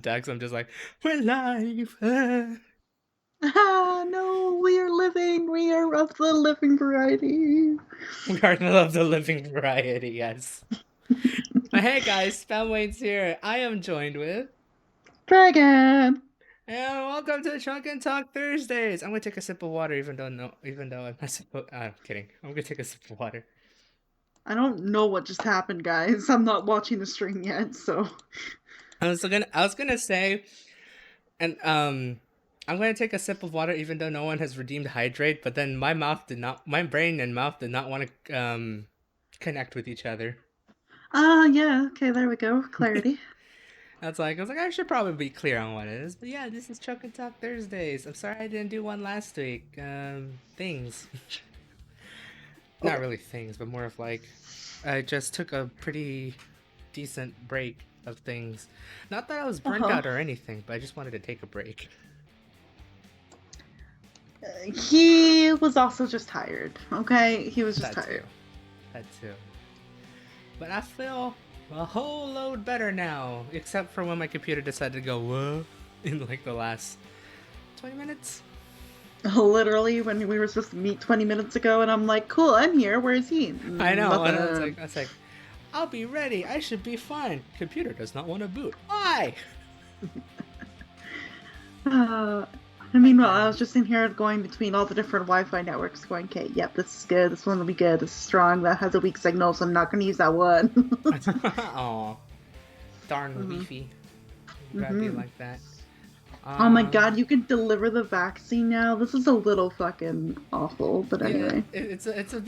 Dax, I'm just like, we're live. Ah. Ah, no, we are living. We are of the living variety. We are of the living variety, yes. But hey guys, Spamwade's here. I am joined with, Dragon. and welcome to Chunk and Talk Thursdays. I'm gonna take a sip of water, even though I'm not supposed. I'm kidding. I'm gonna take a sip of water. I don't know what just happened, guys. I'm not watching the stream yet, so. I was gonna say, and I'm gonna take a sip of water, even though no one has redeemed hydrate. But then my brain and mouth did not want to connect with each other. Yeah, okay, there we go. Clarity. I was like, I should probably be clear on what it is. But yeah, this is Chuck and Talk Thursdays. I'm sorry I didn't do one last week. Things. Not Okay. really things, but more of like, I just took a pretty decent break of things. Not that I was burnt Uh-huh. out or anything, but I just wanted to take a break. He was also just tired, okay? He was just That too. tired. That too. But I feel a whole load better now, except for when my computer decided to go, whoa, in like the last 20 minutes. Literally, when we were supposed to meet 20 minutes ago, and I'm like, cool, I'm here. Where is he? I know, and Nothing. I was like, I'll be ready. I should be fine. Computer does not want to boot. Why? Uh, Like Meanwhile, I that. was just in here going between all the different Wi-Fi networks, going, "Okay, yep, this is good. This one will be good. This is strong. That has a weak signal, so I'm not going to use that one." Aw, darn Mhm. Wi-Fi. Gotta be Mhm. like that. Oh my God, you can deliver the vaccine now. This is a little fucking awful, but Yeah, anyway. it's a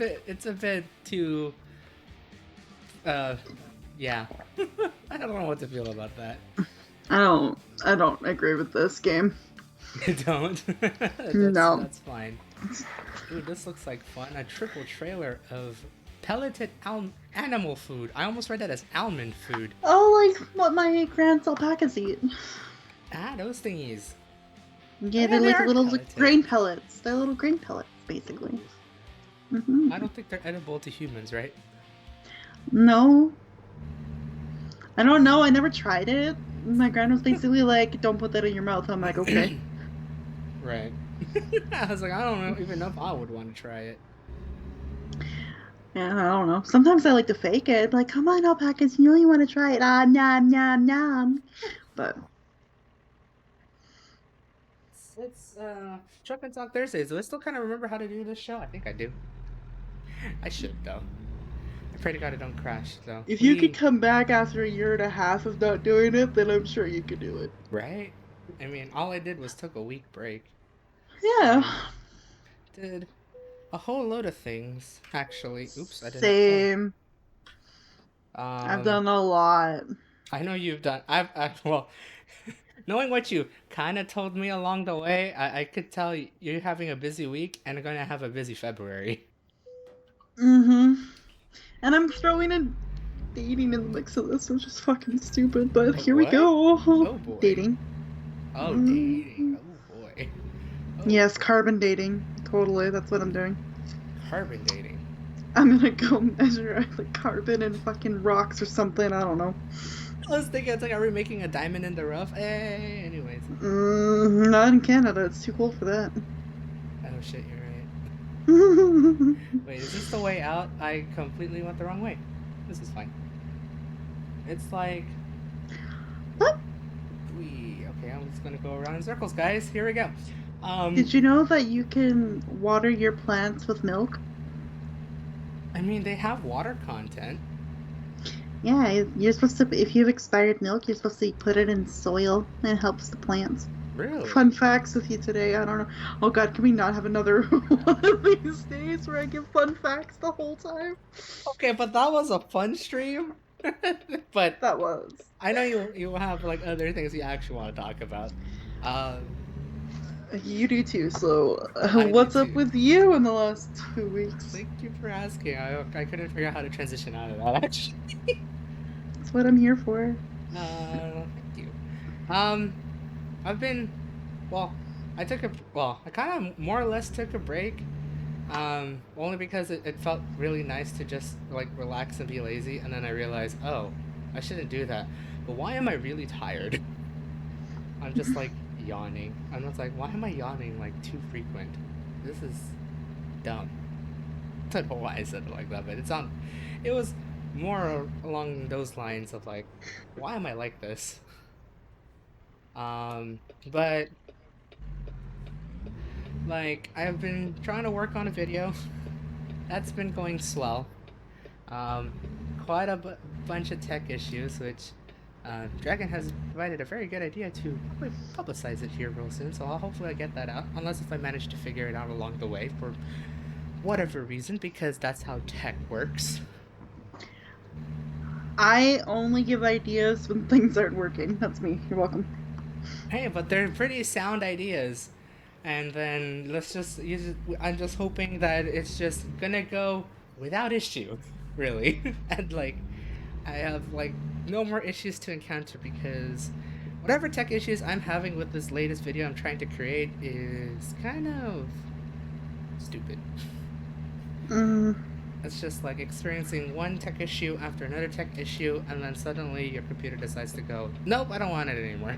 bit too. Uh, yeah. I don't know what to feel about that. I don't agree with this game. You don't. No. That's fine. Ooh, this looks like fun. A triple trailer of pelleted animal food. I almost read that as almond food. Oh, like what my grand's alpacas eat. Ah, those thingies. Oh Yeah, yeah, they're they like are little pelleted. grain pellets. They're little grain pellets, basically. I Hmm. don't think they're edible to humans, right? No, I don't know. I never tried it. My grand was basically like, "Don't put that in your mouth." I'm like, "Okay." Right. I was like, I don't know, even know if I would want to try it. Yeah, I don't know. Sometimes I like to fake it. Like, come on, alpacas, you know you want to try it. Ah, nom, nom, nom. But, It's Truck and Talk Thursdays. Do I still kind of remember how to do this show? I think I do. I should though. I pray to God it don't crash. So if you could we come back after a year and a half of not doing it, then I'm sure you could do it. right. I mean, all I did was took a week break Yeah. and did a whole load of things. Actually, oops, I did not. Oh, Same. I've um, done a lot. I know you've done. Well, knowing what you kind of told me along the way, I could tell you're having a busy week and are going to have a busy February. Mm-hmm. And I'm throwing in dating in the mix of this, which is fucking stupid, but here we What? go. Oh boy. Dating. Oh, dating. Mm. Oh boy. Oh Yes, boy. carbon dating. Totally, that's what I'm doing. Carbon dating. I'm gonna go measure like carbon and fucking rocks or something. I don't know. I was thinking, it's like, are we making a diamond in the rough? Hey, anyways. Not in Canada. It's too cold for that. Oh shit, you're right. Wait, is this the way out? I completely went the wrong way. This is fine. It's like What? we. Okay, I'm just gonna go around in circles, guys. Here we go. Um, Did you know that you can water your plants with milk? I mean, they have water content. Yeah, you're supposed to. If you have expired milk, you're supposed to put it in soil, and it helps the plants. Fun Really? facts with you today. I don't know. Oh God, can we not have another one of these days where I give fun facts the whole time? Okay, but that was a fun stream. But That was. I know you have like other things you actually want to talk about. Um, You do too. So, I do what's up too. with you in the last 2 weeks? Thank you for asking. I couldn't figure out how to transition out of that actually. That's what I'm here for. Thank you. Um, I've been well. I kind of more or less took a break. Only because it felt really nice to just like relax and be lazy, and then I realized, oh, I shouldn't do that. But why am I really tired? I'm just like yawning. I'm just like, why am I yawning like too frequent? This is dumb. I don't know why I said it like that, but it was more along those lines of like, why am I like this? But like I've been trying to work on a video. That's been going swell. Um, quite a bunch of tech issues, which Dragon has provided a very good idea to probably publicize it here real soon. So hopefully I get that out, unless if I manage to figure it out along the way for whatever reason, because that's how tech works. I only give ideas when things aren't working. That's me. You're welcome. Hey, but they're pretty sound ideas. And then I'm just hoping that it's just gonna go without issue, really. And like, I have like no more issues to encounter because whatever tech issues I'm having with this latest video I'm trying to create is kind of stupid. Mm. It's just like experiencing one tech issue after another tech issue, and then suddenly your computer decides to go, nope, I don't want it anymore.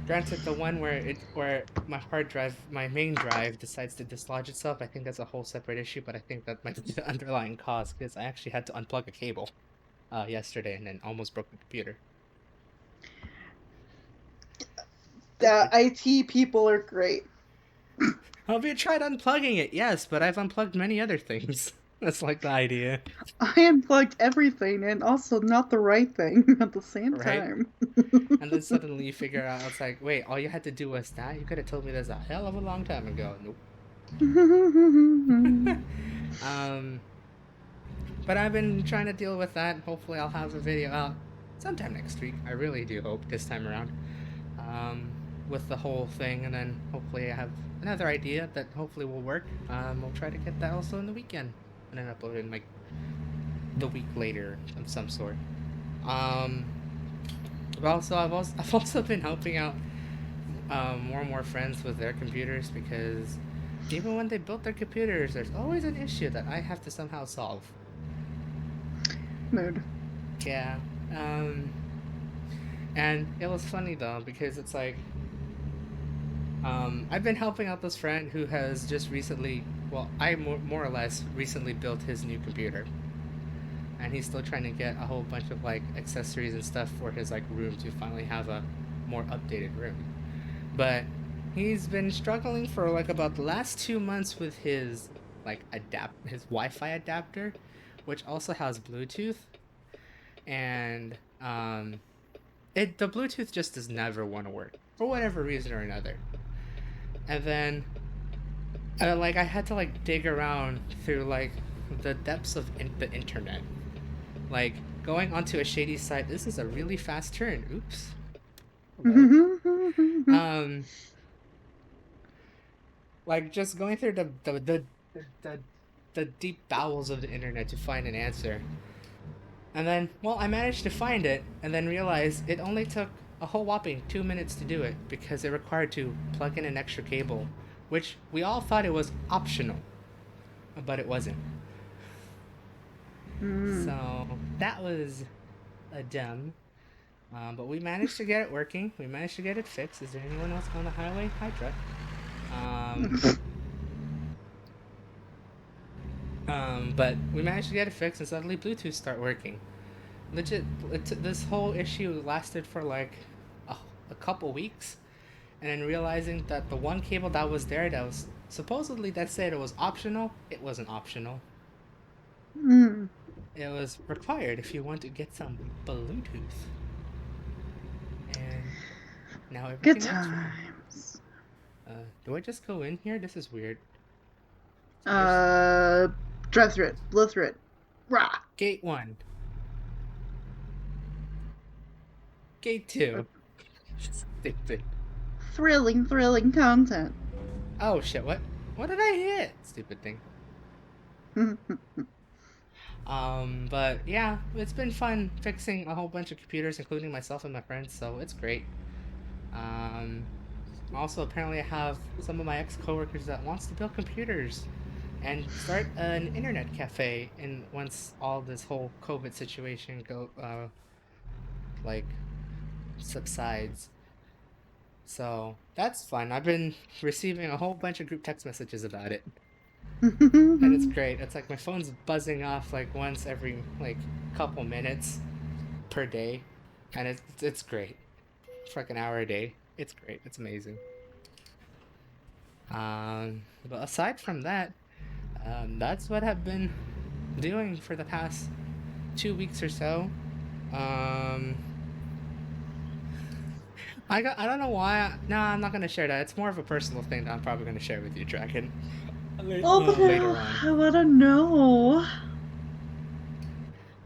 Granted, the one where my hard drive, my main drive, decides to dislodge itself, I think that's a whole separate issue. But I think that might be the underlying cause because I actually had to unplug a cable yesterday and then almost broke the computer. The Stupid. IT people are great. Have you tried unplugging it? Yes, but I've unplugged many other things. That's like the idea, I unplugged everything and also not the right thing at the same right? time. And then suddenly you figure out it's like, wait, all you had to do was that. You could have told me this a hell of a long time ago. Nope. um, but I've been trying to deal with that. Hopefully, I'll have a video out sometime next week. I really do hope this time around. With the whole thing, and then hopefully I have another idea that hopefully will work. We'll try to get that also in the weekend, and then upload it in like the week later of some sort. Um, but also I've also been helping out more and more friends with their computers because even when they built their computers, there's always an issue that I have to somehow solve. Mood. Yeah. And it was funny though because it's like I've been helping out this friend who has just recently, well, I more or less recently built his new computer, and he's still trying to get a whole bunch of like accessories and stuff for his like room to finally have a more updated room. But he's been struggling for like about the last 2 months with his like his Wi-Fi adapter, which also has Bluetooth, and the Bluetooth just does never want to work for whatever reason or another. And then like I had to like dig around through like the depths of the internet, like going onto a shady site. This is a really fast turn. Oops. Hello. Um, like just going through the, the deep bowels of the internet to find an answer. And then, well, I managed to find it, and then realized it only took a whole whopping 2 minutes to do it because it required to plug in an extra cable, which we all thought it was optional, but it wasn't. Mm. So that was a dumb. But we managed to get it working. We managed to get it fixed. Is there anyone else on the highway? Hi, truck. Um, but we managed to get it fixed, and suddenly Bluetooth start working. Legit, this whole issue lasted for like a couple weeks, and then realizing that the one cable that was there that was supposedly that said it was optional, it wasn't optional. Mm. It was required if you want to get some Bluetooth. And now Good everything works for me. times. Do I just go in here? This is weird. Uh, Drive through it. Blow through it. Rah! Gate 1. Gate 2. Stupid. Thrilling content. Oh shit, what did I hit? Stupid thing. But yeah, it's been fun fixing a whole bunch of computers, including myself and my friends, so it's great. Um, Also, apparently, I have some of my ex-coworkers that wants to build computers and start an internet cafe. And once all this whole COVID situation like subsides. So that's fun. I've been receiving a whole bunch of group text messages about it. And it's great. It's like my phone's buzzing off like once every like couple minutes per day. And it's great. It's like an hour a day. It's great. It's amazing. But aside from that, that's what I've been doing for the past 2 weeks or so. Um, I don't know why. No, I'm not gonna share that. It's more of a personal thing that I'm probably gonna share with you, Dragon. Oh, but Later on. I wanna know.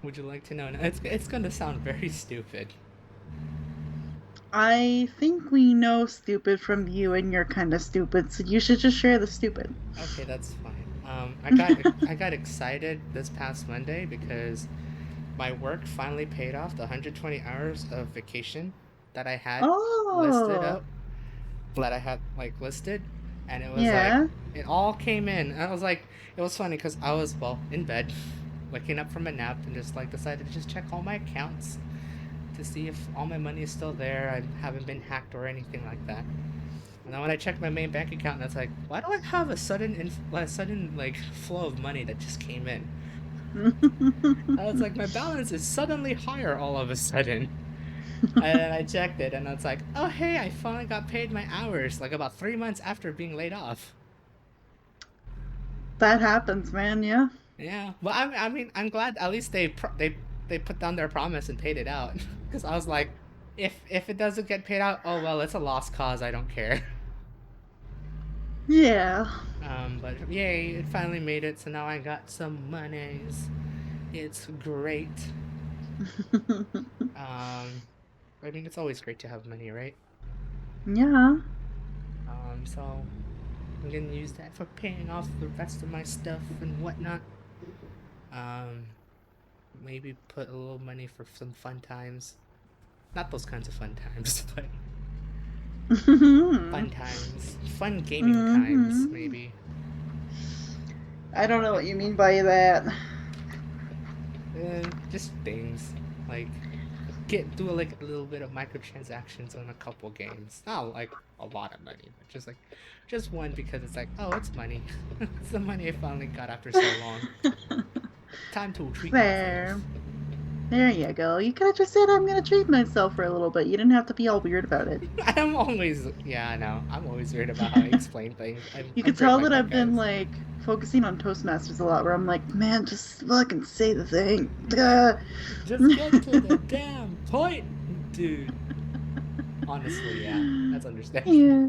Would you like to know? It's gonna sound very stupid. I think we know stupid from you, and you're kind of stupid, so you should just share the stupid. Okay, that's fine. I got excited this past Monday because my work finally paid off the 120 hours of vacation that I had listed Oh, up, that I had like listed, and it was like yeah. it all came in. And I was like, it was funny because I was in bed, waking up from a nap, and just like decided to just check all my accounts to see if all my money is still there. I haven't been hacked or anything like that. And then when I checked my main bank account, and it's like, why do I have a sudden like flow of money that just came in? I was like, my balance is suddenly higher all of a sudden. And then I checked it, and it's like, oh hey, I finally got paid my hours, like about 3 months after being laid off. That happens, man, yeah. Yeah, well, I mean, I'm glad at least they put down their promise and paid it out. Because I was like, if it doesn't get paid out, oh well, it's a lost cause. I don't care. Yeah. But yay, it finally made it. So now I got some monies. It's great. Um, I mean, it's always great to have money, right? Yeah. So I'm gonna use that for paying off the rest of my stuff and whatnot. Um, maybe put a little money for some fun times. Not those kinds of fun times, but fun times, fun gaming times, maybe. I don't know what you mean by that. Just things like do like a little bit of microtransactions on a couple games. Not like a lot of money, but just one because it's like, oh, it's money. It's the money I finally got after so long. Time to treat Fair. myself. There you go. You could have just said, I'm going to treat myself for a little bit. You didn't have to be all weird about it. Yeah, I know. I'm always weird about how I explain things. You I'm could great tell like that that, I've been, guys. like, focusing on Toastmasters a lot, where I'm like, man, just fucking say the thing. Duh. Just get to the damn point, dude. Honestly, yeah, that's understandable. Yeah.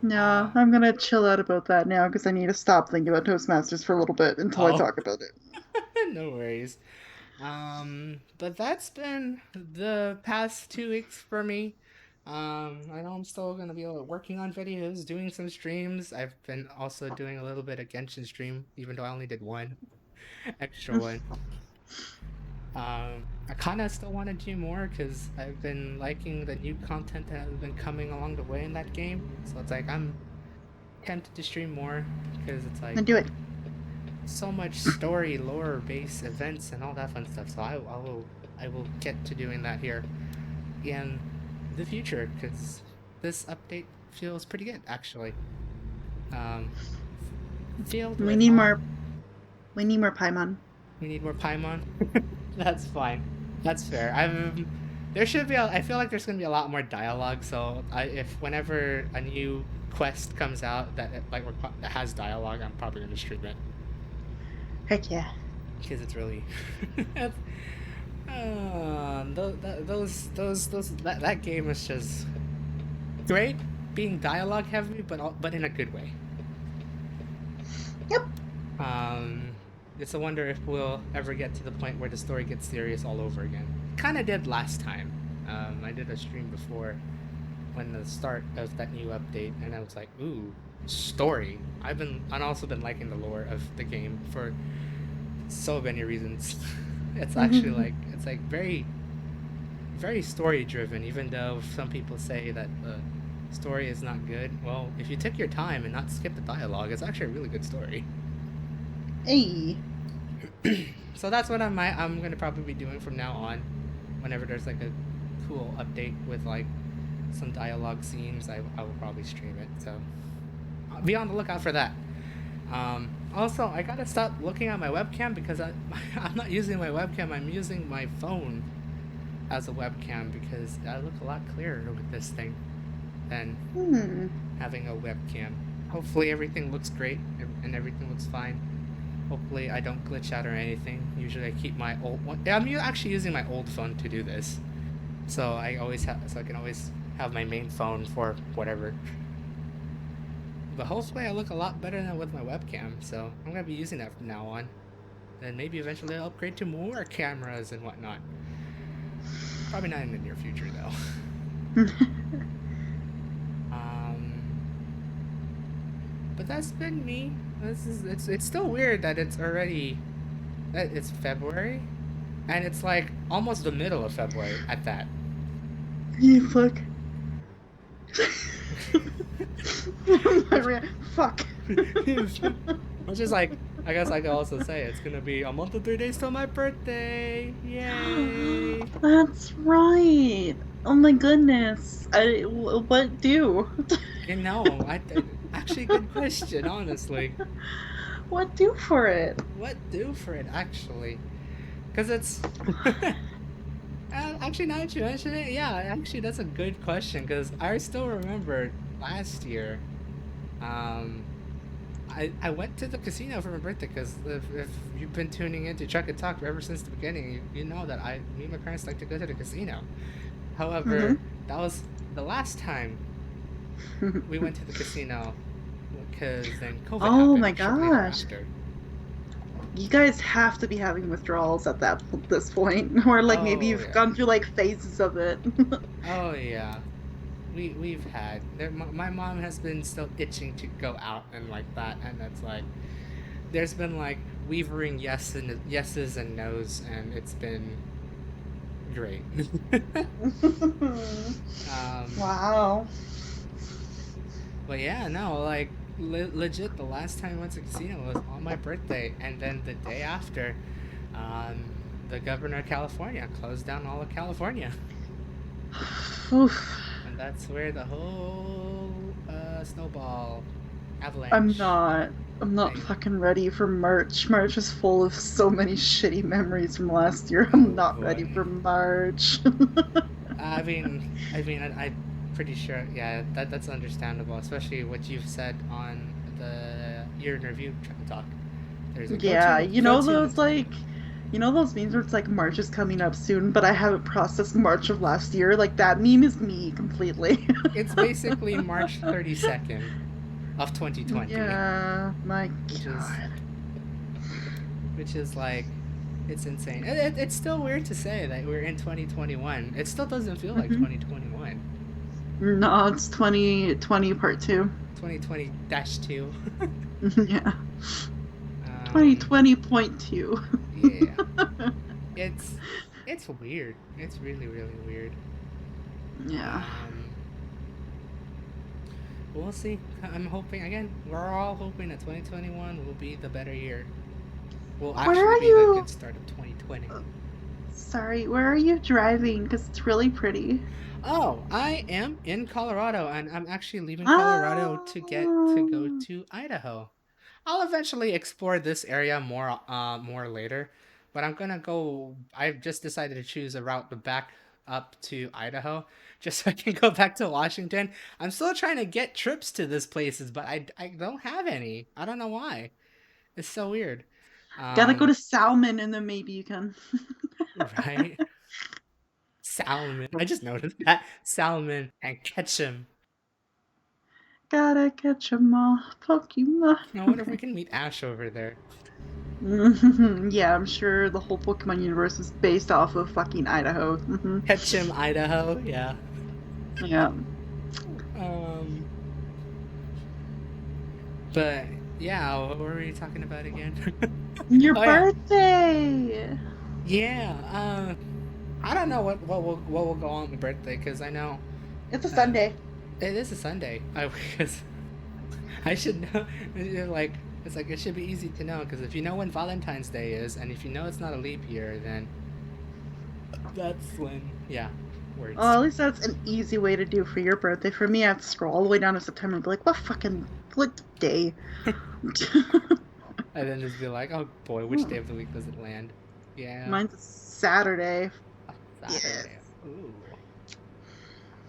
No, Uh, I'm gonna chill out about that now because I need to stop thinking about Toastmasters for a little bit until I oh, talk about it. no worries. But that's been the past 2 weeks for me. I know I'm still gonna be working on videos, doing some streams. I've been also doing a little bit of Genshin stream, even though I only did one extra one. I kind of still want to do more because I've been liking the new content that has been coming along the way in that game. So it's like I'm tempted to stream more because it's like Then do it. so much story, lore, base events, and all that fun stuff. So I will get to doing that here in the future because this update feels pretty good actually. Um, filled We with need all. more. We need more Paimon. We need more Paimon. That's fine. That's fair. There should be. I feel like there's gonna be a lot more dialogue. So if whenever a new quest comes out that that has dialogue, I'm probably gonna stream it Heck yeah. because it's really. That game is just great, being dialogue heavy, but in a good way. Yep. Um, it's a wonder if we'll ever get to the point where the story gets serious all over again. Kind of did last time. I did a stream before when the start of that new update, and I was like, ooh, story. I've also been liking the lore of the game for so many reasons. It's like very very story driven, even though some people say that the story is not good. Well, if you took your time and not skip the dialogue, it's actually a really good story. Hey. So that's what I'm gonna probably be doing from now on. Whenever there's like a cool update with like some dialogue scenes, I will probably stream it. So be on the lookout for that. Also, I gotta stop looking at my webcam because I'm not using my webcam. I'm using my phone as a webcam because I look a lot clearer with this thing than Hmm. having a webcam. Hopefully everything looks great and everything looks fine. Hopefully I don't glitch out or anything. Usually I keep my old one. I'm actually using my old phone to do this, so I can always have my main phone for whatever. But hopefully I look a lot better than with my webcam, so I'm gonna be using that from now on. Then maybe eventually I'll upgrade to more cameras and whatnot. Probably not in the near future though. um, but that's been me. It's still weird that it's February, and it's like almost the middle of February at that. You fuck. Fuck. Which is like, I guess I could also say it's gonna be a month and 3 days till my birthday. Yay! That's right. Oh my goodness. What do? You know, actually good question, honestly. What do for it? What do for it actually? Because it's actually now that you mention it, yeah, actually that's a good question because I still remember last year. Um, I went to the casino for my birthday because if you've been tuning into Chuck and Talk ever since the beginning, you know that me and my parents like to go to the casino. Hmm. However, that was the last time we went to the casino because then COVID Oh my happened shortly gosh. thereafter. You guys have to be having withdrawals at this point, or like maybe Oh you've yeah. gone through like phases of it. Oh yeah. We've had my mom has been still itching to go out and like that, and that's like there's been like wavering yeses and nos, and it's been great. um, Wow. but yeah, no, like legit, the last time I went to casino was on my birthday, and then the day after, the governor of California closed down all of California, Oof. and that's where the whole snowball I'm avalanche not. I'm not thing. fucking ready for March. March is full of so many shitty memories from last year. I'm Oh not ready boy. for March. I'm pretty sure. Yeah, that's understandable, especially what you've said on the year in review talk. There's a Yeah, go to. you know those memes where it's like March is coming up soon, but I haven't processed March of last year. Like that meme is me completely. It's basically March 32nd of 2020, Yeah, my which is God. like it's insane. It's still weird to say that we're in 2021. It still doesn't feel like Hmm. 2021. No, it's 2020 part two. 2020-2. Yeah, um 2020.2. yeah. It's weird. It's really weird. Yeah. Um, we'll see. I'm hoping again. We're all hoping that 2021 will be the better year. Will Where actually are be the you? good start of 2020. Sorry, where are you driving? Because it's really pretty. Oh, I am in Colorado, and I'm actually leaving Colorado to get to go Ah, to Idaho. I'll eventually explore this area more later, but I'm gonna go. I've just decided to choose a route back up to Idaho, just so I can go back to Washington. I'm still trying to get trips to these places, but I don't have any. I don't know why. It's so weird. gotta go Um, to Salmon and then maybe you can. right? Salmon. I just noticed that salmon and ketchum. Gotta catch 'em all, Pokemon. I wonder if we can meet Ash over there. Yeah, I'm sure the whole Pokemon universe is based off of fucking Idaho. Ketchum, Idaho. Yeah. Yeah. Um. But yeah, what were we talking about again? Your Oh yeah, birthday! yeah. I don't know what will go on with my birthday because I know It's a uh, Sunday. it is a Sunday. I because I should know. Like it's like it should be easy to know because if you know when Valentine's Day is and if you know it's not a leap year, then that's when yeah, Words. Oh, at least that's an easy way to do for your birthday. For me, I have to scroll all the way down to September and be like, what day? And then just be like, oh boy, which Hmm. day of the week does it land? Yeah. Mine's a Saturday. Oh, Yeah. Saturday. Ooh.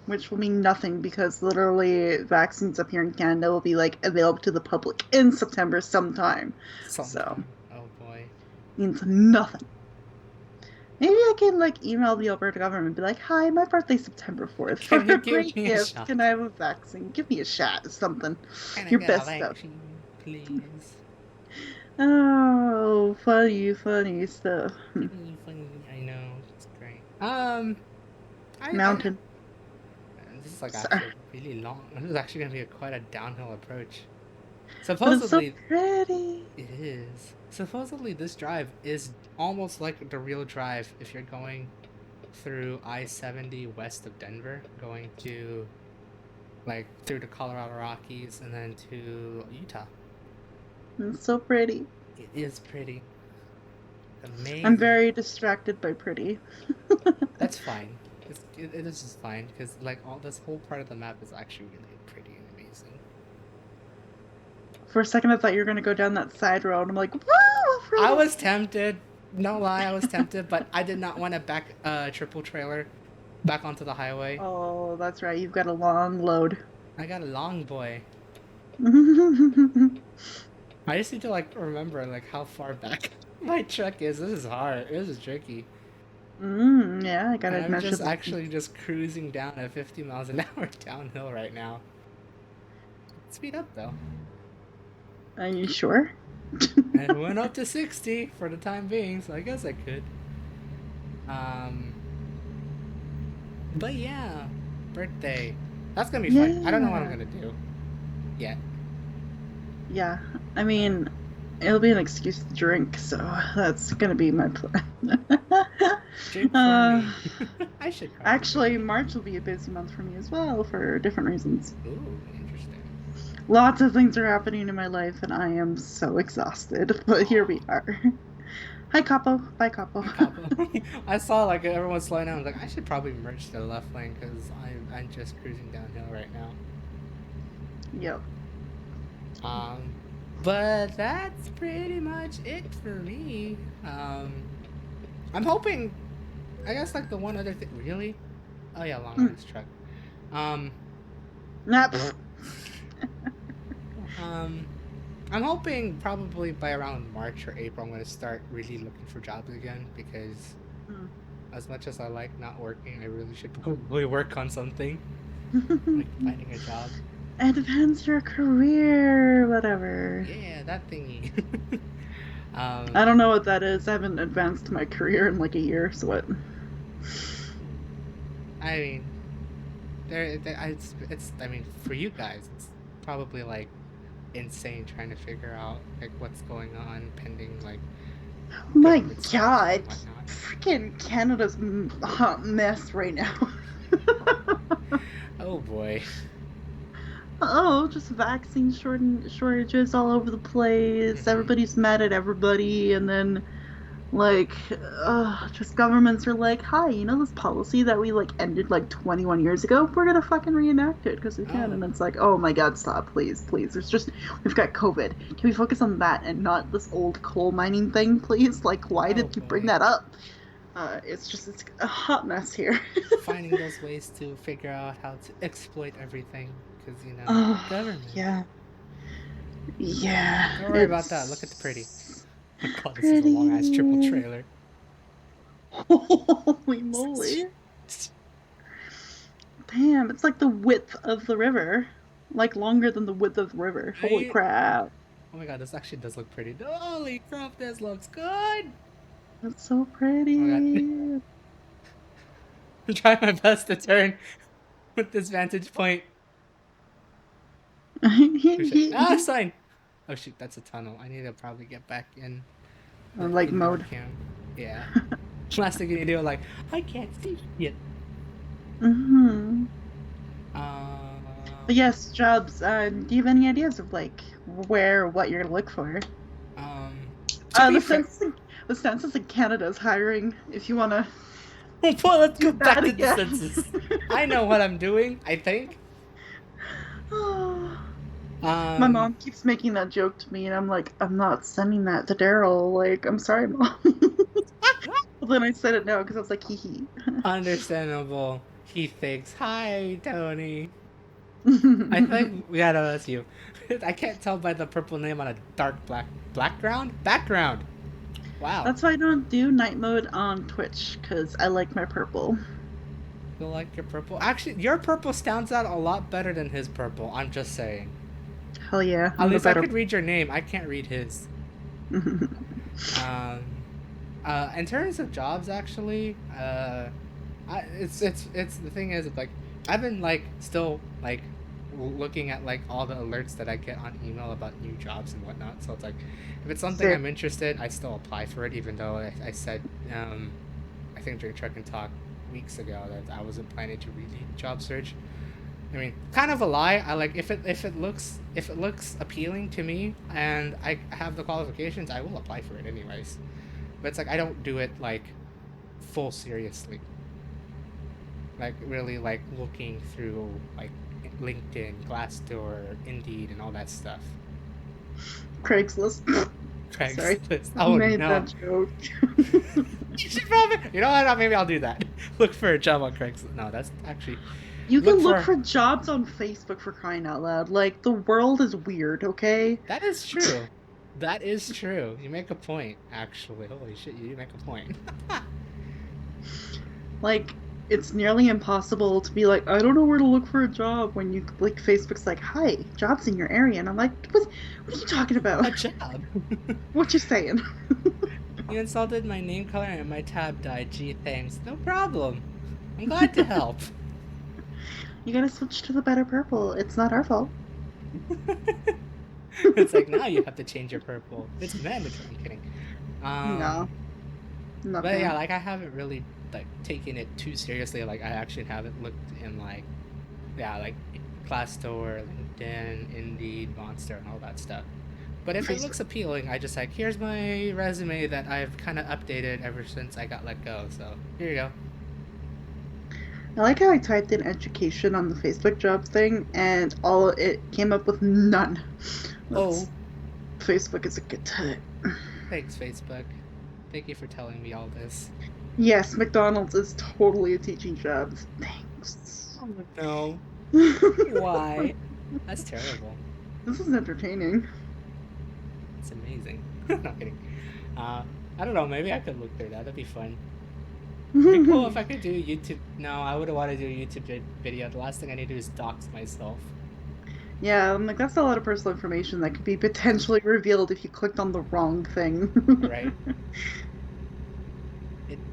Which will mean nothing because literally vaccines up here in Canada will be like available to the public in September sometime. So Sometime. Oh boy. means nothing. Maybe I can like email the Alberta government and be like, "Hi, my birthday's September 4th. For Can you a give great me a gift, shot? can I have a vaccine? Give me a shot or something. Can I Your get a best stuff." vaccine, please? Oh, funny stuff. Funny, funny. I know. It's great. I Mountain. this is like Sorry. actually really long. This is actually gonna be quite a downhill approach. But it's so Supposedly, pretty. it is. Supposedly, this drive is almost like the real drive if you're going through I-70 west of Denver, going to like through the Colorado Rockies and then to Utah. It's so pretty. It is pretty. I'm Amazing. very distracted by pretty. That's fine. It is just fine because like all this whole part of the map is actually really pretty and amazing. For a second, I thought you were gonna go down that side road. I'm like, woo, I off-road. was tempted. No lie, I was tempted, but I did not want to back triple trailer back onto the highway. Oh, that's right. You've got a long load. I got a long boy. I just need to like remember like how far back my truck is. This is hard. This is tricky. Yeah, I And gotta I'm measure just the. actually just cruising down at 50 miles an hour downhill right now. Speed up though. Are you sure? And it went up to 60 for the time being, so I guess I could. Um, but yeah, birthday. That's gonna be fun. I don't know what I'm Yeah. gonna do yet. Yeah. I mean, it'll be an excuse to drink, so that's gonna be my plan. Drink for uh, me. I should probably. actually, March will be a busy month for me as well for different reasons. Ooh, interesting. Lots of things are happening in my life, and I am so exhausted. But here we Aw. are. Hi, Capo. Bye, Capo. Capo. I saw like everyone slowing down. I was like, I should probably merge to the left lane because I'm just cruising downhill right now. Yep. Um, but that's pretty much it for me. I'm hoping. I guess like the one other thing. Really? Oh yeah, long range truck. Um, Nah, um, I'm hoping probably by around March or April, I'm gonna start really looking for jobs again because as much as I like not working, I really should probably work on something like finding a job. Advance your career, whatever. Yeah, that thingy. I don't know what that is. I haven't advanced my career in like a year, so what? I mean, it's. I mean, for you guys, it's probably like insane trying to figure out like what's going on pending like My government stops God, and whatnot. freaking Canada's a hot mess right now. Oh boy. Oh, just vaccine shortages all over the place. Everybody's mad at everybody, and then like, just governments are like, "Hi, you know this policy that we like ended like 21 years ago? We're gonna fucking reenact it because we can." Oh. And it's like, "Oh my God, stop, please, please." We've got COVID. Can we focus on that and not this old coal mining thing, please? Like, why Oh, did you bring boy. that up? It's a hot mess here. Finding those ways to figure out how to exploit everything because you know Oh, government. yeah. Yeah. Don't worry about that. Look at the pretty. Oh god, this is a long ass triple trailer. Holy moly. Damn, it's like the width of the river. Like longer than the width of the river. Holy Right? crap. Oh my god, this actually does look pretty. Holy crap, this looks good! That's so pretty. Oh my god. I'm trying my best to turn with this vantage point. Ah, sign! Oh shoot, that's a tunnel. I need to probably get back in. Like indoor mode. cam. Yeah. Last thing you do, like, I can't see yet. Mm-hmm. But Yeah. yes, jobs. Do you have any ideas of like where or what you're gonna look for? To be fair, The census in Canada is hiring. If you wanna Well, let's go Do back that to the again. census. I know what I'm doing, I think. My Um, mom keeps making that joke to me, and I'm like, I'm not sending that to Daryl. Like, I'm sorry, mom. But then I said it now because I was like, hee hee. understandable. He thinks, hi, Tony. I think, yeah, no, that's you. I can't tell by the purple name on a dark black background. Wow. That's why I don't do night mode on Twitch because I like my purple. You like your purple? Actually, your purple stands out a lot better than his purple. I'm just saying. Hell yeah, At I'm the least I better. could read your name. I can't read his. Um, in terms of jobs, actually, it's the thing is like I've been like still like looking at like all the alerts that I get on email about new jobs and whatnot. So it's like if it's something Sick. I'm interested, I still apply for it, even though I said I think during Truck and Talk weeks ago that I wasn't planning to really job search. I mean, kind of a lie. I like if it looks appealing to me and I have the qualifications, I will apply for it anyways. But it's like I don't do it like full seriously. Like really like looking through like LinkedIn, Glassdoor, Indeed, and all that stuff. Craigslist. Sorry, Craigslist. I Oh made no. that joke. You should probably. You know what? Maybe I'll do that. Look for a job on Craigslist. No, that's actually You look can look for. for jobs on Facebook for crying out loud. Like, the world is weird, okay? That is true. That is true. You make a point. Actually, holy shit, you do make a point. Like, it's nearly impossible to be like, I don't know where to look for a job when you, like, Facebook's like, hi, jobs in your area. And I'm like, what are you talking about? A job. What you saying? You insulted my name color and my tab died. Gee, thanks. No problem. I'm glad to help. You gotta switch to the better purple. It's not our fault. It's like now you have to change your purple. It's mandatory. I'm kidding. No, But yeah, nothing. like I haven't really like taken it too seriously. Like I actually haven't looked in like yeah, like Glassdoor, LinkedIn, Indeed, Monster, and all that stuff. But if it Nice. looks appealing, I just like here's my resume that I've kind of updated ever since I got let go. So here you go. I like how I typed in education on the Facebook job thing, and all it came up with none. Oh, That's Facebook is a good time. thanks Facebook. Thank you for telling me all this. Yes, McDonald's is totally a teaching job. Thanks. Oh no. Why? That's terrible. This is entertaining. It's amazing. Not kidding. Uh, I don't know. Maybe I could look through that. That'd be fun. It'd be cool if I could do YouTube. No, I wouldn't want to do a YouTube video. The last thing I need to do is dox myself. Yeah, I'm like, that's a lot of personal information that could be potentially revealed if you clicked on the wrong thing. Right?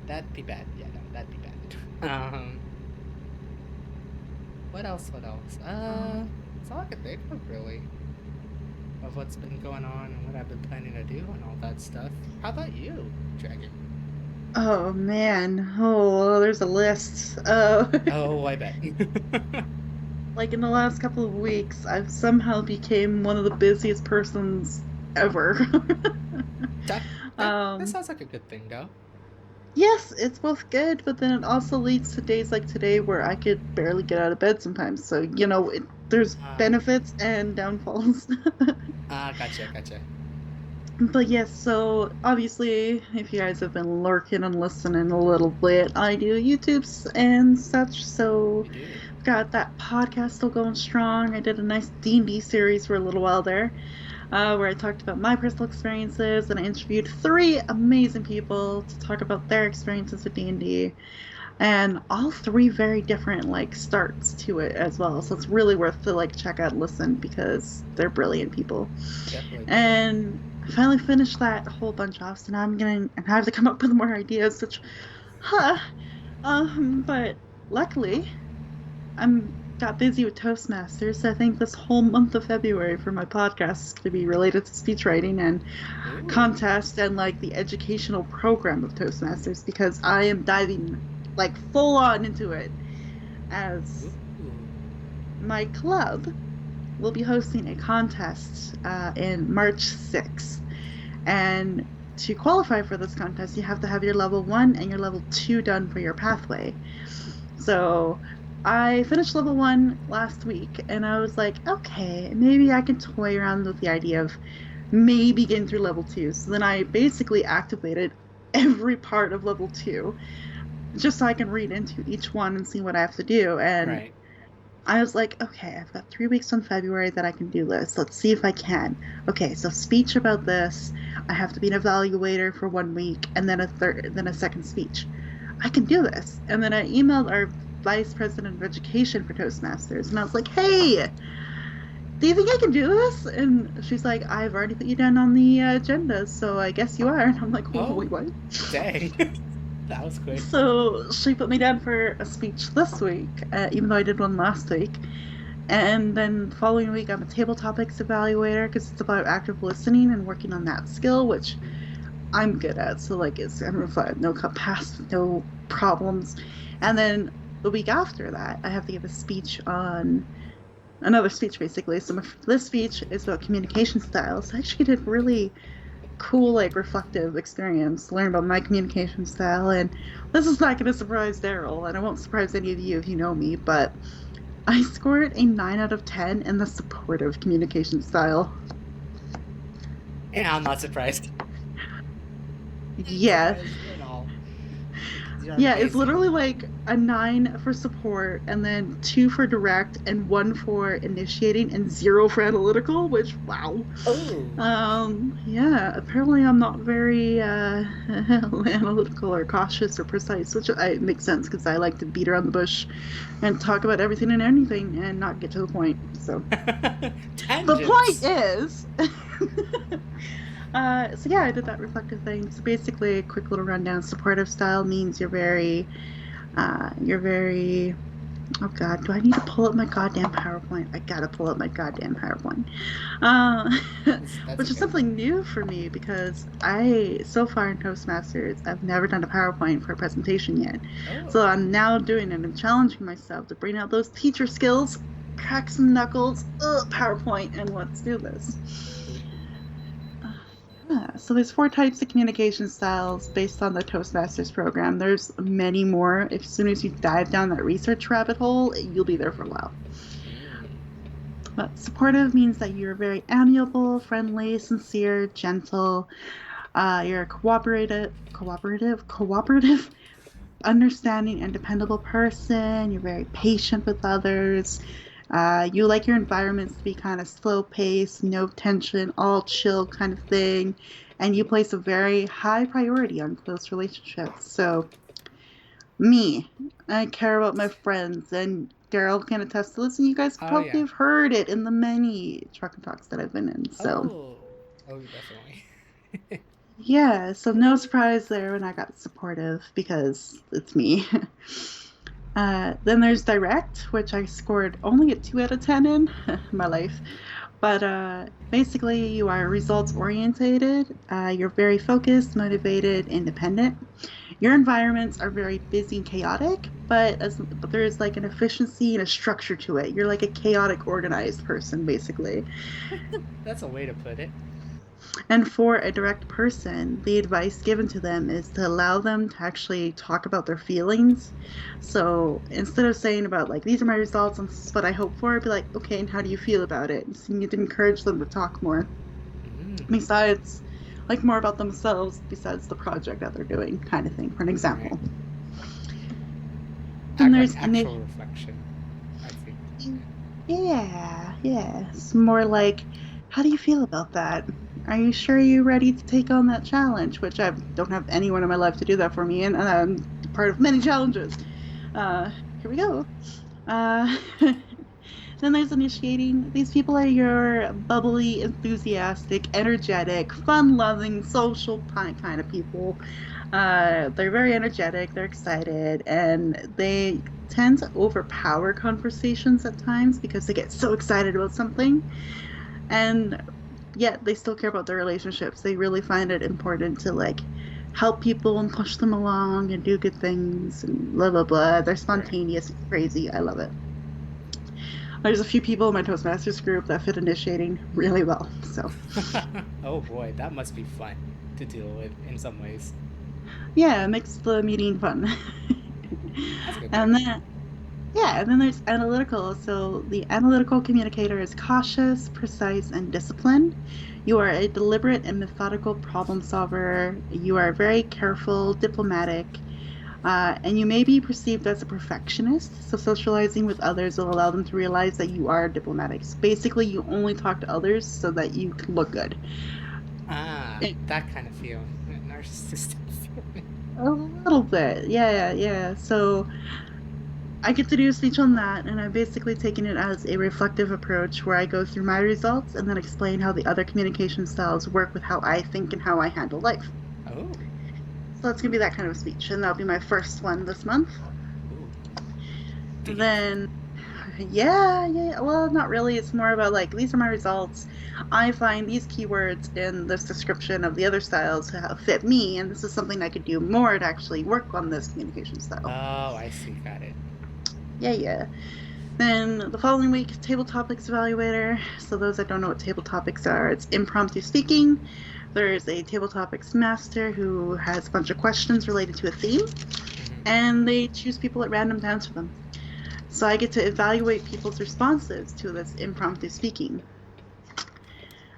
That'd be bad. Yeah, no, that'd be bad. What else? What else? That's all I can think of really. Of what's been going on and what I've been planning to do and all that stuff. How about you, Dragon? Oh man. Oh, there's a list. Oh, I bet. Like in the last couple of weeks, I've somehow became one of the busiest persons ever. That um, sounds like a good thing, though. yes, it's both good, but then it also leads to days like today where I could barely get out of bed sometimes. So, there's Ah, benefits and downfalls. gotcha, gotcha. But yes, so obviously, if you guys have been lurking and listening a little bit, I do YouTubes and such. So You do. got that podcast still going strong. I did a nice D&D series for a little while there, where I talked about my personal experiences, and I interviewed 3 amazing people to talk about their experiences with D&D, and all 3 very different like starts to it as well. So it's really worth to like check out and listen because they're brilliant people. Definitely do. And I finally finished that whole bunch off, so now I have to come up with more ideas, which, huh. But luckily, I'm got busy with Toastmasters. So I think this whole month of February for my podcast is going to be related to speech writing and Ooh. contest and like the educational program of Toastmasters because I am diving like full on into it as Ooh. my club will be hosting a contest in March 6th. And to qualify for this contest, you have to have your level 1 and your level 2 done for your pathway. So I finished level 1 last week, and I was like, okay, maybe I can toy around with the idea of maybe getting through level 2. So then I basically activated every part of level 2 just so I can read into each one and see what I have to do. And Right. I was like, okay, I've got 3 weeks in February that I can do this. Let's see if I can. Okay, so speech about this. I have to be an evaluator for 1 week, and then then a second speech. I can do this. And then I emailed our vice president of education for Toastmasters, and I was like, hey, do you think I can do this? And she's like, I've already put you down on the agenda, so I guess you are. And I'm like, oh, wait, what? Dang. That was quick. So she put me down for a speech this week, even though I did one last week. And then the following week, I'm a table topics evaluator because it's about active listening and working on that skill, which I'm good at. So, like, it's no pass, no problems. And then the week after that, I have to give a speech on another speech, basically. So this speech is about communication styles. I actually did really cool, like, reflective experience to learn about my communication style. And this is not going to surprise Daryl, and it won't surprise any of you if you know me, but I scored a 9 out of 10 in the supportive communication style. Yeah, I'm not surprised. Yeah. Surprised at all. You're Yeah, it's amazing. literally like a 9 for support, and then 2 for direct, and 1 for initiating, and 0 for analytical, which, wow. Oh. Yeah, apparently I'm not very analytical or cautious or precise, which makes sense because I like to beat around the bush and talk about everything and anything and not get to the point. So the point Tangents. is, so yeah, I did that reflective thing. So basically, a quick little rundown. Supportive style means you're very, oh god, do I need to pull up my goddamn PowerPoint? I gotta pull up my goddamn PowerPoint. That's Which is okay. something new for me because so far in Toastmasters, I've never done a PowerPoint for a presentation yet. Oh. So I'm now doing it and challenging myself to bring out those teacher skills, crack some knuckles, PowerPoint, and let's do this. Yeah, so there's 4 types of communication styles based on the Toastmasters program. There's many more. As soon as you dive down that research rabbit hole, you'll be there for a while. But supportive means that you're very amiable, friendly, sincere, gentle. You're a cooperative, understanding and dependable person. You're very patient with others. You like your environments to be kind of slow paced, no tension, all chill kind of thing. And you place a very high priority on close relationships. So, me, I care about my friends, and Daryl can attest to this, and you guys Oh probably yeah. have heard it in the many truck and talks that I've been in. So, Oh. Oh, definitely. yeah, so no surprise there when I got supportive because it's me. Then there's direct, which I scored only a 2 out of 10 in my life. But basically, you are results orientated. You're very focused, motivated, independent. Your environments are very busy and chaotic, but there's like an efficiency and a structure to it. You're like a chaotic, organized person, basically. That's a way to put it. And for a direct person, the advice given to them is to allow them to actually talk about their feelings. So instead of saying about like, these are my results and this is what I hope for, be like, okay, and how do you feel about it? So you need to encourage them to talk more. Mm. Besides, like more about themselves besides the project that they're doing, kind of thing, for an Right. example. Then Like there's actual reflection. I think. yeah. It's more like, how do you feel about that? Are you sure you're ready to take on that challenge? Which I don't have anyone in my life to do that for me, and I'm part of many challenges. Here we go. Uh, then there's initiating. These people are your bubbly, enthusiastic, energetic, fun-loving, social kind of people. They're very energetic, they're excited, and they tend to overpower conversations at times because they get so excited about something. And yet they still care about their relationships. They really find it important to like help people and push them along and do good things and blah blah blah. They're Right. spontaneous, crazy. I love it. There's a few people in my Toastmasters group that fit initiating really well. So Oh boy, that must be fun. to deal with in some ways. Yeah, it makes the meeting fun. That's a good point. And then, yeah, and then there's analytical. So the analytical communicator is cautious, precise, and disciplined. You are a deliberate and methodical problem solver. You are very careful, diplomatic, and you may be perceived as a perfectionist. So socializing with others will allow them to realize that you are diplomatic. So basically, you only talk to others so that you can look good. Ah, that kind of feeling. That narcissistic feeling. A little bit, yeah, yeah. So I get to do a speech on that, and I'm basically taking it as a reflective approach where I go through my results and then explain how the other communication styles work with how I think and how I handle life. Oh. So it's gonna be that kind of speech, and that'll be my first one this month. Ooh. Deep. Then, yeah, yeah, well, not really. It's more about like, these are my results. I find these keywords in this description of the other styles to fit me, and this is something I could do more to actually work on this communication style. Oh, I see. Got it. Yeah, yeah. Then the following week, table topics evaluator. So those that don't know what table topics are, it's impromptu speaking. There's a table topics master who has a bunch of questions related to a theme, Mm-hmm. and they choose people at random to answer them. So I get to evaluate people's responses to this impromptu speaking.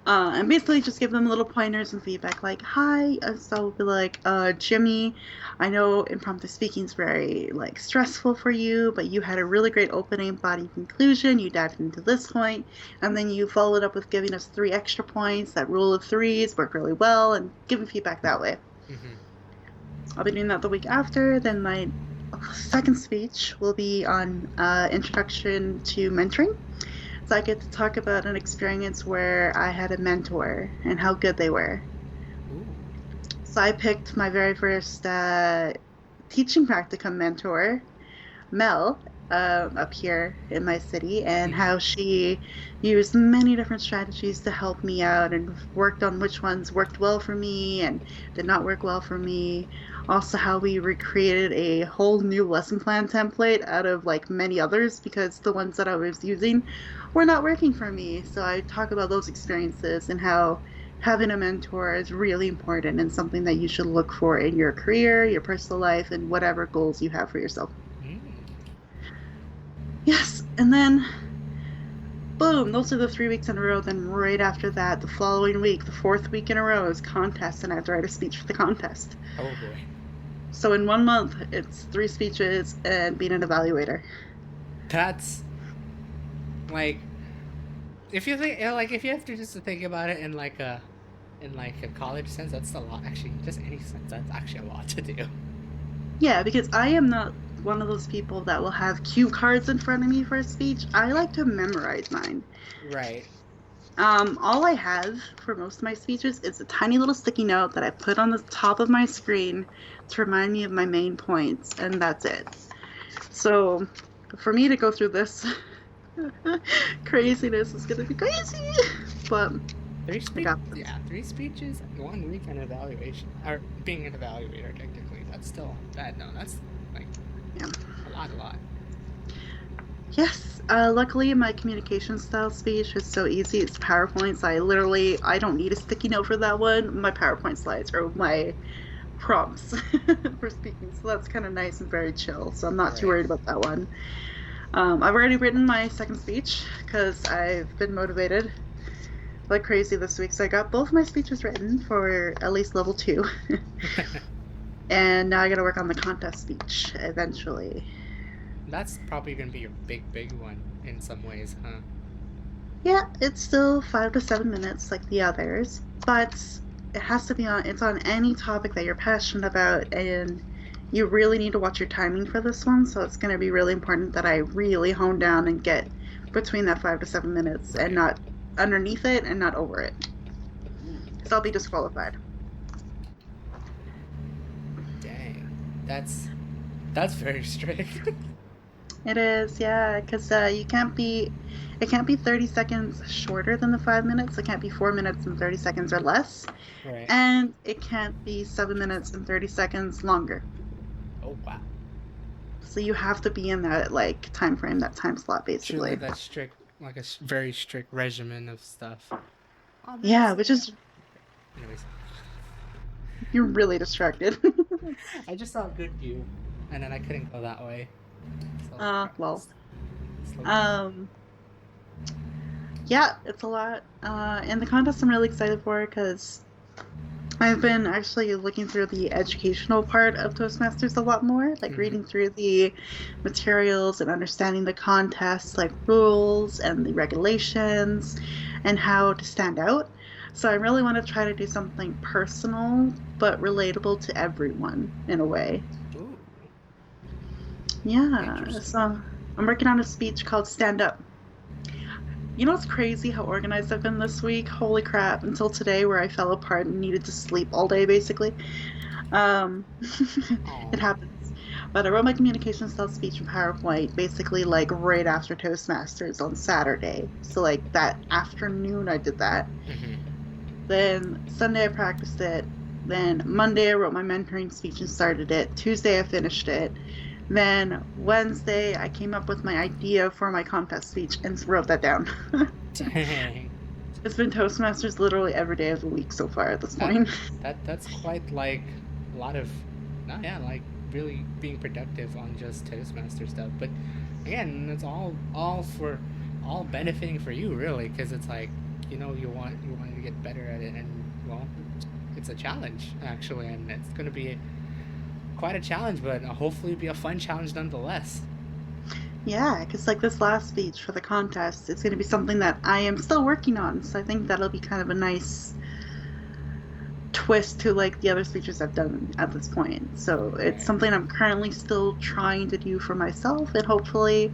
And basically just give them little pointers and feedback like, hi. So I'll be like, Jimmy, I know impromptu speaking is very like stressful for you, but you had a really great opening body conclusion. You dived into this point, and then you followed up with giving us 3 extra points. That rule of threes worked really well, and giving feedback that way. Mm-hmm. I'll be doing that the week after. Then my second speech will be on introduction to mentoring. So I get to talk about an experience where I had a mentor and how good they were. Ooh. So I picked my very first teaching practicum mentor, Mel, up here in my city, and Mm-hmm. how she used many different strategies to help me out and worked on which ones worked well for me and did not work well for me. Also, how we recreated a whole new lesson plan template out of like many others because the ones that I was using were not working for me. So I talk about those experiences and how having a mentor is really important and something that you should look for in your career, your personal life, and whatever goals you have for yourself. Mm. Yes, and then boom, those are the 3 weeks in a row. Then right after that, the following week, the fourth week in a row is contest, and I have to write a speech for the contest. Oh boy. So in 1 month, it's 3 speeches and being an evaluator. That's like if you think like if you have to just to think about it in like a college sense, that's a lot. Actually, just any sense, that's actually a lot to do. Yeah, because I am not one of those people that will have cue cards in front of me for a speech. I like to memorize mine. Right. All I have for most of my speeches is a tiny little sticky note that I put on the top of my screen to remind me of my main points, and that's it. So, for me to go through this craziness is gonna be crazy, but Three I speech, got this. yeah, 3 speeches, 1 week an evaluation, or being an evaluator technically. That's still that. No, that's like Yeah. a lot, a lot. Yes. Luckily, my communication style speech is so easy. It's PowerPoint. So I don't need a sticky note for that one. My PowerPoint slides are my prompts for speaking. So that's kind of nice and very chill. So I'm not too Right. worried about that one. I've already written my second speech because I've been motivated like crazy this week. So I got both my speeches written for at least level 2. And now I got to work on the contest speech eventually. That's probably gonna be your big, big one in some ways, huh? Yeah, it's still 5 to 7 minutes like the others, but it has to be on. It's on any topic that you're passionate about, and you really need to watch your timing for this one. So it's going to be really important that I really hone down and get between that 5 to 7 minutes, and Right. not underneath it and not over it, Ooh, because I'll be disqualified. dang. That's very strict. It is, yeah, because you can't be. It can't be 30 seconds shorter than the 5 minutes. It can't be 4 minutes and 30 seconds or less. Right. And it can't be 7 minutes and 30 seconds longer. Oh wow. So you have to be in that like time frame, that time slot, Truly, basically. that strict, like a very strict regimen of stuff. Oh, Yeah, that's which is anyways. You're really distracted. I just saw a good view, and then I couldn't go that way. So Well, slowed down. um, yeah, it's a lot. And the contest I'm really excited for because I've been actually looking through the educational part of Toastmasters a lot more, like Mm-hmm. reading through the materials and understanding the contests, like rules and the regulations and how to stand out. So I really want to try to do something personal but relatable to everyone in a way. Ooh, Yeah, interesting. so I'm working on a speech called Stand Up. You know what's crazy how organized I've been this week? Holy crap, until today where I fell apart and needed to sleep all day basically. Um, it Oh. happens. But I wrote my communication style speech in PowerPoint basically like right after Toastmasters on Saturday. So like that afternoon I did that. Mm-hmm. Then Sunday I practiced it. Then Monday I wrote my mentoring speech and started it. Tuesday I finished it. Then Wednesday I came up with my idea for my contest speech and wrote that down. Dang. It's been Toastmasters literally every day of the week so far at this That point. that's quite like a lot of, not yeah, like really being productive on just Toastmaster stuff. But again, it's all for all benefiting for you really, because it's like you want to get better at it, and well, it's a challenge actually, and it's gonna be quite a challenge, but hopefully be a fun challenge nonetheless. Yeah, because like this last speech for the contest, it's going to be something that I am still working on. So I think that'll be kind of a nice twist to like the other speeches I've done at this point. So it's Right. something I'm currently still trying to do for myself, and hopefully,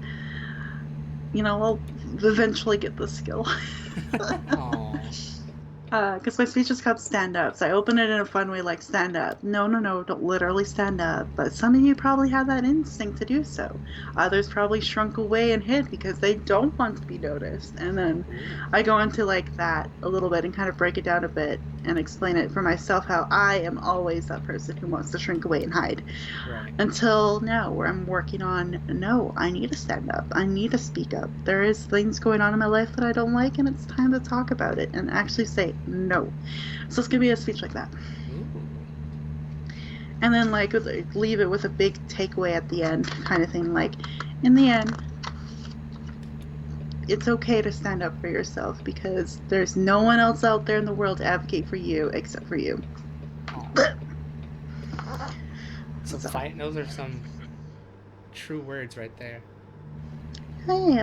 I'll eventually get the skill. Oh. Because my speech is called Stand Up. So I open it in a fun way like stand up. No, no, no, don't literally stand up. But some of you probably have that instinct to do so. Others probably shrunk away and hid because they don't want to be noticed. And then Ooh. I go into like that a little bit and kind of break it down a bit and explain it for myself how I am always that person who wants to shrink away and hide Right. until now where I'm working on no, I need to stand up. I need to speak up. There is things going on in my life that I don't like and it's time to talk about it and actually say no. So it's gonna be a speech like that. Ooh. And then like leave it with a big takeaway at the end kind of thing like in the end it's okay to stand up for yourself because there's no one else out there in the world to advocate for you except for you. Oh. So So fight. Those are some true words right there. hey,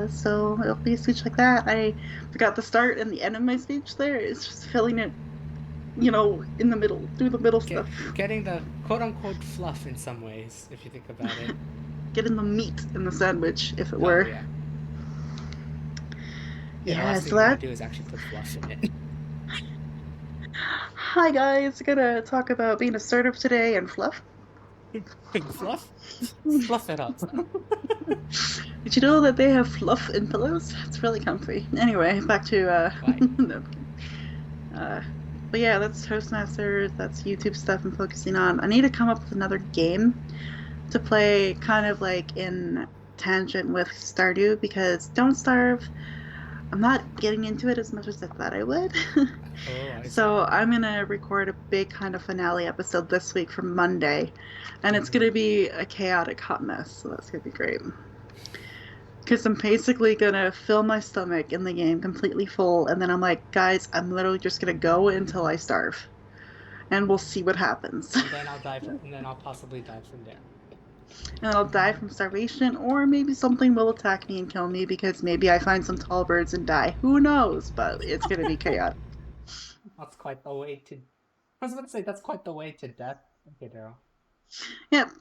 so it'll be a speech like that. I forgot the start and the end of my speech there. It's just filling it, in the middle, through the middle stuff. Getting the quote unquote fluff in some ways, if you think about it. Getting the meat in the sandwich, if it Oh were. yeah. Yeah, the Yeah, last thing so you want to that. do is actually put fluff in it. Hi, guys. Gonna talk about being assertive today and fluff. Fluff? Fluff it up. Did you know that they have fluff in pillows? It's really comfy. Anyway, back to, Why? no, uh, but yeah, that's Toastmasters, that's YouTube stuff I'm focusing on. I need to come up with another game to play kind of like in tangent with Stardew because Don't Starve, I'm not getting into it as much as I thought I would. Oh, I see. So I'm gonna record a big kind of finale episode this week for Monday, and it's Mm-hmm. gonna be a chaotic hot mess. So that's gonna be great. Because I'm basically gonna fill my stomach in the game completely full, and then I'm like, guys, I'm literally just gonna go until I starve, and we'll see what happens. And then and then I'll possibly die from there. And I'll die from starvation, or maybe something will attack me and kill me because maybe I find some tall birds and die. Who knows? But it's gonna be chaotic. That's quite the way to. I was about to say that's quite the way to death. Okay, Daryl. Yep,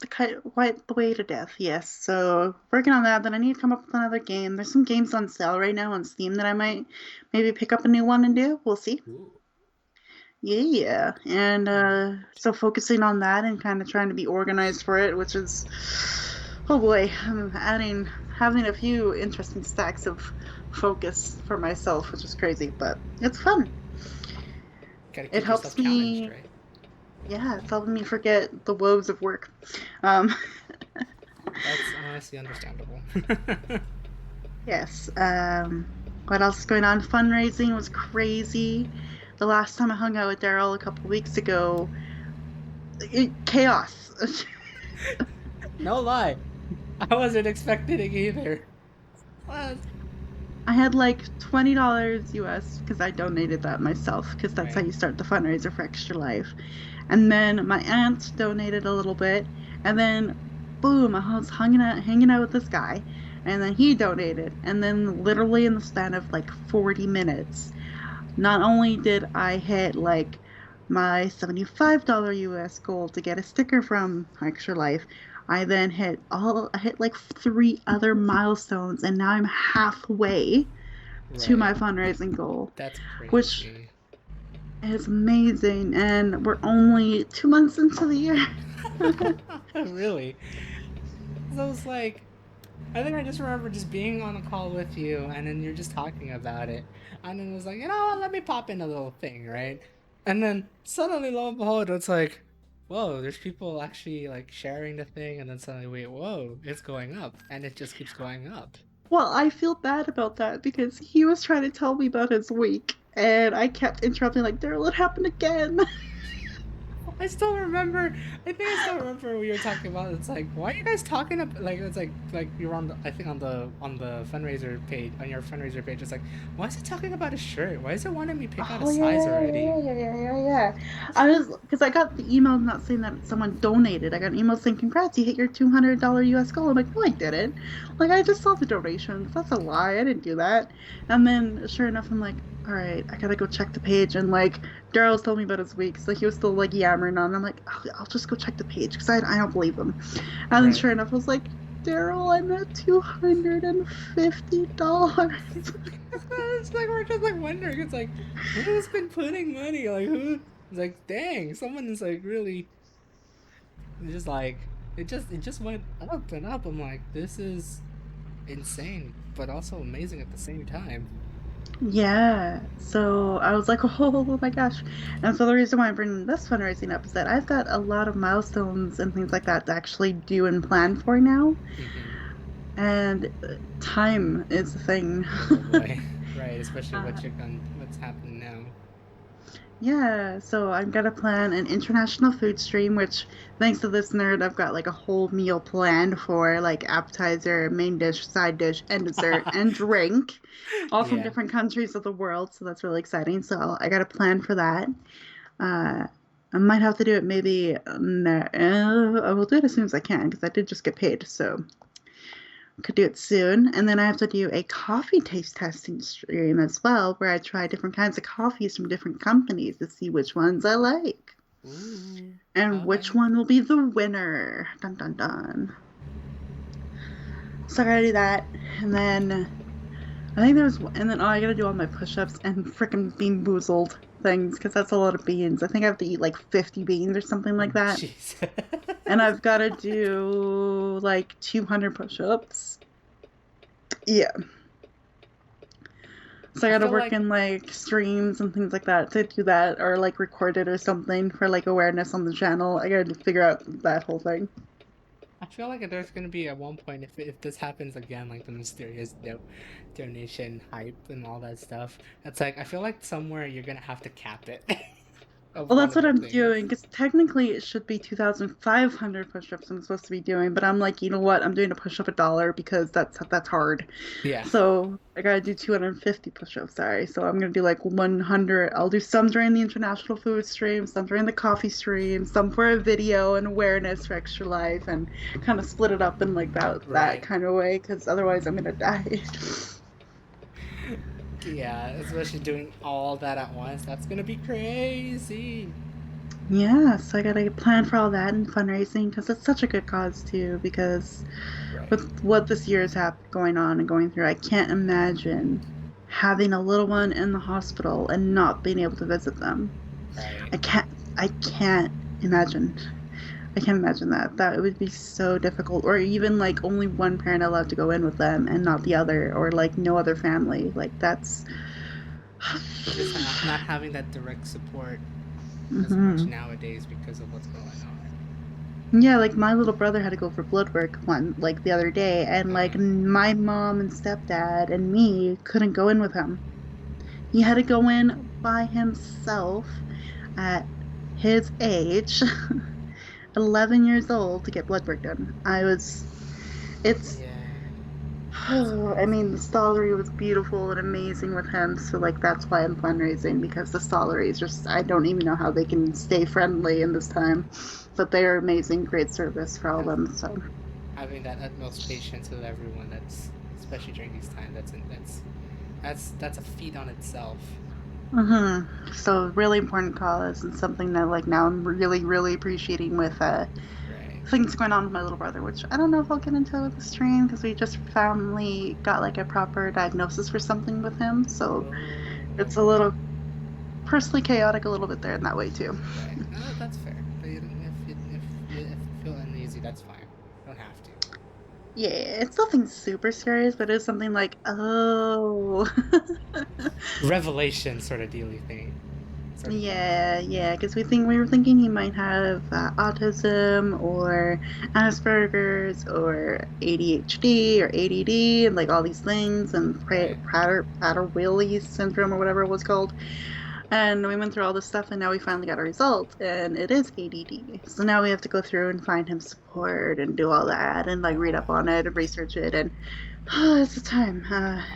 quite the way to death. Yes. So working on that. Then I need to come up with another game. There's some games on sale right now on Steam that I might maybe pick up a new one and do. We'll see. Ooh. Yeah, and Hmm. so focusing on that and kind of trying to be organized for it, which is, oh boy, I'm having a few interesting stacks of focus for myself, which is crazy, but it's fun. Gotta It keep yourself helps challenged, me, right? yeah, it's helping me forget the woes of work. Um, That's honestly understandable. yes. What else is going on? Fundraising was crazy. The last time I hung out with Daryl a couple weeks ago, chaos. No lie, I wasn't expecting it either. What? I had like $20 US because I donated that myself because that's how Right. you start the fundraiser for Extra Life. And then my aunt donated a little bit, and then boom, I was hanging out with this guy, and then he donated, and then literally in the span of like 40 minutes, not only did I hit like my $75 US goal to get a sticker from Extra Life, I hit like three other milestones, and now I'm halfway to my Right. fundraising goal, That's which crazy. is amazing. And we're only 2 months into the year. Really? So it's like, I think I just remember just being on a call with you, and then you're just talking about it, and then it was like, you know what, let me pop in a little thing, right? And then suddenly, lo and behold, it's like, whoa, there's people actually like sharing the thing, and then suddenly, wait, whoa, it's going up, and it just keeps going up. Well, I feel bad about that because he was trying to tell me about his week, and I kept interrupting, like, Daryl, it happened again. I still remember. I think I still remember we were talking about. It's like, why are you guys talking about? Like, it's like you're on the. I think on the fundraiser page, on your fundraiser page. It's like, why is it talking about a shirt? Why is it wanting me pick out a Oh yeah, size yeah, already? yeah, yeah, yeah, yeah, yeah. I was because I got the email not saying that someone donated. I got an email saying, "Congrats, you hit your $200 US goal." I'm like, "No, I didn't. Like, I just saw the donations. That's a lie. I didn't do that." And then, sure enough, I'm like, "All right, I gotta go check the page." And like, Daryl's told me about his week, so he was still like yammering on. I'm like, I'll just go check the page because I don't believe him." And then, Right. sure enough, I was like, "Daryl, I'm at $250." It's like we're just like wondering. It's like, who's been putting money? Like who? It's like, dang, someone is like really just like it just went up and up. I'm like, this is insane, but also amazing at the same time. Yeah. So I was like, oh my gosh. And so the reason why I'm bringing this fundraising up is that I've got a lot of milestones and things like that to actually do and plan for now. Mm-hmm. And time is the thing. Oh boy. Right, especially uh, what's happening now. yeah. So I'm going to plan an international food stream, which thanks to this nerd, I've got like a whole meal planned for like appetizer, main dish, side dish, and dessert and drink, all from Yeah. different countries of the world. So that's really exciting. So I got a plan for that. Uh, I might have to do it maybe. I will do it as soon as I can because I did just get paid, so I could do it soon. And then I have to do a coffee taste testing stream as well, where I try different kinds of coffees from different companies to see which ones I like Ooh. and which Okay. one will be the winner. Dun dun dun. So I gotta do that, and then I think there's, and then I gotta do all my push-ups and frickin' bean boozled things because that's a lot of beans. I think I have to eat like 50 beans or something like that. Jeez. And I've got to do like 200 push-ups. Yeah. So I I got to feel work like in like streams and things like that to do that, or like record it or something for like awareness on the channel. I got to figure out that whole thing. I feel like there's gonna be at one point if this happens again, like the mysterious donation hype and all that stuff. It's like I feel like somewhere you're gonna have to cap it of Well, one that's of what the I'm things. doing because technically it should be 2,500 push-ups I'm supposed to be doing, but I'm like, you know what? I'm doing a push-up $1 because that's hard. Yeah. So I gotta do 250 push-ups. Sorry, so I'm gonna do like 100. I'll do some during the international food stream, some during the coffee stream, some for a video and awareness for Extra Life, and kind of split it up in like that Right. kind of way because otherwise I'm gonna die. Yeah, especially doing all that at once. That's gonna be crazy. Yeah, so I gotta plan for all that and fundraising because it's such a good cause too. Because Right. with what this year is going on and going through, I can't imagine having a little one in the hospital and not being able to visit them. Right. I can't. I can't imagine. I can't imagine that. That would be so difficult. Or even like only one parent allowed to go in with them and not the other, or like no other family. Like that's. Just not having that direct support as much hmm nowadays because of what's going on. Yeah, like my little brother had to go for blood work like the other day, and like Uh-huh. my mom and stepdad and me couldn't go in with him. He had to go in by himself at his age 11 years old to get blood work done. It's, Yeah, that's I mean, the amazing. salary was beautiful and amazing with him. So, like, that's why I'm fundraising because the salary is just, I don't even know how they can stay friendly in this time. But they are amazing, great service for all of Have, them. So, having that utmost patience with everyone, that's especially during these times. That's a feat on itself. so really important cause and something that, like, now I'm really, really appreciating with Right. things going on with my little brother, which I don't know if I'll get into with the stream because we just finally got like a proper diagnosis for something with him. So Oh, it's a okay. little personally chaotic a little bit there in that way too. Right. That's fair. But if you feel uneasy, that's fine. You don't have to. Yeah, it's nothing super serious, but it's something like, oh. Revelation sort of dealy thing. Sort of thing. Yeah, because we were thinking he might have autism or Asperger's or ADHD or ADD and like all these things and Right. Prader-Willi syndrome or whatever it was called. And we went through all this stuff and now we finally got a result and it is ADD. So now we have to go through and find him support and do all that and like read up on it and research it and it's a time.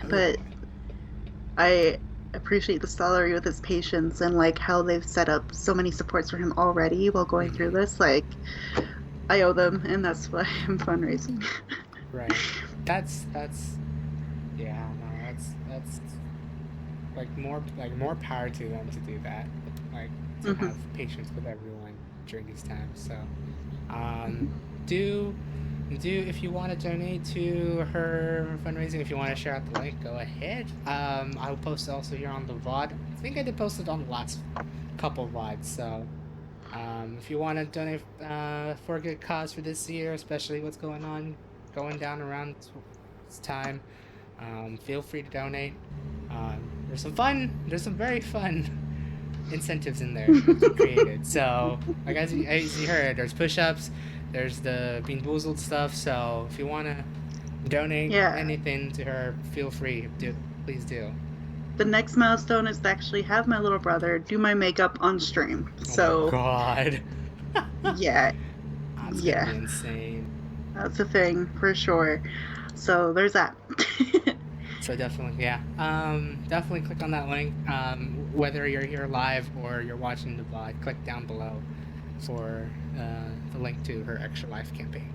But Oh. I appreciate the salary with his patience and like how they've set up so many supports for him already while going through Mm-hmm. this. Like I owe them, and that's why I'm fundraising. Right. That's yeah, no, that's like more power to them to do that. Like to hmm have patience with everyone during these times. So um hmm do if you want to donate to her fundraising, if you want to share out the link, go ahead. I'll post it also here on the VOD. I think I did post it on the last couple VODs, so if you want to donate for a good cause for this year, especially what's going down around this time, feel free to donate. There's some very fun incentives in there that's been created. So, like as you heard, there's push-ups, there's the Bean Boozled stuff. So, if you want to donate Yeah. anything to her, feel free. Please do. The next milestone is to actually have my little brother do my makeup on stream. Oh my So, god. yeah, That's gonna yeah, be insane. that's a thing for sure. So, there's that. So definitely, yeah. Definitely click on that link. Whether you're here live or you're watching the VOD, click down below for the link to her Extra Life campaign.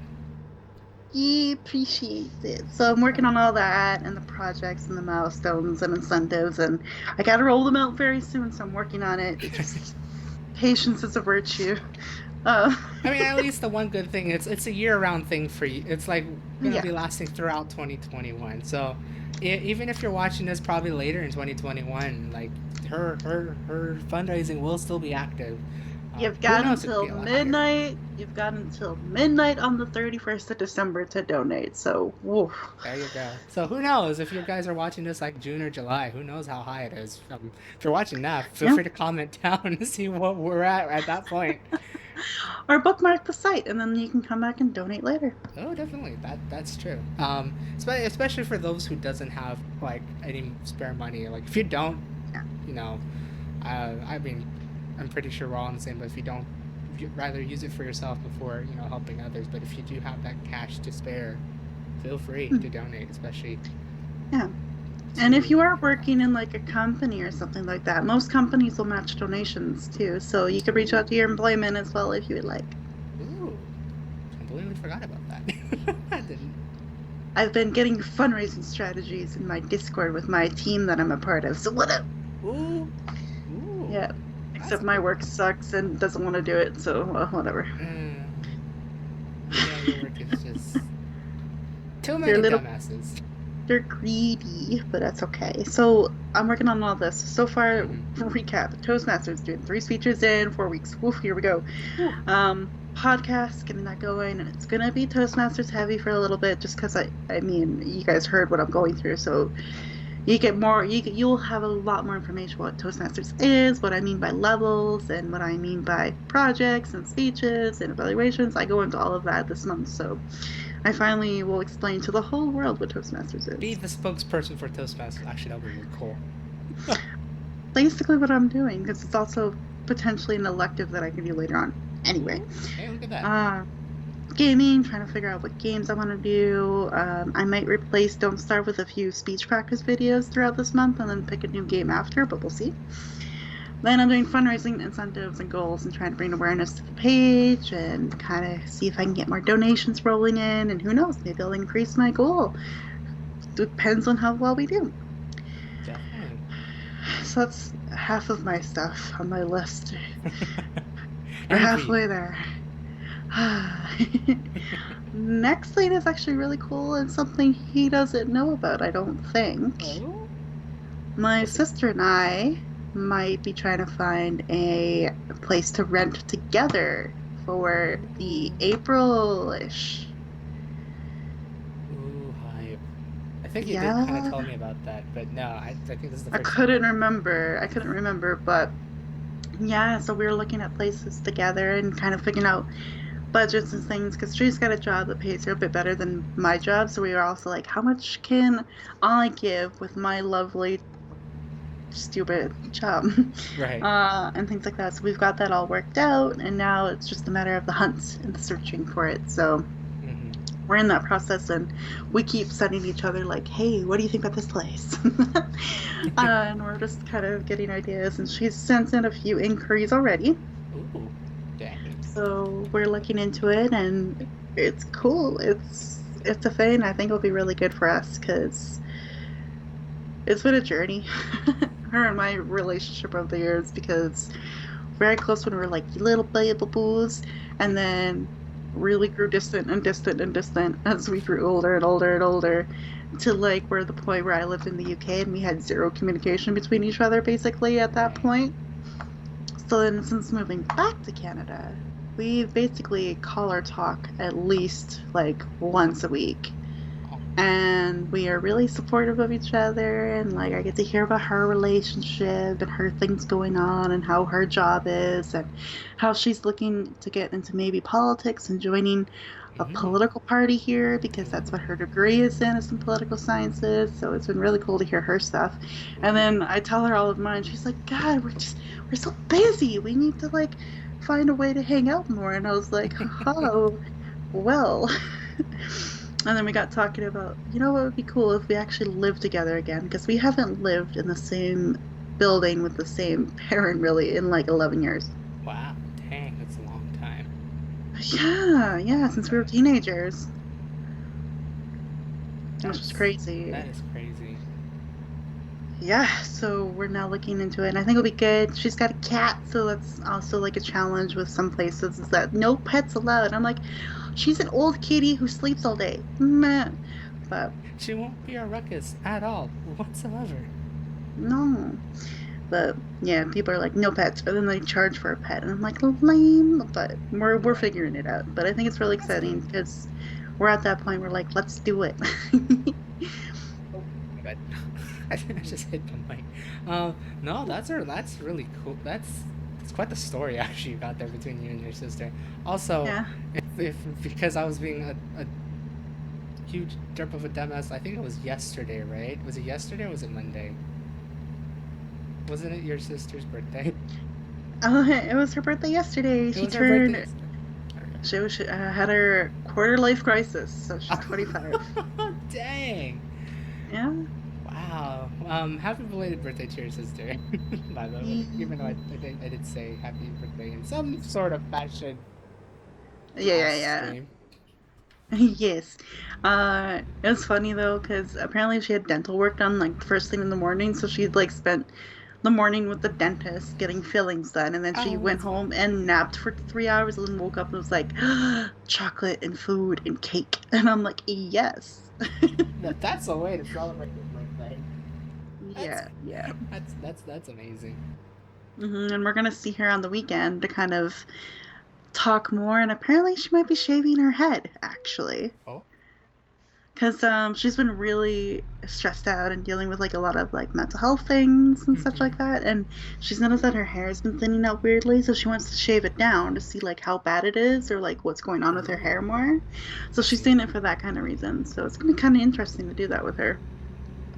He appreciates it. So I'm working on all that and the projects and the milestones and incentives, and I got to roll them out very soon. So I'm working on it. It's just patience is a virtue. Uh, I mean, at least the one good thing it's a year-round thing for you. It's like gonna yeah, be lasting throughout 2021. So even if you're watching this probably later in 2021, like her fundraising will still be active. you've Who got knows? It could until be a lot higher. midnight. You've got until midnight on the 31st of December to donate. So, woof. There you go. So who knows if you guys are watching this like June or July? Who knows how high it is? If you're watching now, feel Yeah. free to comment down and see what we're at that point. Or bookmark the site, and then you can come back and donate later. Oh, definitely. That's true. Especially for those who doesn't have like any spare money. Like if you don't, Yeah. you know, I mean, I'm pretty sure we're all in the same. But if you don't, you'd rather use it for yourself before helping others. But if you do have that cash to spare, feel free Hmm. to donate, especially Yeah. And if to you are her working cause. in like a company or something like that, most companies will match donations too. So you could reach out Ooh, to your employment as well if you would like. ooh, completely forgot about that. I didn't. I've been getting fundraising strategies in my Discord with my team that I'm a part of. So what up? Ooh, ooh, Yeah. that's Except a my good work one. sucks and doesn't want to do it. So whatever. Mm, yeah, your work is just too They're many little dumbasses. they're greedy, but that's okay. So I'm working on all this. So far, Mm-hmm. recap: Toastmasters doing 3 speeches in 4 weeks. Woof, here we go. Podcast, getting that going, and it's gonna be Toastmasters heavy for a little bit, just because I mean, you guys heard what I'm going through, so you get more, you'll have a lot more information what Toastmasters is, what I mean by levels, and what I mean by projects and speeches and evaluations. I go into all of that this month, so I finally will explain to the whole world what Toastmasters Be is. the spokesperson for Toastmasters. Actually, that would be really cool. Basically, what I'm doing, because it's also potentially an elective that I can do later on. Anyway, Ooh, hey, look at that. uh, gaming, trying to figure out what games I want to do. I might replace Don't Starve with a few speech practice videos throughout this month and then pick a new game after, but we'll see. Then I'm doing fundraising incentives and goals and trying to bring awareness to the page and kind of see if I can get more donations rolling in. And who knows, maybe I'll increase my goal. Depends on how well we do. Definitely. So that's half of my stuff on my list. We're Envy. halfway there. Next thing is actually really cool and something he doesn't know about, I don't think. Oh, My what's it? sister and I might be trying to find a place to rent together for the Ooh, April-ish. ooh, hype. I think you did kind of Yeah, tell me about that, but no, I think this is the I first time. couldn't remember. I couldn't remember, but yeah, so we were looking at places together and kind of figuring out budgets and things because she's got a job that pays her a bit better than my job. So we were also like, how much can I give with my lovely, stupid job? Right. And things like that. So we've got that all worked out, and now it's just a matter of the hunt and the searching for it. So Mm-hmm. we're in that process, and we keep sending each other, like, hey, what do you think about this place? And we're just kind of getting ideas, and she's sent in a few inquiries already. Ooh, dang. So we're looking into it, and it's cool. It's a thing. I think it'll be really good for us because it's been a journey. Her and my relationship over the years, because very close when we were like little baby boos, and Mm-hmm. then really grew distant and distant and distant as we grew older and older and older, to like we're the point where I lived in the UK and we had zero communication between each other basically at that Right. point. So then, since moving back to Canada, we basically call or talk at least like once a week. Oh. And we are really supportive of each other. And like, I get to hear about her relationship and her things going on and how her job is and how she's looking to get into maybe politics and joining a Mm. political party here because that's what Ooh. her degree is in, is in political sciences. So it's been really cool to hear her stuff. And Ooh. then I tell her all of mine. She's like, God, we're so busy. We need to like find a way to hang out more. And I was like, oh, well. And then we got talking about, what would be cool if we actually lived together again? Because we haven't lived in the same building with the same parent really in like 11 years. Wow. Dang, that's a long time. Yeah, yeah, since we were That's teenagers, which was that's crazy. that is crazy. Yeah, so we're now looking into it, and I think it'll be good. She's got a cat, so that's also like a challenge with some places is that no pets allowed. I'm like, she's an old kitty who sleeps all day. Man. But She won't be a ruckus at all whatsoever. no. But yeah, people are like, no pets, but then they charge for a pet, and I'm like, lame. But we're Right. figuring it out. But I think it's really That's good. exciting because we're at that point. We're like, let's do it. Oh my god. I think I just hit the mic. No, that's really cool. That's quite the story actually you got there between you and your sister. Also, Yeah. if because I was being a huge derp of a dumbass, I think it was yesterday, right? Was it yesterday or was it Monday? Wasn't it your sister's birthday? It was her birthday yesterday. It She was her birthday turned. yesterday. Okay. She had her quarter life crisis, so she's 25. Dang. Yeah. Wow. Happy belated birthday to your sister, by the way. Even though I did say happy birthday in some sort of fashion Yeah, yeah, last yeah. stream. Yes. It was funny though, because apparently she had dental work done like first thing in the morning, so she'd like spent the morning with the dentist getting fillings done, and then she Oh, went that's home fun. and napped for 3 hours, and then woke up and was like, chocolate and food and cake, and I'm like, yes. That's a way to celebrate your birthday. That's Yeah, yeah. that's amazing. And we're gonna see her on the weekend to kind of talk more, and apparently she might be shaving her head actually. Oh. Because she's been really stressed out and dealing with like a lot of like mental health things and such Mm-hmm. like that, and she's noticed that her hair has been thinning out weirdly, so she wants to shave it down to see like how bad it is or like what's going on with her hair Ooh, more. So I she's see. doing it for that kind of reason. So it's gonna be kind of interesting to do that with her.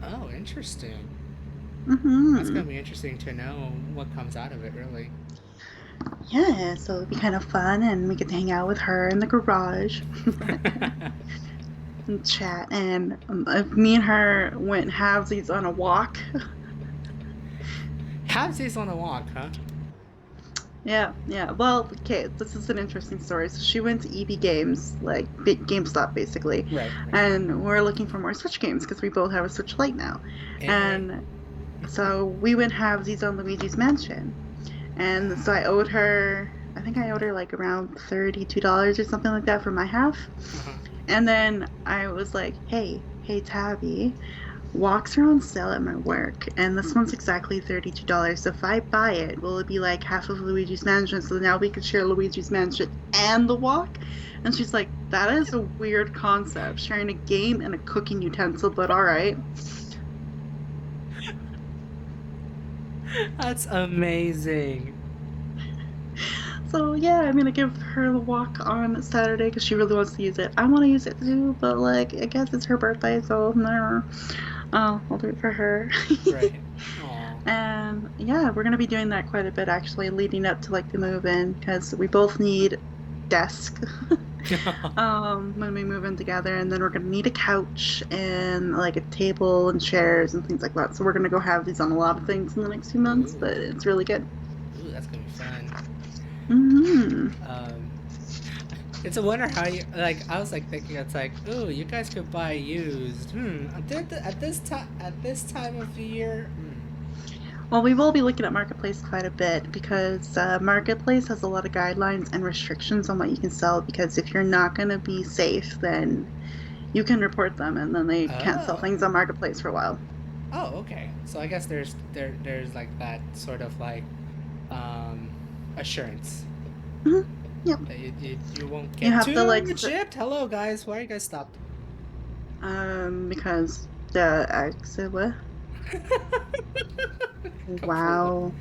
Oh, interesting. That's Mm-hmm. gonna be interesting to know what comes out of it, really. Yeah, so it'd be kind of fun, and we get to hang out with her in the garage and chat. And if me and her went halvesies on a walk. Halvesies on a walk, huh? Yeah, yeah. Well, okay, this is an interesting story. So she went to EB Games, like big GameStop basically, Right, right. and we're looking for more Switch games because we both have a Switch Lite now. Eh, And so we went halvesies on Luigi's Mansion. And so I owed her, I think I owed her like around $32 or something like that for my half. uh-huh. And then I was like, hey, Tabby, walks are on sale at my work, and this one's exactly $32. So if I buy it, will it be like half of Luigi's Mansion? So now we could share Luigi's Mansion and the walk? And she's like, that is a weird concept, sharing a game and a cooking utensil, but all right. That's amazing. So yeah, I'm gonna give her the walk on Saturday because she really wants to use it. I want to use it too, but like I guess it's her birthday, so no. I'll do it for her. Right. Aw. And yeah, we're gonna be doing that quite a bit actually, leading up to like the move in because we both need desk when we move in together, and then we're gonna need a couch and like a table and chairs and things like that. So we're gonna go have these on a lot of things in the next few months, Ooh. but it's really good. Ooh, that's gonna be fun. Hmm. Um, it's a wonder how you like. I was like thinking, it's like, ooh, you guys could buy used. At this time of the year. Well, we will be looking at Marketplace quite a bit because Marketplace has a lot of guidelines and restrictions on what you can sell. Because if you're not going to be safe, then you can report them, and then they can't sell Oh. things on Marketplace for a while. Oh, okay. So I guess there's like that sort of like um assurance Hmm. Yep. that you won't You get have to like, too chipped. Hello guys, why are you guys stopped? because the exit. What? Completely. Wow.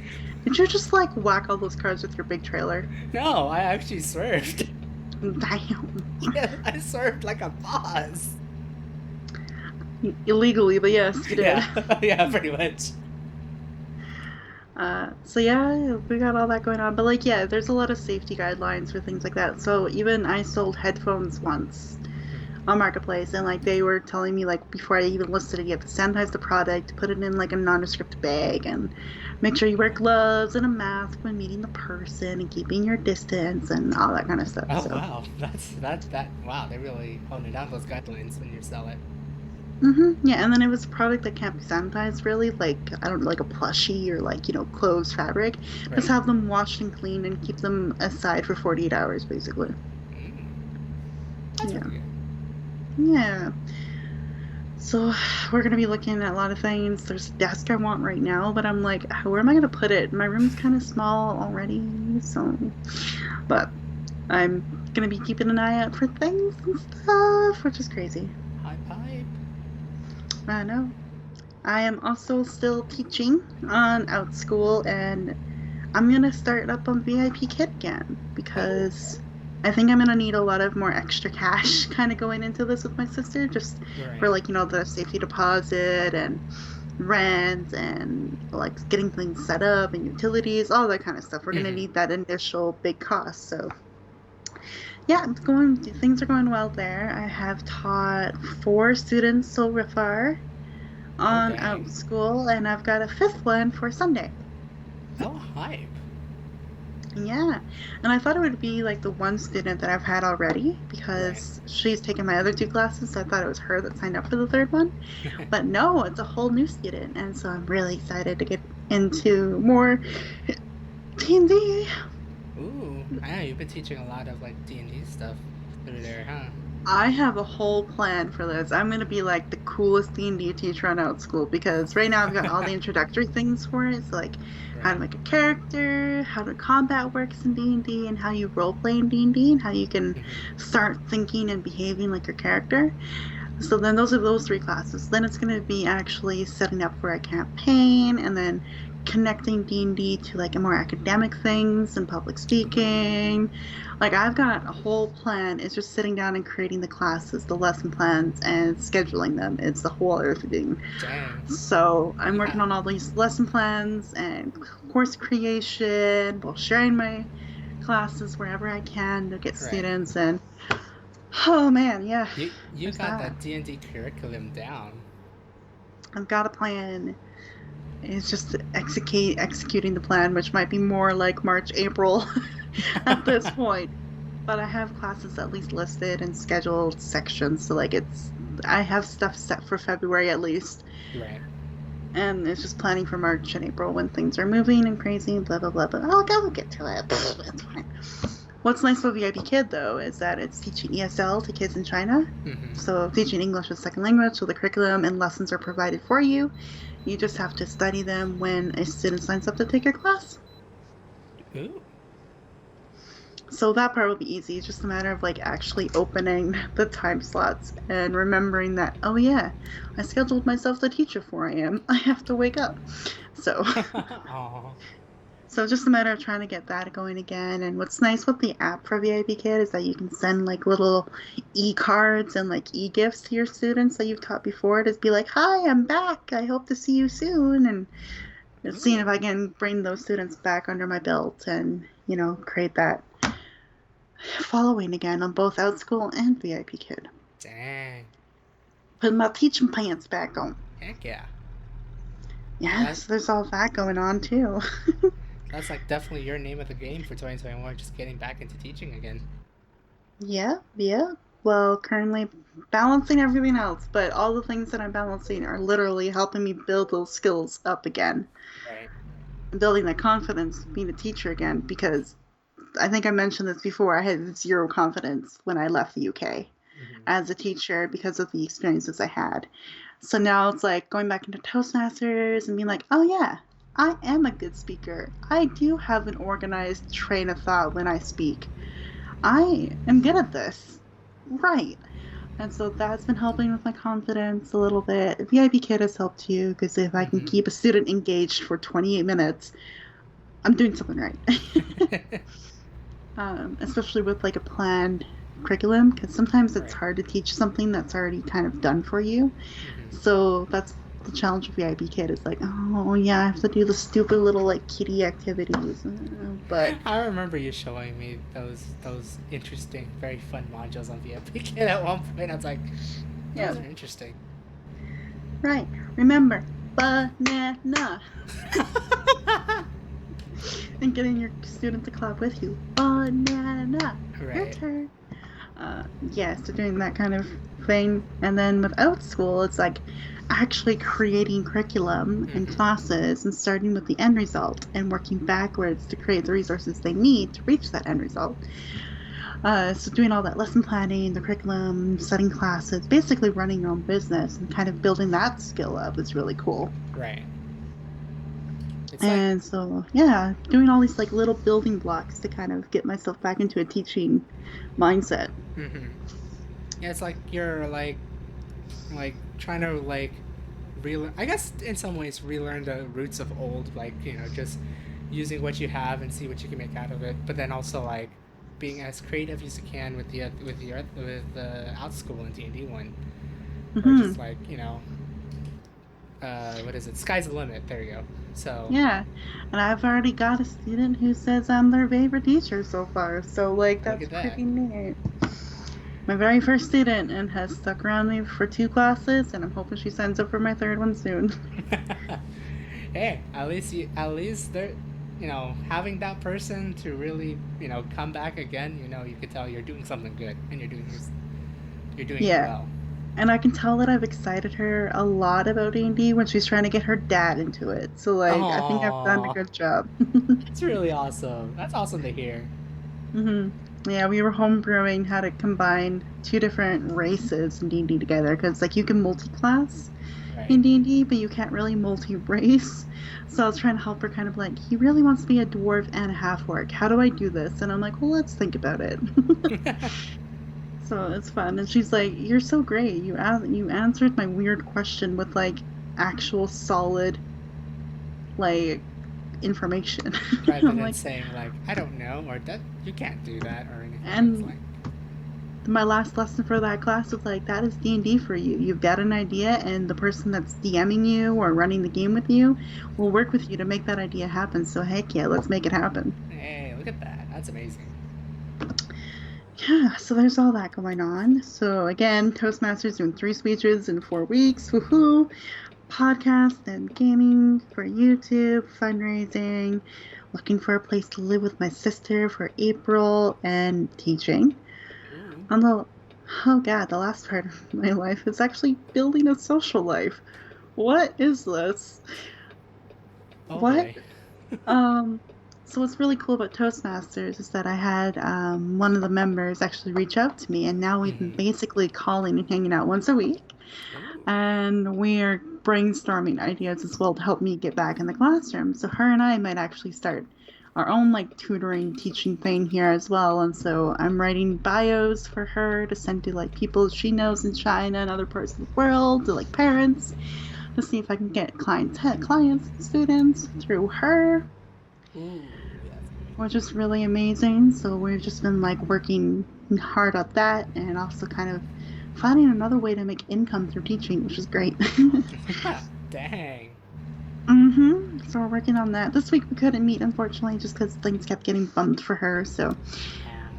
Did you just like whack all those cars with your big trailer? No, I actually swerved. Damn. Yeah, I swerved like a boss. Illegally, but yes, you did. Yeah, yeah, pretty much. So yeah, we got all that going on. But like, yeah, there's a lot of safety guidelines for things like that. So even I sold headphones once on Marketplace, and like they were telling me like before I even listed it, you have to sanitize the product, put it in like a nondescript bag, and make sure you wear gloves and a mask when meeting the person and keeping your distance and all that kind of stuff. Oh So. wow, that wow, they really honing down those guidelines when you sell it. Yeah, and then it was a product that can't be sanitized really, like I don't know, like a plushie or like clothes fabric. Just Right. have them washed and cleaned and keep them aside for 48 hours, basically. Mm, that's Yeah, pretty good. yeah. So we're gonna be looking at a lot of things. There's a desk I want right now, but I'm like, where am I gonna put it? My room's kind of small already, so. But I'm gonna be keeping an eye out for things and stuff, which is crazy. High pipe. I know. I am also still teaching on Outschool, and I'm gonna start up on VIP Kid again Oh, because I think I'm gonna need a lot of more extra cash kind of going into this with my sister, just for right. like the safety deposit and rent and like getting things set up and utilities, all that kind of stuff. We're gonna Hmm. need that initial big cost. So yeah, it's going. Things are going well there. I have taught 4 students so far Oh on dang. Outschool, and I've got a fifth one for Sunday. Oh hype. Yeah, and I thought it would be like the one student that I've had already Right. because she's taken my other 2 classes, so I thought it was her that signed up for the third one. But no, it's a whole new student, and so I'm really excited to get into more D&D. Ooh, I know you've been teaching a lot of like D&D stuff through there, huh? I have a whole plan for this. I'm gonna be like the coolest D&D teacher on Outschool because right now I've got all the introductory things for it. So like how to Right. make a character, how the combat works in D&D, and how you roleplay in D&D, and how you can Hmm. start thinking and behaving like your character. So then those are those 3 classes. Then it's going to be actually setting up for a campaign and then connecting D&D to like more academic things and public speaking. Like I've got a whole plan. It's just sitting down and creating the classes, the lesson plans, and scheduling them. It's the whole other thing. Dang. So I'm working Yeah. on all these lesson plans and course creation while sharing my classes wherever I can to get Right. students and oh man, yeah, You there's got that. that D&D curriculum down. I've got a plan. It's just executing the plan, which might be more like March, April at this point. But I have classes at least listed and scheduled sections, so like I have stuff set for February at least, Right. and it's just planning for March and April when things are moving and crazy, blah blah blah. But I'll get to it. It's fine. What's nice about VIP Kid though is that it's teaching ESL to kids in China, Mm-hmm. so teaching English as a second language. So the curriculum and lessons are provided for you. You just have to study them when a student signs up to take your class. Ooh. So that part will be easy. It's just a matter of like actually opening the time slots and remembering that, oh yeah, I scheduled myself to teach at 4 a.m. I have to wake up. So Aw. so just a matter of trying to get that going again. And what's nice with the app for VIP Kid is that you can send like little e-cards and like e-gifts to your students that you've taught before. Just be like, hi, I'm back. I hope to see you soon. And seeing if Ooh. I can bring those students back under my belt and, create that following again on both Outschool and VIP Kid. Dang. Put my teaching pants back on. Heck yeah. Well, Yes, there's all that going on too. that's like definitely your name of the game for 2021, just getting back into teaching again. Yeah, yeah. Well, currently balancing everything else, but all the things that I'm balancing are literally helping me build those skills up again. Right. And building that confidence being a teacher again because I think I mentioned this before. I had zero confidence when I left the UK Mm-hmm. as a teacher because of the experiences I had. So now it's like going back into Toastmasters and being like, oh yeah, I am a good speaker. I do have an organized train of thought when I speak. I am good at this. Right. And so that's been helping with my confidence a little bit. VIP Kid has helped too, because if I can Mm-hmm. keep a student engaged for 28 minutes, I'm doing something right. Especially with like a planned curriculum, because sometimes it's Right. hard to teach something that's already kind of done for you. Mm-hmm. So that's the challenge of VIP Kid is like, oh yeah, I have to do the stupid little like kiddie activities, but I remember you showing me those interesting, very fun modules on VIP Kid at one point. I was like, yeah, those are interesting. right. Remember, banana, and getting your student to clap with you. Banana, your Right. turn. Yeah, so doing that kind of thing. And then without school, it's like actually creating curriculum and Mm-hmm. classes and starting with the end result and working backwards to create the resources they need to reach that end result. So doing all that lesson planning, the curriculum, setting classes, basically running your own business and kind of building that skill up is really cool. Right. It's like, And so, yeah, doing all these like little building blocks to kind of get myself back into a teaching mindset. mm-hmm. Yeah, it's like you're like trying to like relearn. I guess in some ways relearn the roots of old, like just using what you have and see what you can make out of it. But then also like being as creative as you can with the Outschool and D&D one, or Hmm. just like what is it? Sky's the limit. There you go. So Yeah, and I've already got a student who says I'm their favorite teacher so far. So like look that's at that. pretty neat. My very first student and has stuck around me for 2 classes, and I'm hoping she signs up for my third one soon. Hey, at least they're having that person to really come back again. You could tell you're doing something good and you're doing it Yeah, well. and I can tell that I've excited her a lot about D&D when she's trying to get her dad into it. So like I think I've done a Oh, good job. that's really awesome. That's awesome to hear. Hmm. Yeah, we were homebrewing how to combine 2 different races in D&D together because like you can multi-class Right. in D&D, but you can't really multi-race. So I was trying to help her kind of like, he really wants to be a dwarf and a half-orc. How do I do this? And I'm like, well, let's think about it. So it's fun. And she's like, "You're so great. You answered my weird question with like actual solid like information." Rather I'm than like, saying like, I don't know, or that you can't do that or anything. It's and like, my last lesson for that class was like, that is D&D for you. You've got an idea, and the person that's DMing you or running the game with you will work with you to make that idea happen. So heck yeah, let's make it happen. hey, look at that. That's amazing. Yeah, so there's all that going on. So again, Toastmasters doing 3 speeches in 4 weeks. Woohoo! Podcast and gaming for YouTube, fundraising, looking for a place to live with my sister for April, and teaching. Ooh. On the Oh god, the last part of my life is actually building a social life. What is this? Oh What? boy. Um, so what's really cool about Toastmasters is that I had one of the members actually reach out to me, and now we've been Mm-hmm. basically calling and hanging out once a week, Ooh. and we're brainstorming ideas as well to help me get back in the classroom. So her and I might actually start our own like tutoring teaching thing here as well, and so I'm writing bios for her to send to like people she knows in China and other parts of the world, to like parents, to see if I can get clients and students through her, Ooh, that's gonna be which cool. is really amazing. So we've just been like working hard at that, and also kind of finding another way to make income through teaching, which is great. Dang. So we're working on that. This week we couldn't meet, unfortunately, just because things kept getting bumped for her. So I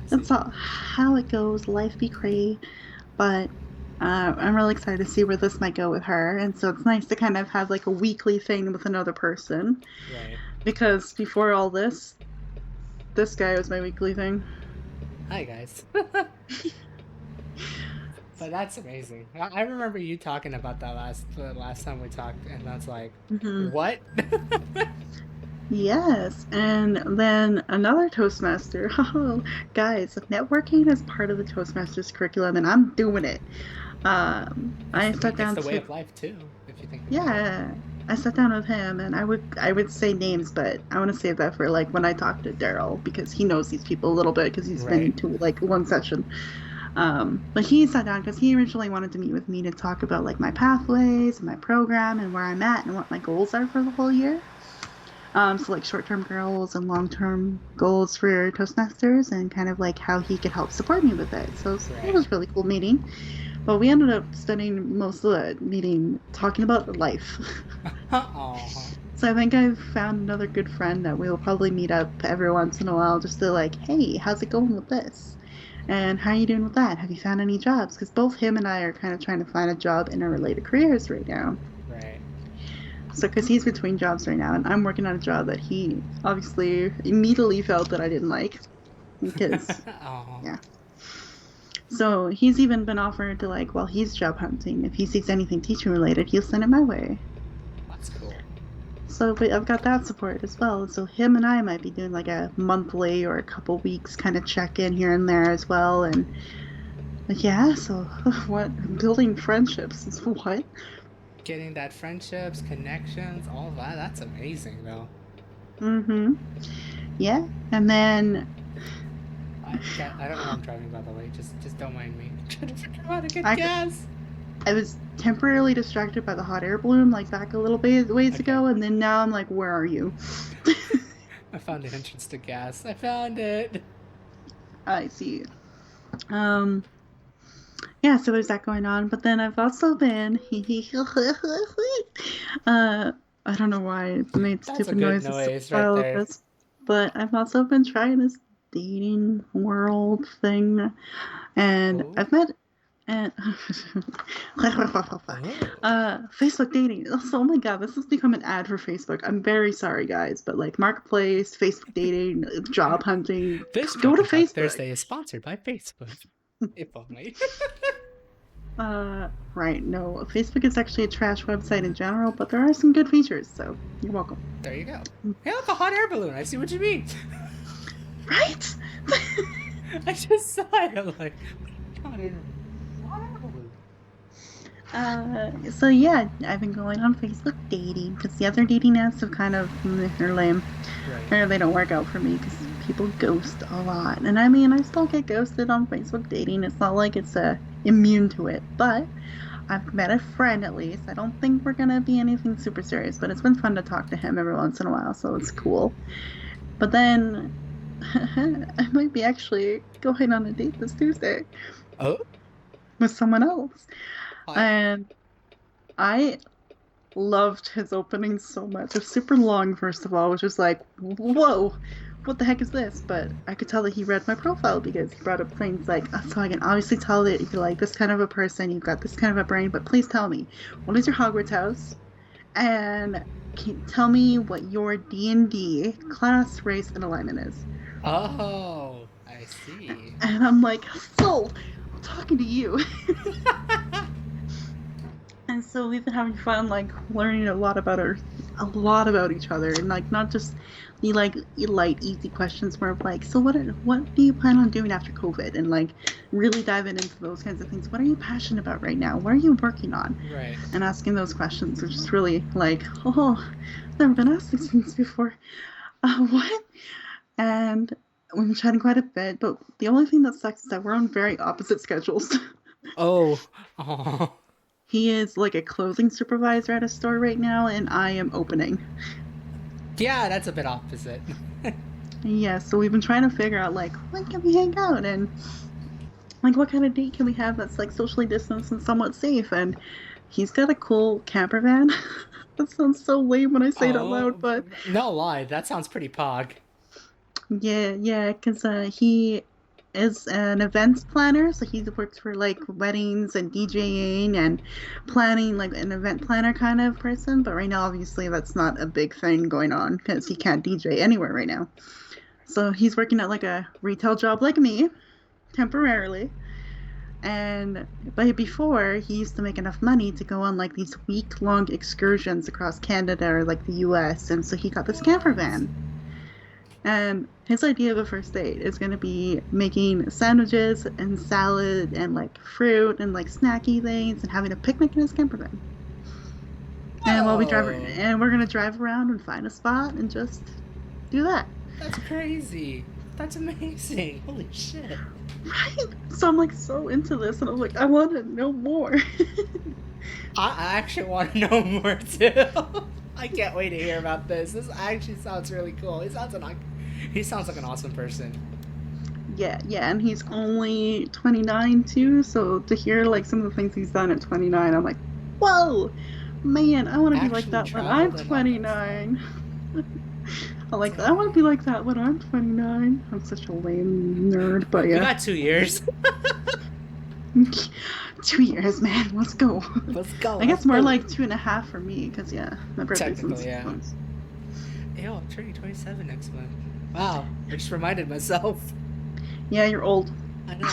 that's see. all how it goes. Life be cray. But I'm really excited to see where this might go with her. And so it's nice to kind of have like a weekly thing with another person. Right. Because before all this guy was my weekly thing. Hi guys. But that's amazing. I remember you talking about that the last time we talked, and that's like, Hmm. what? Yes, and then another Toastmaster. Oh, guys, networking is part of the Toastmasters curriculum, and I'm doing it. I sat It's down the way to of life too, if you think about it. Yeah, I sat down with him, and I would say names, but I want to save that for like when I talk to Daryl because he knows these people a little bit because he's been Right. to like one session. But he sat down because he originally wanted to meet with me to talk about like my pathways and my program and where I'm at and what my goals are for the whole year. So like short-term goals and long-term goals for Toastmasters and kind of like how he could help support me with it. So it Right. was a really cool meeting. But we ended up spending most of the meeting talking about life. Oh. So I think I've found another good friend that we'll probably meet up every once in a while just to like, hey, how's it going with this? And how are you doing with that? Have you found any jobs? Because both him and I are kind of trying to find a job in our related careers right now. Right. So, because he's between jobs right now, and I'm working on a job that he obviously immediately felt that I didn't like. Because, Oh. yeah. So, he's even been offered to, like, while he's job hunting, if he sees anything teaching related, he'll send it my way. That's cool. So, but I've got that support as well. So, him and I might be doing like a monthly or a couple weeks kind of check in here and there as well. And, like, yeah, so what? Building friendships is what? Getting that friendships, connections, all that. That's amazing though. Mm hmm. Yeah. And then I don't know why I'm driving, by the way. Just don't mind me. I'm trying to figure out how to get I, gas. I was temporarily distracted by the hot air balloon, like back a little bit ways Okay. ago, and then now I'm like, where are you? I found the entrance to gas. I found it. I see. Um, yeah, so there's that going on. But then I've also been, uh, I don't know why I made That's a stupid good noises noise right while of there. this, but I've also been trying this dating world thing, and Oh. I've met and Oh. Facebook dating. So, oh my god, this has become an ad for Facebook. I'm very sorry, guys, but like Marketplace, Facebook dating, job hunting, This go Drop to and Talk Facebook. Thursday is sponsored by Facebook. If only. Right, no, Facebook is actually a trash website in general, but there are some good features, so you're welcome. There you go. Hey, look, a hot air balloon. I see what you mean. Right? I just saw it. I'm like, hot air balloon. So yeah, I've been going on Facebook dating because the other dating apps have kind of they're lame, Right. or they don't work out for me because people ghost a lot. And I mean, I still get ghosted on Facebook dating. It's not like it's immune to it, but I've met a friend at least. I don't think we're gonna be anything super serious, but it's been fun to talk to him every once in a while, so it's Mm-hmm. cool. But then I might be actually going on a date this Tuesday Oh, with someone else, hi. and I loved his opening so much. It was super long, first of all, which was like, whoa, what the heck is this? But I could tell that he read my profile because he brought up things like, so I can obviously tell that you're like this kind of a person, you've got this kind of a brain, but please tell me, what is your Hogwarts house? And can you tell me what your D&D class, race, and alignment is? Oh, I see. And I'm like, sold! I'm talking to you. And so we've been having fun, like learning a lot about each other, and like not just the like light, easy questions, more of like, so what do you plan on doing after COVID, and like really diving into those kinds of things. What are you passionate about right now? What are you working on? Right. And asking those questions, which is really like, oh, I've never been asked these things before. What? And we've been chatting quite a bit, but the only thing that sucks is that we're on very opposite schedules. Oh, oh. He is like a closing supervisor at a store right now, and I am opening. Yeah, that's a bit opposite. Yeah, so we've been trying to figure out like when can we hang out and like what kind of date can we have that's like socially distanced and somewhat safe. And he's got a cool camper van. That sounds so lame when I say it out loud, Oh, but no lie, that sounds pretty pog. yeah, because he is an events planner, so he works for like weddings and DJing and planning, like an event planner kind of person. But right now, obviously, that's not a big thing going on because he can't DJ anywhere right now. So he's working at like a retail job like me temporarily. And but before, he used to make enough money to go on like these week-long excursions across Canada or like the US. And so he got this camper What? van. And his idea of a first date is going to be making sandwiches and salad and like fruit and like snacky things and having a picnic in his camper van. And while we drive, Oh, and we're going to drive around and find a spot and just do that. that's crazy. That's amazing. Holy shit. Right? So I'm like so into this, and I'm like, I want to know more. I actually want to know more too. I can't wait to hear about this. This actually sounds really cool. He sounds like an awesome person. Yeah, and he's only 29 too. So to hear like some of the things he's done at 29, I'm like, whoa, man, I want to be like Actually that when I'm traveled and all that stuff. 29. I want to be Dang. like that when I'm 29. I'm such a lame nerd, but We yeah. got 2 years. 2 years, man. Let's go. Let's go. I Let's guess more go. like 2.5 for me, because yeah, my birthday's in Technically, six yeah. months. Ew, I'm turning 27 next month. Wow, I just reminded myself. Yeah, you're old. I know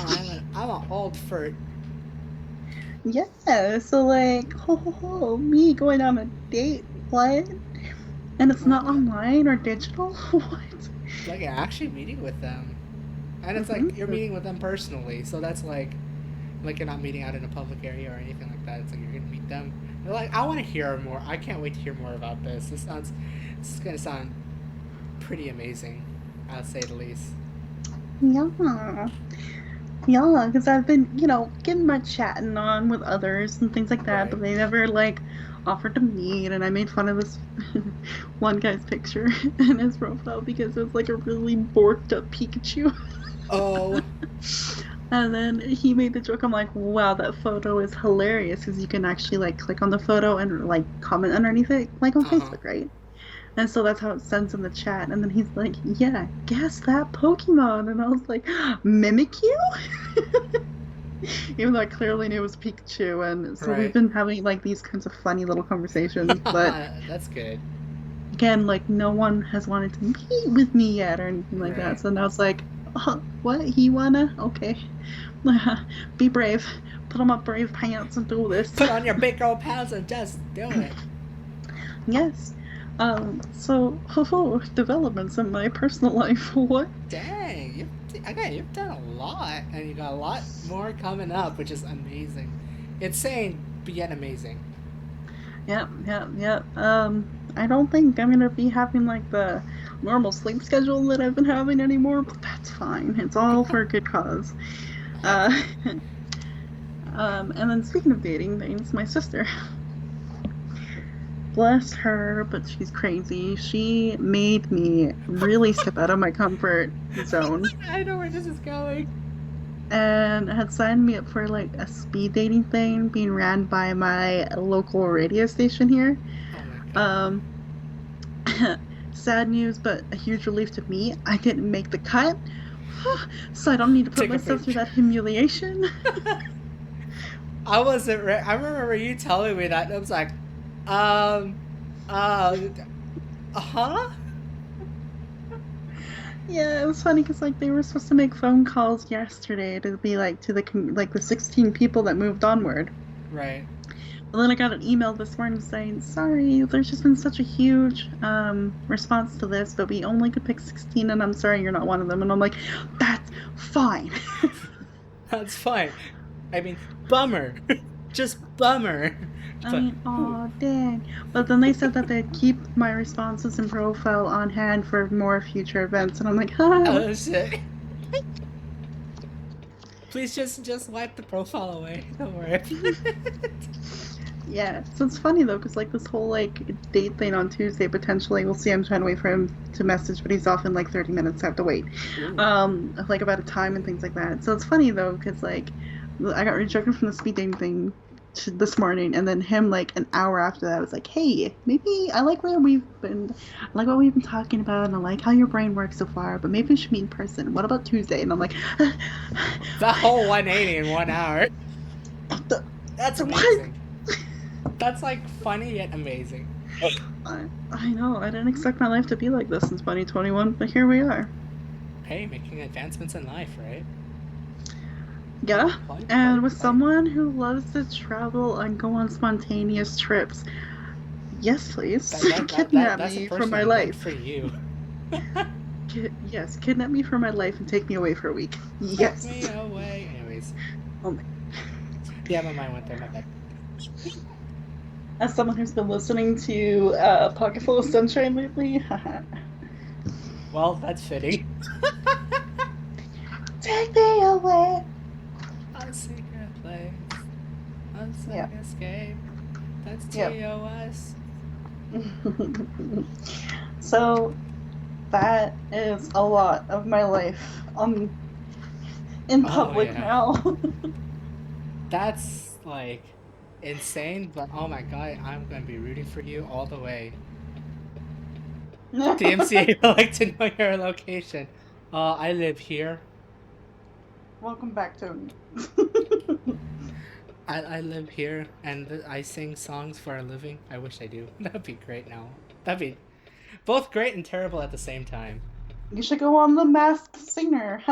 I'm an old furt. Yeah, so like, me going on a date, what? And it's What? not online or digital? What? Like you're actually meeting with them, and it's like you're Mm-hmm. meeting with them personally. So that's like you're not meeting out in a public area or anything like that. It's like you're gonna meet them. They're like, I want to hear more. I can't wait to hear more about this. This is gonna sound pretty amazing. I'll say the least. Yeah. Yeah, because I've been, getting my chatting on with others and things like that, Right. but they never, like, offered to meet, and I made fun of this one guy's picture in his profile because it was, like, a really borked up Pikachu. Oh. And then he made the joke, I'm like, wow, that photo is hilarious, because you can actually, like, click on the photo and, like, comment underneath it, like on Uh huh. Facebook, right? And so that's how it sends in the chat. And then he's like, yeah, guess that Pokemon. And I was like, Mimikyu? Even though I clearly knew it was Pikachu. And so we've Right. been having like these kinds of funny little conversations. But That's good. again, like no one has wanted to meet with me yet or anything like that. Right. So now it's like, what? He wanna? Okay. Be brave. Put on my brave pants and do this. Put on your big old pants and just do it. Yes. So, developments in my personal life. What? Dang, you've done a lot, and you got a lot more coming up, which is amazing. Insane. but yet amazing. Yep, yep, yep. I don't think I'm gonna be having like the normal sleep schedule that I've been having anymore, but that's fine. It's all for a good cause. Heck Uh, yeah. and then speaking of dating things, my sister, bless her, but she's crazy. She made me really step out of my comfort zone I know where this is going. and had signed me up for like a speed dating thing being ran by my local radio station here. Oh my god. Um, sad news, but a huge relief to me. I didn't make the cut, so I don't need to put Take a myself through picture. that humiliation. I wasn't I remember you telling me that, and I was like, um, uh, huh? Yeah, it was funny because like they were supposed to make phone calls yesterday to be like to the 16 people that moved onward. Right. And then I got an email this morning saying, "Sorry, there's just been such a huge response to this, but we only could pick 16, and I'm sorry you're not one of them." And I'm like, "That's fine." That's fine. I mean, bummer. Just bummer. I But, mean, whew. oh dang. But then they said that they'd keep my responses and profile on hand for more future events, and I'm like, Oh shit. Please just wipe the profile away. Don't worry. yeah. So it's funny though, because like this whole like date thing on Tuesday potentially, we'll see. I'm trying to wait for him to message, but he's off in like 30 minutes. So I have to wait, Ooh. like about a time and things like that. So it's funny though, because like I got rejected from the speed dating thing this morning, and then him like an hour after that was like, "Hey, maybe I like what we've been talking about, and I like how your brain works so far, but maybe we should meet in person. What about Tuesday?" And I'm like, That whole 180 in 1 hour. the, That's "What?" amazing. That's like funny yet amazing. I know. I didn't expect my life to be like this in 2021, but here we are. Hey, making advancements in life, right? Play, Yeah, play, play, and with play. someone who loves to travel and go on spontaneous trips. Yes, please. Kidnap That's a me from my person meant for life. you. Yes, kidnap me from my life and take me away for a week. Take Yes. me away. Anyways, Oh my. yeah, my mind went there. My bad. As someone who's been listening to Pocket Full of Sunshine lately, Well, that's fitting. take me away. A secret place, a Yeah. sick escape. That's Yep. TOS. So that is a lot of my life in Oh public yeah, now. that's like insane. But oh my god, I'm gonna be rooting for you all the way. DMCA would like to know your location. I live here. Welcome back, Tony. I live here, and I sing songs for a living. I wish I do. That'd be great. Now, that'd be both great and terrible at the same time. You should go on The Masked Singer.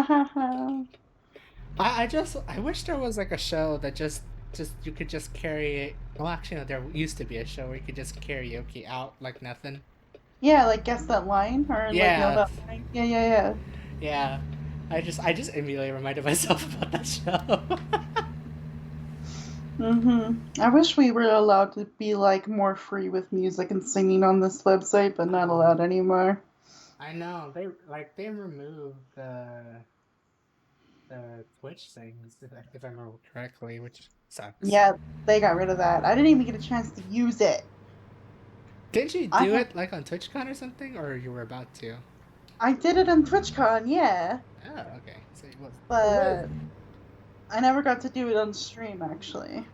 I wish there was like a show that just you could just carry it. Well, actually, no, there used to be a show where you could just karaoke out like nothing. Yeah, like guess that line or like know Yeah, that line. Yeah, yeah, yeah. yeah. I just immediately reminded myself about that show. I wish we were allowed to be like more free with music and singing on this website, but not Oh, allowed anymore. I know they removed the Twitch things if I remember correctly, which sucks. Yeah, they got rid of that. I didn't even get a chance to use it. Didn't you I do had it like on TwitchCon or something, or you were about to? I did it on TwitchCon, yeah, Oh, okay. So it was but I never got to do it on stream actually.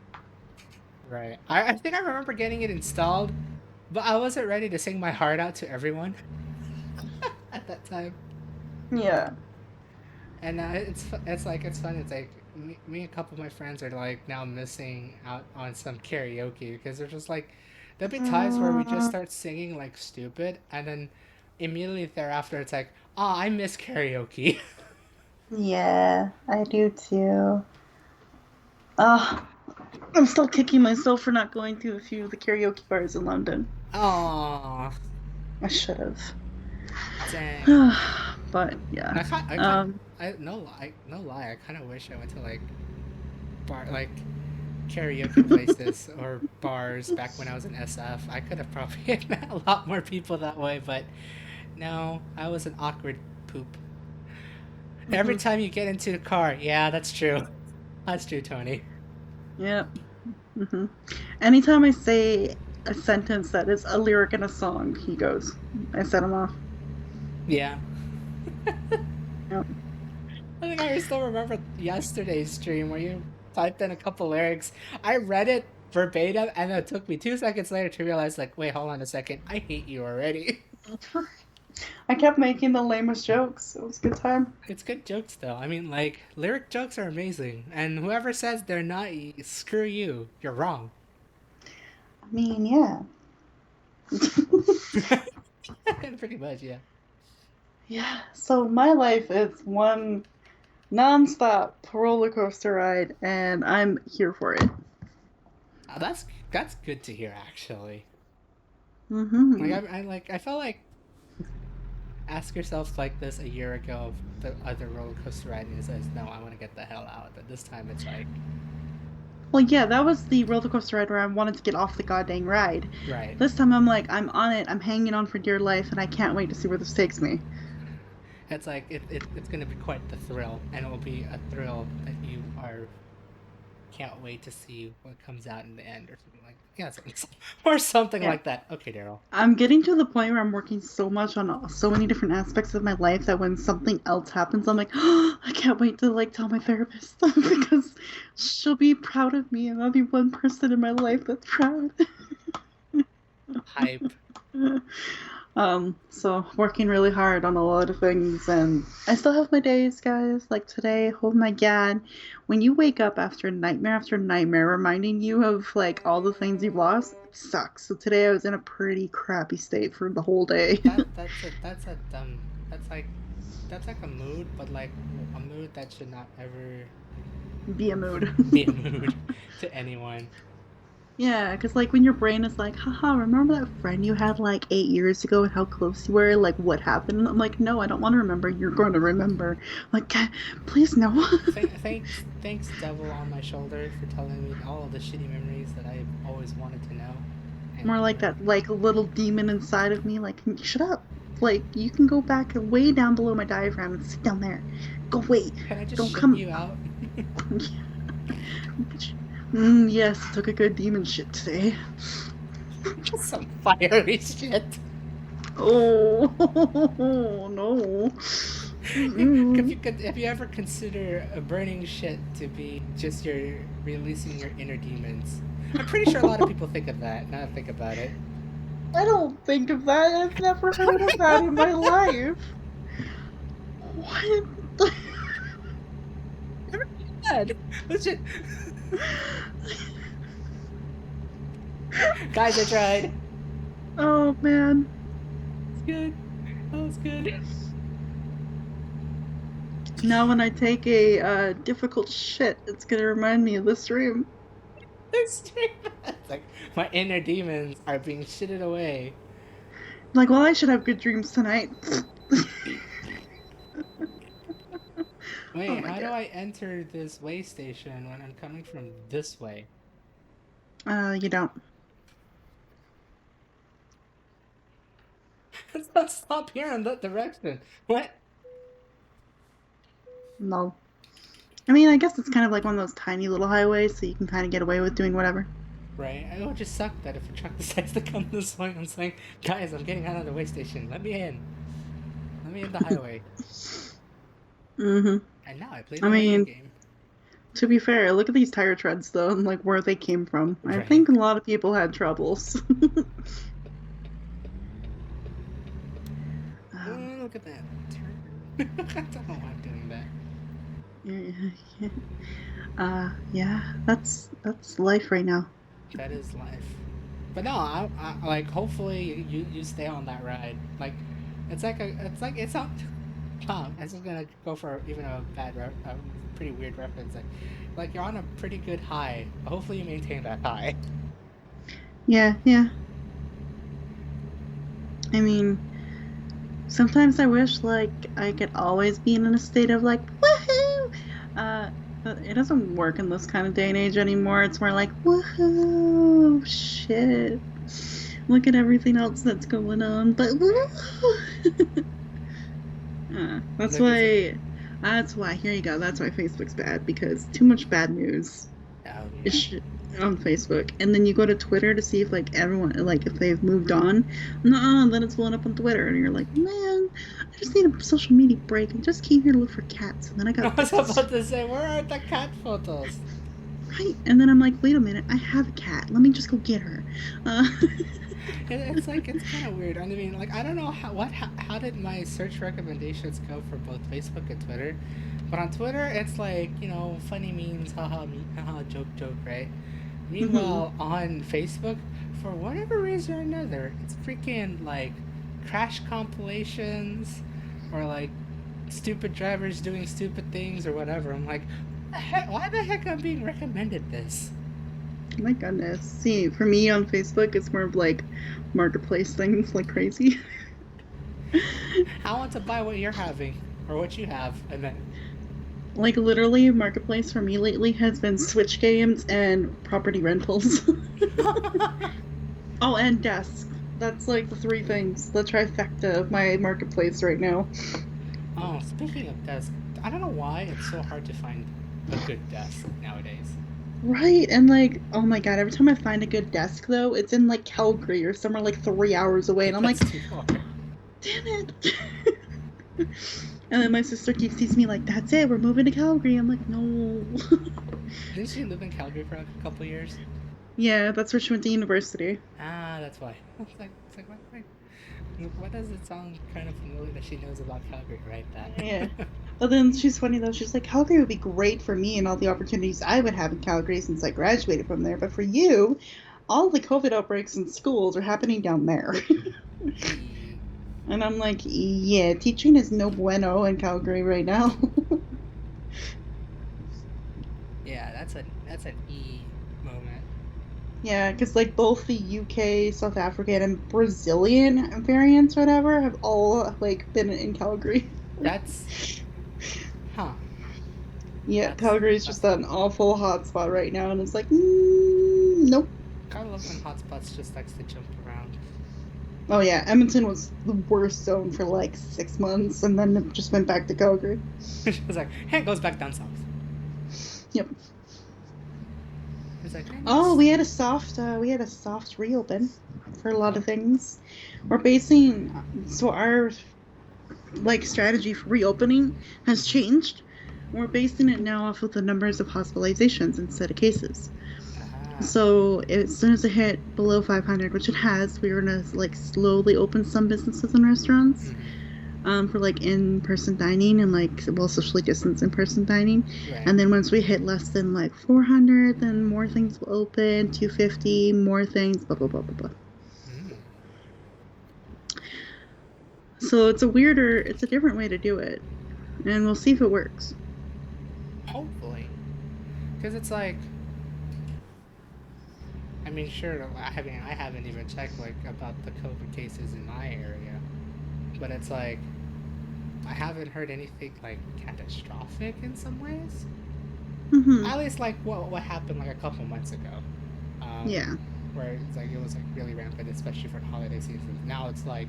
right. I think I remember getting it installed, but I wasn't ready to sing my heart out to everyone at that time. Yeah. And it's fun. It's like me and a couple of my friends are like now missing out on some karaoke because they're just like there'll be times where we just Mm, start singing like stupid, and then immediately thereafter it's like, oh, I miss karaoke. yeah, I do too. Ugh, I'm still kicking myself for not going to a few of the karaoke bars in London. Oh, I should have. dang. But yeah. I kind Um I no lie, I kind of wish I went to like bar like karaoke places or bars back when I was in SF. I could have probably met a lot more people that way, but no, I was an awkward poop. Every Hmm. time you get into the car, yeah, that's true. That's true, Tony. Yep. Hmm. Anytime I say a sentence that is a lyric in a song, he goes. I set him off. Yeah. Yep. I think I still remember yesterday's stream where you typed in a couple lyrics. I read it verbatim, and it took me 2 seconds later to realize, like, wait, hold on a second. I hate you already. I kept making the lamest jokes. It was a good time. It's good jokes, though. I mean, like, lyric jokes are amazing. And whoever says they're not, screw you. You're wrong. I mean, yeah. Pretty much, yeah. Yeah. So my life is one nonstop roller coaster ride, and I'm here for it. That's good to hear, actually. Like, Hmm. I felt like ask yourself like this a year ago of the other roller coaster ride, and it says, no, I want to get the hell out. But this time it's like, Well, yeah, that was the roller coaster ride where I wanted to get off the goddamn ride. right. This time I'm like, I'm on it, I'm hanging on for dear life, and I can't wait to see where this takes me. It's like it's gonna be quite the thrill, and it will be a thrill that you are can't wait to see what comes out in the end, or something like yeah, or something Yeah. like that. Okay, Daryl. I'm getting to the point where I'm working so much on so many different aspects of my life that when something else happens, I'm like, oh, I can't wait to like tell my therapist because she'll be proud of me, and I'll be one person in my life that's proud. Hype. So working really hard on a lot of things, and I still have my days, guys. Like today, oh my god, when you wake up after nightmare, reminding you of like all the things you've lost, it sucks. So today I was in a pretty crappy state for the whole day. That's a dumb. That's like a mood, but like a mood that should not ever Be a mood. be a mood to anyone. Yeah, because like when your brain is like, haha, remember that friend you had like 8 years ago and how close you were? Like, what happened? And I'm like, no, I don't want to remember. You're going to remember. Like, please, no. Thanks, devil on my shoulder, for telling me all of the shitty memories that I've always wanted to know. And More like that, like little demon inside of me, like, shut up. Like, you can go back way down below my diaphragm and sit down there. Go wait. can I just Don't shit come. you out? Yes, took a good demon shit today. Some fiery shit. Oh, no. Mm-mm. If you ever consider a burning shit to be just your releasing your inner demons, I'm pretty sure a lot of people think of that. Now that I think about it. I don't think of that. I've never heard of that in my life. What? God, legit. Guys, I tried. Oh, man. It's good. That was good. Now when I take a difficult shit, it's gonna remind me of the stream. It's like my inner demons are being shitted away. Like, well, I should have good dreams tonight. Oh Wait, my how do god. I enter this way station when I'm coming from this way? You don't. Let's not stop here in that direction. What? No. I mean, I guess it's kind of like one of those tiny little highways, so you can kind of get away with doing whatever. Right? It would just suck that if a truck decides to come this way, I'm saying, guys, I'm getting out of the way station. Let me in. Let me in the highway. Mm-hmm. And now I play I the waiting mean, game. to be fair, look at these tire treads, though, and like where they came from. I Right? think a lot of people had troubles. um, Look at that turn. I don't know why I'm doing that. yeah, that's life right now. That is life. But no, I like hopefully you stay on that ride. Like it's not. Wow, this is gonna go for even a pretty weird reference. Like you're on a pretty good high. Hopefully you maintain that high. Yeah, yeah. I mean, sometimes I wish like I could always be in a state of like woohoo. it doesn't work in this kind of day and age anymore. It's more like, woohoo, shit. Look at everything else that's going on, but woohoo. That's Look, is it? why. That's why. Here you go. That's why Facebook's bad, because too much bad news Oh yeah. is on Facebook, and then you go to Twitter to see if like everyone, like if they've moved on. No, then it's blowing up on Twitter, and you're like, man, I just need a social media break. I just came here to look for cats, and then I I got was this. about to say, where are the cat photos? Right, and then I'm like, wait a minute, I have a cat. Let me just go get her. Uh, It's like it's kind of weird. I mean, like I don't know how did my search recommendations go for both Facebook and Twitter, but on Twitter it's like funny memes, haha, haha, joke, joke, right? mhm. Meanwhile, on Facebook, for whatever reason or another, it's freaking like crash compilations or like stupid drivers doing stupid things or whatever. I'm like, why the heck am I being recommended this? My goodness. See, for me on Facebook, it's more of like marketplace things like crazy. I want to buy what you're having or what you have, and then Like literally, marketplace for me lately has been Switch games and property rentals. Oh, and desk. That's like the three things, the trifecta of my marketplace right now. oh, speaking of desk, I don't know why it's so hard to find a good desk nowadays. Right, and like, oh my god, every time I find a good desk though, it's in like Calgary or somewhere like 3 hours away, and I'm like, That's too far. damn it. And then my sister keeps teasing me like, that's it, we're moving to Calgary. I'm like, no. Didn't she live in Calgary for like a couple of years? Yeah, that's where she went to university. Ah, that's why. It's like why does it sound kind of familiar that she knows about Calgary, right? Yeah. That. But then she's funny though. She's like, Calgary would be great for me and all the opportunities I would have in Calgary since I graduated from there. But for you, all the COVID outbreaks in schools are happening down there. E. And I'm like, yeah, teaching is no bueno in Calgary right now. Yeah, that's an E moment. Yeah, because like both the UK, South African, and Brazilian variants, whatever, have all like been in Calgary. That's huh. Yeah, That's Calgary's just that's an awful hotspot right now, and it's like, nope. kind of love when hotspots just likes to jump around. Oh yeah, Edmonton was the worst zone for like 6 months, and then it just went back to Calgary. It's like, hey, it goes back down south. Yep. It's like, hey, Oh, next. we had a soft reopen for a lot Oh, of things. We're basing so our like strategy for reopening has mm-hmm. changed. We're basing it now off of the numbers of hospitalizations instead of cases. Ah, So as soon as it hit below 500, which it has, we were gonna like slowly open some businesses and restaurants mm-hmm. for like in-person dining and like well socially distanced in-person dining. Right. And then once we hit less than like 400, then more things will open. 250, more things. Blah blah blah blah blah. Mm. So it's a different way to do it, and we'll see if it works. Hopefully, because it's like, I mean, sure. I haven't even checked like about the COVID cases in my area, but it's like I haven't heard anything like catastrophic in some ways. Mm-hmm. At least like what happened like a couple months ago, um, Yeah. where it's like it was like really rampant, especially for the holiday season. Now it's like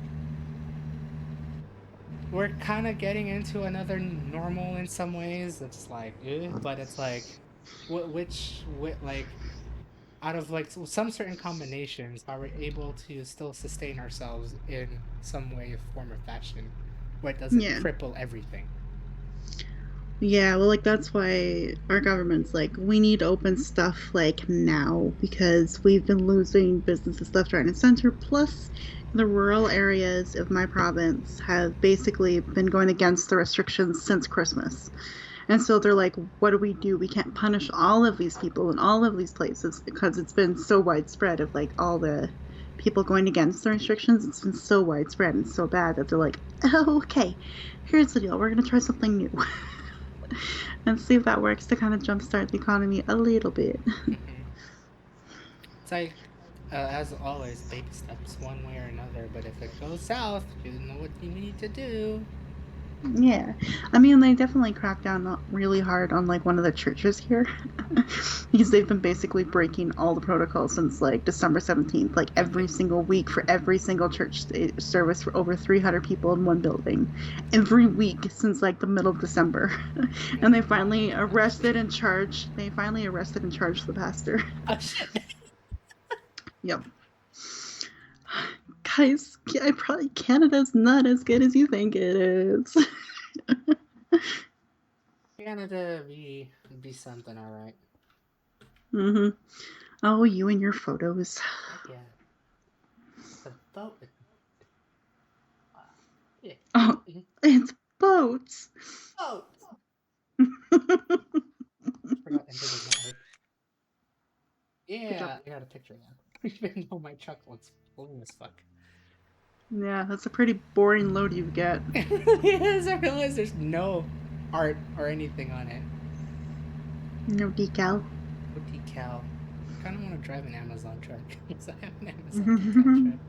we're kind of getting into another normal in some ways. It's like, but it's like, like out of like some certain combinations, are we able to still sustain ourselves in some way, form, or fashion, where it doesn't Yeah. cripple everything? Yeah, well, like that's why our government's like, we need to open stuff like now because we've been losing businesses left, right, and center. Plus, the rural areas of my province have basically been going against the restrictions since Christmas. And so they're like, what do we do? We can't punish all of these people in all of these places because it's been so widespread of like all the people going against the restrictions. It's been so widespread and so bad that they're like, oh, okay, here's the deal. We're going to try something new. And see if that works to kind of jumpstart the economy a little bit. Mm-hmm. It's like, as always, baby steps one way or another. But if it goes south, you know what you need to do. Yeah, I mean they definitely cracked down really hard on like one of the churches here because they've been basically breaking all the protocols since like December 17th, like every Okay. single week for every single church service for over 300 people in one building, every week since like the middle of December, Oh and they my god, finally that's arrested and charged. They finally arrested and charged the pastor. oh shit. Yep. Guys, I probably Canada's not as good as you think it is. Canada be something, all right. Mm-hmm. Oh, you and your photos. Heck yeah. The boat. Yeah. Oh, it's boats. Oh, forgot enter does not work. Good job. Yeah, I got a picture now. Even though my truck looks boring as fuck. Yeah, that's a pretty boring load you get. It really is. I realize there's no art or anything on it. No decal. No decal. I kind of want to drive an Amazon truck because I have an Amazon pickup truck.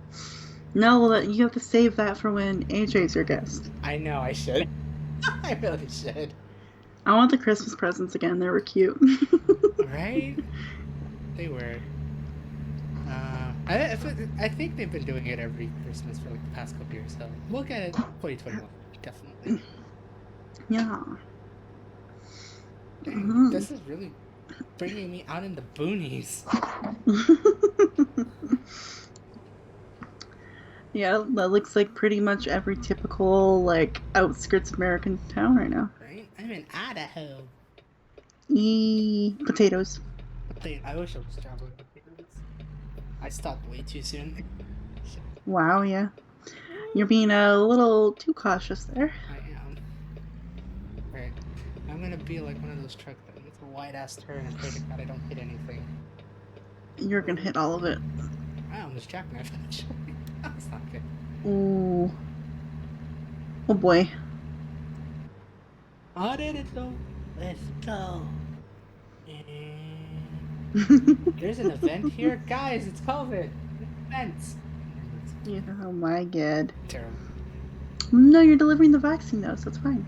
No, well, you have to save that for when AJ's your guest. I know I should. I really should. I want the Christmas presents again. They were cute. Right? They were. I think they've been doing it every Christmas for like the past couple years, so we'll get it 2021, definitely. Yeah. Dang, this is really bringing me out in the boonies. Yeah, that looks like pretty much every typical like outskirts American town right now. Right? I'm in Idaho. Potatoes. I wish I was traveling with potatoes. I stopped way too soon. Wow, yeah. You're being a little too cautious there. I am. Right. I'm gonna be like one of those trucks that makes a wide ass turn and pray to God I don't hit anything. You're gonna hit all of it. I almost jackknifed actually. That's not good. Ooh. Oh boy. How did it go? Let's go. There's an event here? Guys, it's COVID. Events. Yeah, oh my god. Terrible. No, you're delivering the vaccine though, so it's fine.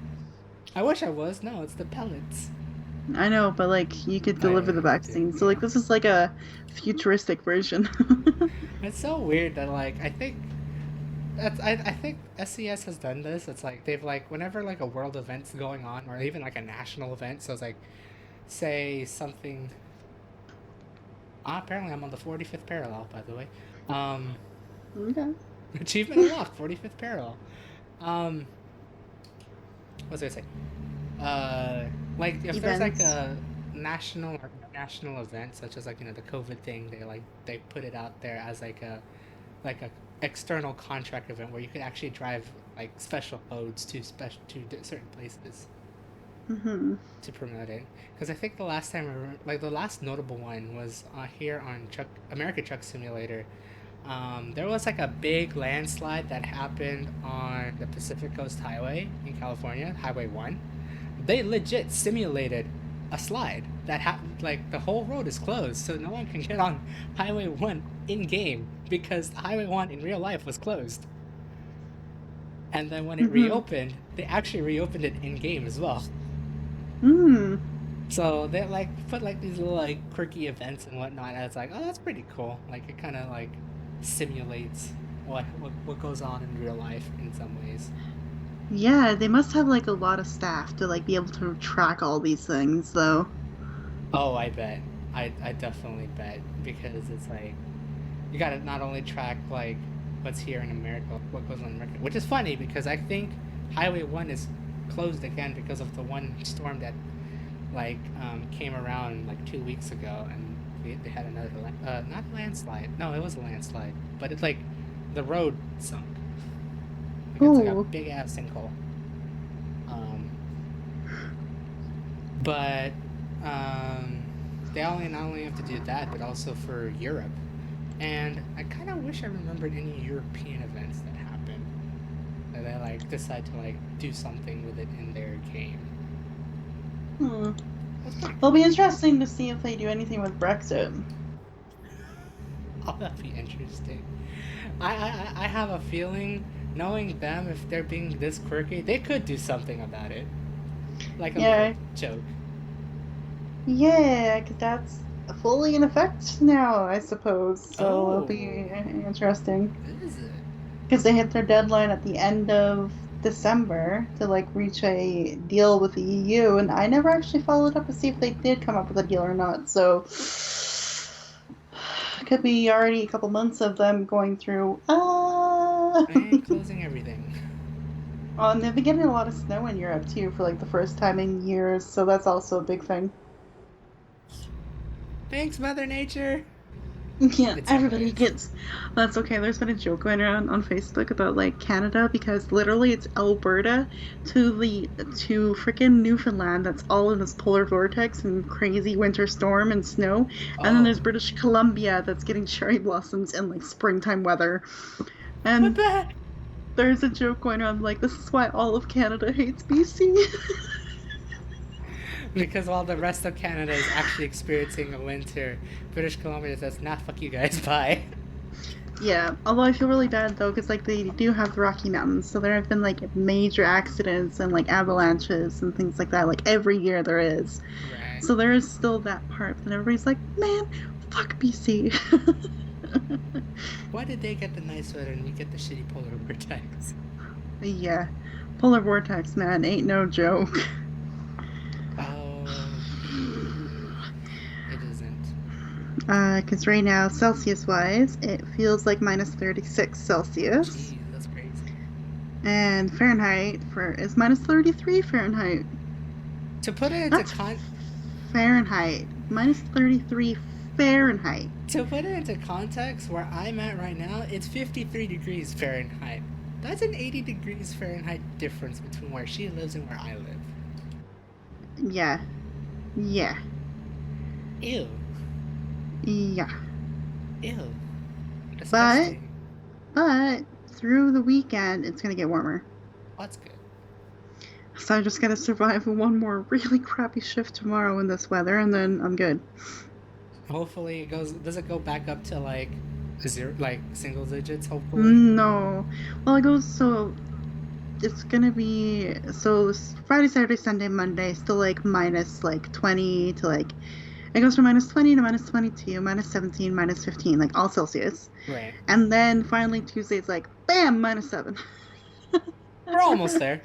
I wish I was. No, it's the pellets. I know, but like you could Oh, yeah, deliver the you do, vaccine. So yeah. like this is like a futuristic version. It's so weird that like I think I think SCS has done this. It's like they've like whenever like a world event's going on or even like a national event, so it's like say something apparently I'm on the 45th parallel, by the way. Um Okay. achievement unlocked, 45th parallel. Um what was I gonna say? Like if there's like Events. a national or international event such as like the COVID thing, they put it out there as like a external contract event where you could actually drive like special modes to certain places Mm-hmm. to promote it. Because I think the last time, like the last notable one was here on America Truck Simulator. There was like a big landslide that happened on the Pacific Coast Highway in California, Highway 1. They legit simulated a slide that happened, like the whole road is closed, so no one can get on Highway 1 in game because Highway 1 in real life was closed. And then when it Mm-hmm. reopened, they actually reopened it in game as well. Mm. So they like put like these little like quirky events and whatnot. And it's like, oh, that's pretty cool. Like it kind of like simulates what goes on in real life in some ways. Yeah, they must have like a lot of staff to like be able to track all these things though. Oh, I bet. I definitely bet because it's like you gotta not only track like what's here in America, what goes on in America, which is funny because I think Highway 1 is closed again because of the one storm that like came around like 2 weeks ago, and they had another not landslide. No, it was a landslide, but it's like the road sunk. Like it's like a Oh. big ass sinkhole. Um, but um, they only not only have to do that, but also for Europe. And I kind of wish I remembered any European events that happened. That they like decide to like do something with it in their game. Hmm. That's pretty It'll cool. be interesting to see if they do anything with Brexit. Oh, that'd be interesting. I have a feeling knowing them, if they're being this quirky, they could do something about it, like a little Yeah, joke. yeah, because that's fully in effect now, I suppose. So it'll Oh, be interesting. is it? Because they hit their deadline at the end of December to like reach a deal with the EU, and I never actually followed up to see if they did come up with a deal or not. So it could be already a couple months of them going through. And closing everything. And they've been getting a lot of snow in Europe too for like the first time in years, so that's also a big thing. Thanks, Mother Nature. Yeah, In some everybody ways. gets. That's okay. There's been a joke going around on Facebook about like Canada because literally it's Alberta to freaking Newfoundland that's all in this polar vortex and crazy winter storm and snow, and then there's Oh, British Columbia that's getting cherry blossoms and like springtime weather. what And the heck? there's a joke going around like this is why all of Canada hates BC. Because while the rest of Canada is actually experiencing a winter, British Columbia says, "Nah, fuck you guys, bye." Yeah, although I feel really bad though, because like they do have the Rocky Mountains, so there have been like major accidents and like avalanches and things like that. Like every year there is, Right. so there is still that part. And everybody's like, man, fuck BC. Why did they get the nice weather and we get the shitty polar vortex? Yeah, polar vortex, man, ain't no joke. Oh, it isn't. Because right now, Celsius wise, it feels like minus 36 Celsius, Jeez, that's crazy. and Fahrenheit for is minus 33 Fahrenheit. To put it into That's Fahrenheit. Minus 33 Fahrenheit. context, where I'm at right now, it's 53 degrees Fahrenheit. That's an 80 degrees Fahrenheit difference between where she lives and where I live. Yeah. Yeah. Ew. Yeah. Ew. But, Disgusting. but, through the weekend, it's going to get warmer. That's good. So I just got to survive one more really crappy shift tomorrow in this weather, and then I'm good. Hopefully it goes. Does it go back up to like zero, like single digits? Hopefully. No. Well, it goes so. It's gonna be so this Friday, Saturday, Sunday, Monday, still like minus like 20 to like it goes from minus 20 to minus 22, minus 17, minus 15, like all Celsius. Right. And then finally Tuesday it's like bam, minus 7. We're almost there.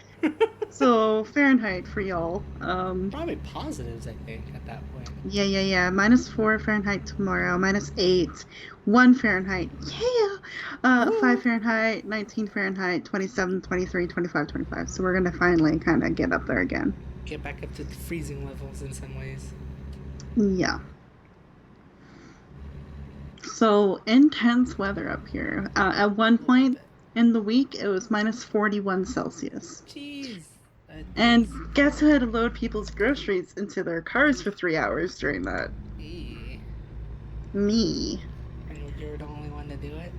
So Fahrenheit for y'all. Probably positives, I think, at that point. Yeah. Minus 4 Fahrenheit tomorrow, minus 8, 1 Fahrenheit. Yeah. 5 Woo! Fahrenheit, 19 Fahrenheit, 27, 23, 25, 25. So we're gonna finally kind of get up there again. Get back up to the freezing levels in some ways. Yeah. So intense weather up here. At one A little point bit. in the week, it was minus 41 Celsius. Jeez. That And is. guess who had to load people's groceries into their cars for 3 hours during that? Eee. Me. And you're the only one to do it?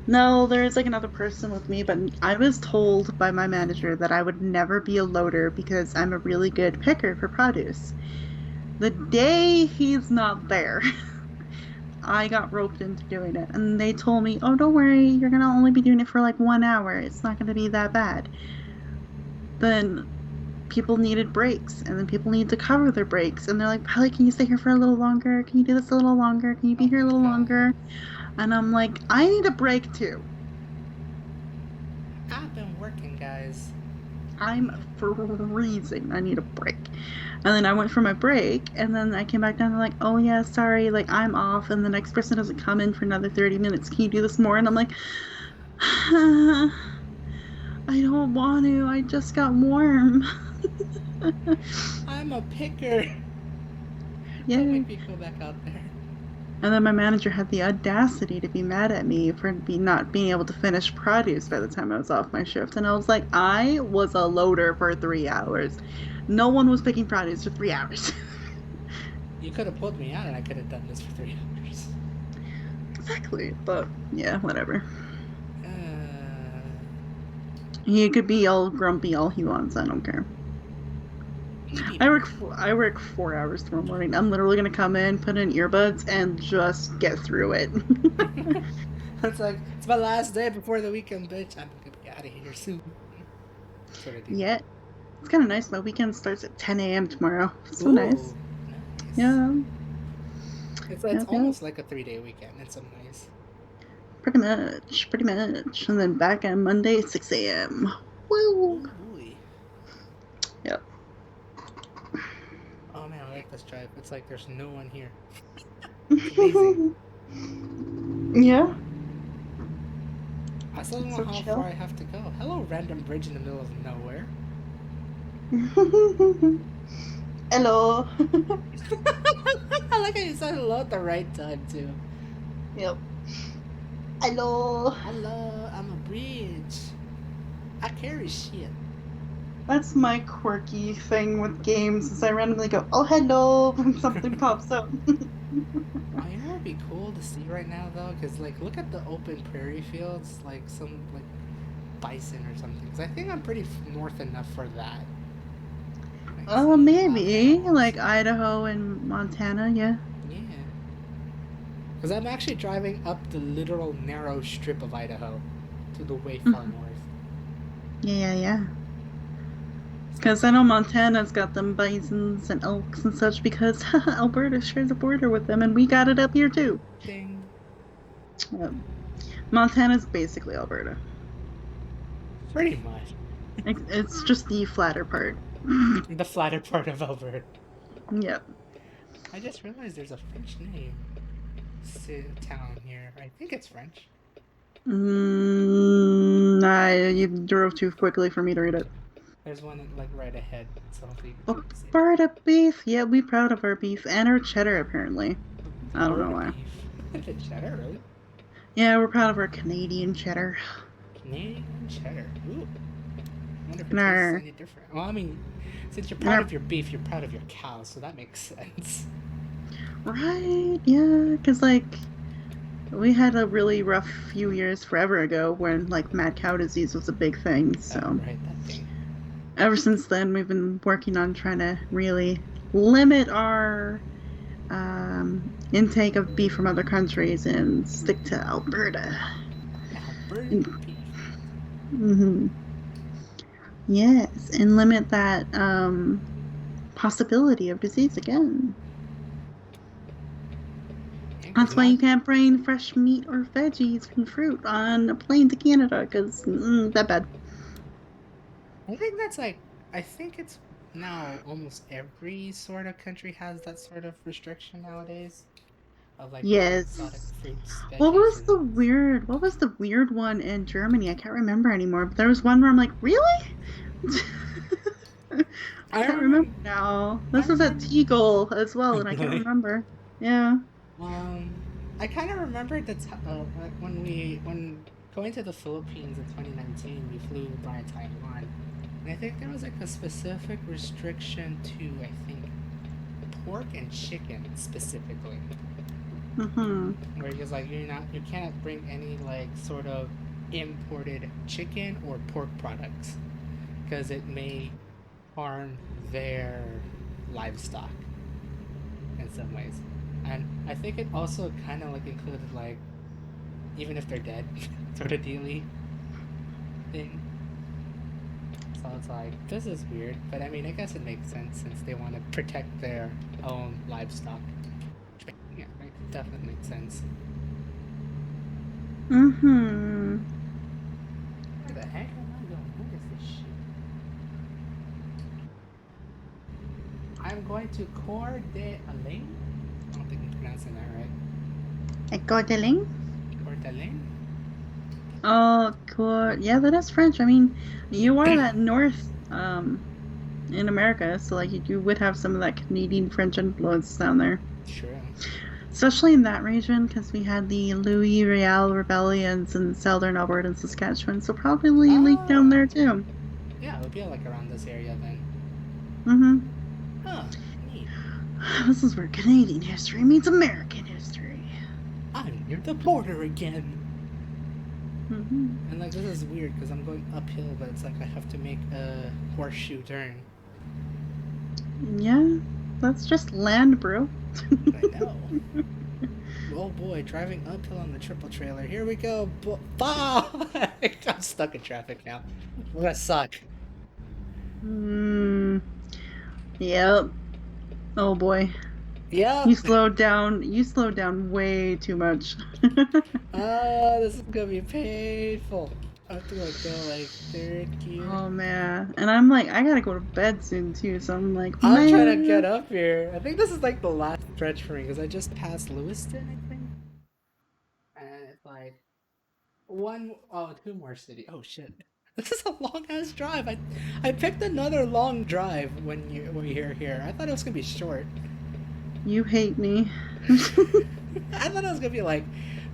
No, there's like another person with me, but I was told by my manager that I would never be a loader because I'm a really good picker for produce. The day he's not there, I got roped into doing it. And they told me, oh, don't worry, you're going to only be doing it for like 1 hour. It's not going to be that bad. Then people needed breaks, and then people need to cover their breaks. And they're like, Pelly, can you stay here for a little longer? Can you do this a little longer? Can you be Oh here a my little god. longer? And I'm like, I need a break too. I've been working, guys. I'm freezing. I need a break. And then I went for my break, and then I came back down and like, oh yeah, sorry, like I'm off, and the next person doesn't come in for another 30 minutes. Can you do this more? And I'm like, I don't want to. I just got warm. I'm a picker. Don't Yeah. make me go back out there. And then my manager had the audacity to be mad at me for not being able to finish produce by the time I was off my shift. And I was like, I was a loader for 3 hours. No one was picking produce for 3 hours. You could have pulled me out and I could have done this for 3 hours. Exactly. But yeah, whatever. Uh, He could be all grumpy all he wants. I don't care. maybe. I work 4 hours tomorrow morning. I'm literally gonna come in, put in earbuds, and just get through it. It's like It's my last day before the weekend, bitch. I'm gonna be out of here soon. Sort of deal. Yeah. It's kind of nice. My weekend starts at 10 a.m. tomorrow. So nice. Ooh, nice. Yeah. It's Yep, yep. almost like a 3-day weekend. It's so nice. Pretty much. Pretty much. And then back on Monday at 6 a.m. Woo! Oh boy. Yep. Oh man, I like this drive. It's like there's no one here. It's amazing. Yeah. I still don't It's know so how far chill. I have to go. Hello, random bridge in the middle of nowhere. Hello. I like how you said hello at the right time too. Yep. Hello. Hello, I'm a bridge. I carry shit. That's my quirky thing with games is I randomly go, oh hello when something pops up. Oh, you know what would be cool to see right now though? Cause like, look at the open prairie fields, like some like bison or something. Cause I think I'm pretty north enough for that. Like, Oh, see maybe. powerhouse. Like Idaho and Montana, yeah. Yeah. Cause I'm actually driving up the literal narrow strip of Idaho to the way far Mhm. north. Yeah, yeah, yeah. So Because it's I know like, Montana's got them bisons and elks and such because Alberta shares a border with them and we got it up here too. ding. Um, Montana's basically Alberta. Pretty much. It's just the flatter part. The flatter part of Alberta. Yep. I just realized there's a French name. Town here. I think it's French. You drove too quickly for me to read it. There's one like right ahead, so hopefully you can see it. Alberta beef. Yeah, we proud of our beef and our cheddar apparently. The I don't know Alberta why. beef. The cheddar, really? Yeah, we're proud of our Canadian cheddar. Canadian cheddar. Ooh. I wonder if it And tastes our any different. Well, I mean, since you're and proud our of your beef, you're proud of your cows, so that makes sense. right, yeah, because like we had a really rough few years forever ago when like mad cow disease was a big thing. Oh, So right, that thing. ever since then, we've been working on trying to really limit our intake of beef from other countries and stick to Alberta. Alberta And, beef. hmm Yes, and limit that possibility of disease again. Yeah, because That's why now you can't bring fresh meat or veggies and fruit on a plane to Canada, because that bad. I think that's like, I think it's now almost every sort of country has that sort of restriction nowadays of like bringing exotic Yes. fruits, What veggies, was or the weird? What was the weird one in Germany? I can't remember anymore. But there was one where I'm like, really? I I can't remember remember. now. I This was at remember. Tegel as well, and I can't Really? remember. Yeah. I kind of remember like when going to the Philippines in 2019, we flew by Taiwan, and I think there was like a specific restriction to I think pork and chicken specifically, Mm-hmm. where it's like you cannot bring any like sort of imported chicken or pork products because it may harm their livestock in some ways. And I think it also kind of like included like even if they're dead, sort of dealy thing. So it's like this is weird, but I mean I guess it makes sense since they want to protect their own livestock. Yeah, it definitely makes sense. Mm-hmm. Where the heck am I going? What is this shit? I'm going to Coeur d'Alene. I don't think I'm pronouncing that right. A Godeling? Coeur d'Alene. Oh, cool. Yeah, that is French. I mean, you are that north in America, so like you would have some of that Canadian French influence down there. Sure. Especially in that region, because we had the Louis Riel rebellions in southern Alberta and Saskatchewan, so probably leaked down Oh, there too. yeah, it would be like around this area then. Mm-hmm. Huh, neat. This is where Canadian history meets American history. I'm near the border again. Mm-hmm. And like this is weird because I'm going uphill, but it's like I have to make a horseshoe turn. Yeah, that's just land, bro. I know. Oh boy, driving uphill on the triple trailer. Here we go. Bah! I'm stuck in traffic now. We're gonna suck. Mm, yep. Oh boy. Yep. You slowed down way too much. This is gonna be painful. I have to like go like third gear. Oh man. And I'm like, I gotta go to bed soon too, so I'm like, I'm trying to get man. up here. I think this is like the last stretch for me because I just passed Lewiston, I think. And it's like two more city. Oh shit. This is a long ass drive. I picked another long drive when you're here. I thought it was gonna be short. You hate me. I thought it was gonna be like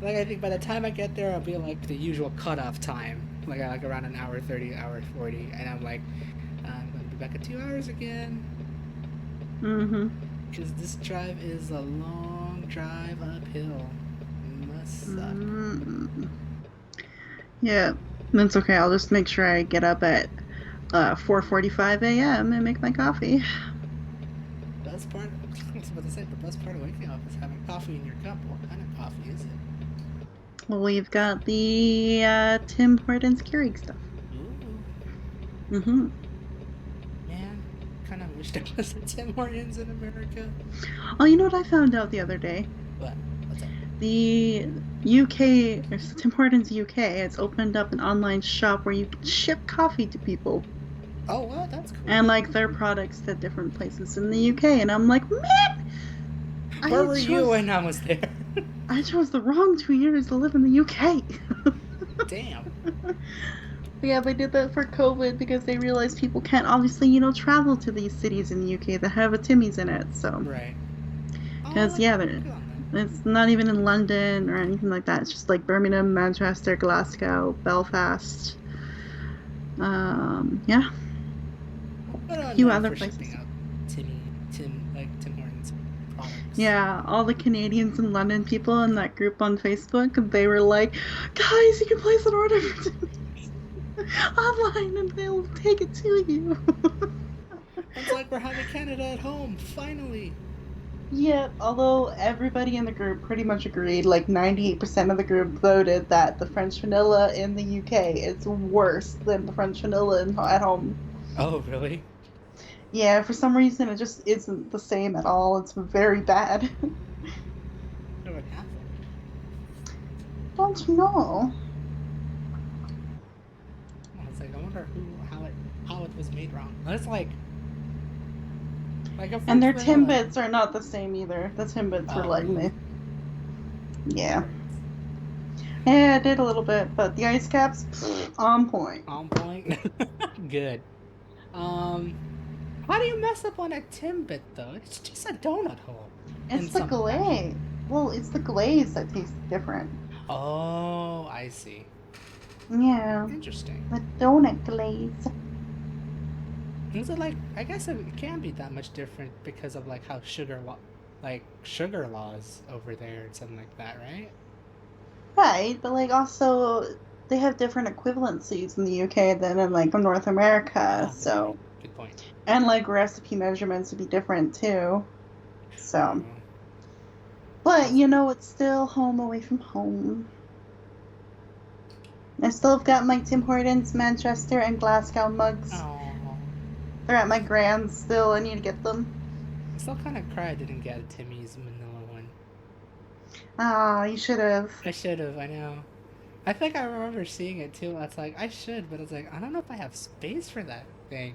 I think by the time I get there, I'll be like the usual cutoff time, like around an hour 30, hour 40, and I'm like, I'm gonna be back in 2 hours again, Mm-hmm. because this drive is a long drive uphill. It must suck. Mm. Yeah. That's okay. I'll just make sure I get up at 4:45 a.m. and make my coffee. Best part, I was about to say, the best part of waking up is having coffee in your cup. What kind of coffee is it? Well, we've got the Tim Hortons Keurig stuff. Ooh, Mm-hmm. man, kind of wish there was a Tim Hortons in America. Oh, you know what I found out the other day? But what's up? The UK, or Tim Hortons UK, has opened up an online shop where you can ship coffee to people Oh well, that's cool. and like their products to different places in the UK. And I'm like, man, Where I were you chose when I was there? I chose the wrong 2 years to live in the UK. Damn. Yeah, they did that for COVID because they realized people can't obviously, travel to these cities in the UK that have a Timmy's in it. So, Right. Oh, because like, yeah, good on them. it's not even in London or anything like that. It's just like Birmingham, Manchester, Glasgow, Belfast. Yeah, Good a on few them other for places. shipping out Tim Hortons products. Yeah, all the Canadians and London people in that group on Facebook, they were like, guys, you can place an order for Timmy's online and they'll take it to you. It's like we're having Canada at home, finally. Yeah, although everybody in the group pretty much agreed, like 98% of the group voted that the French vanilla in the UK is worse than the French vanilla at home. Oh, really? Yeah, for some reason it just isn't the same at all. It's very bad. What would happen? Don't you know? I was like, I wonder how it was made wrong. It's like a And French their vanilla. Timbits are not the same either. The Timbits were Oh, like really? me. That Yeah. hurts. Yeah, I did a little bit, but the ice caps, on point. On point. Good. Um, how do you mess up on a Timbit though? It's just a donut hole It's in the some fashion. glaze. Well, it's the glaze that tastes different. Oh, I see. Yeah, Interesting. the donut glaze. Is it like? I guess it can be that much different because of like how sugar laws over there and something like that, right? Right, but like also they have different equivalencies in the UK than in like North America. Ah, good point. So Good point. and like recipe measurements would be different too. So, True. but That's it's still home away from home. I still have got my Tim Hortons Manchester and Glasgow mugs. oh, They're at my grand's still. I need to get them. I still kind of cry I didn't get a Timmy's Manila one. Ah, you should have. I should have. I know. I think I remember seeing it too. It's like I should, but it's like I don't know if I have space for that thing.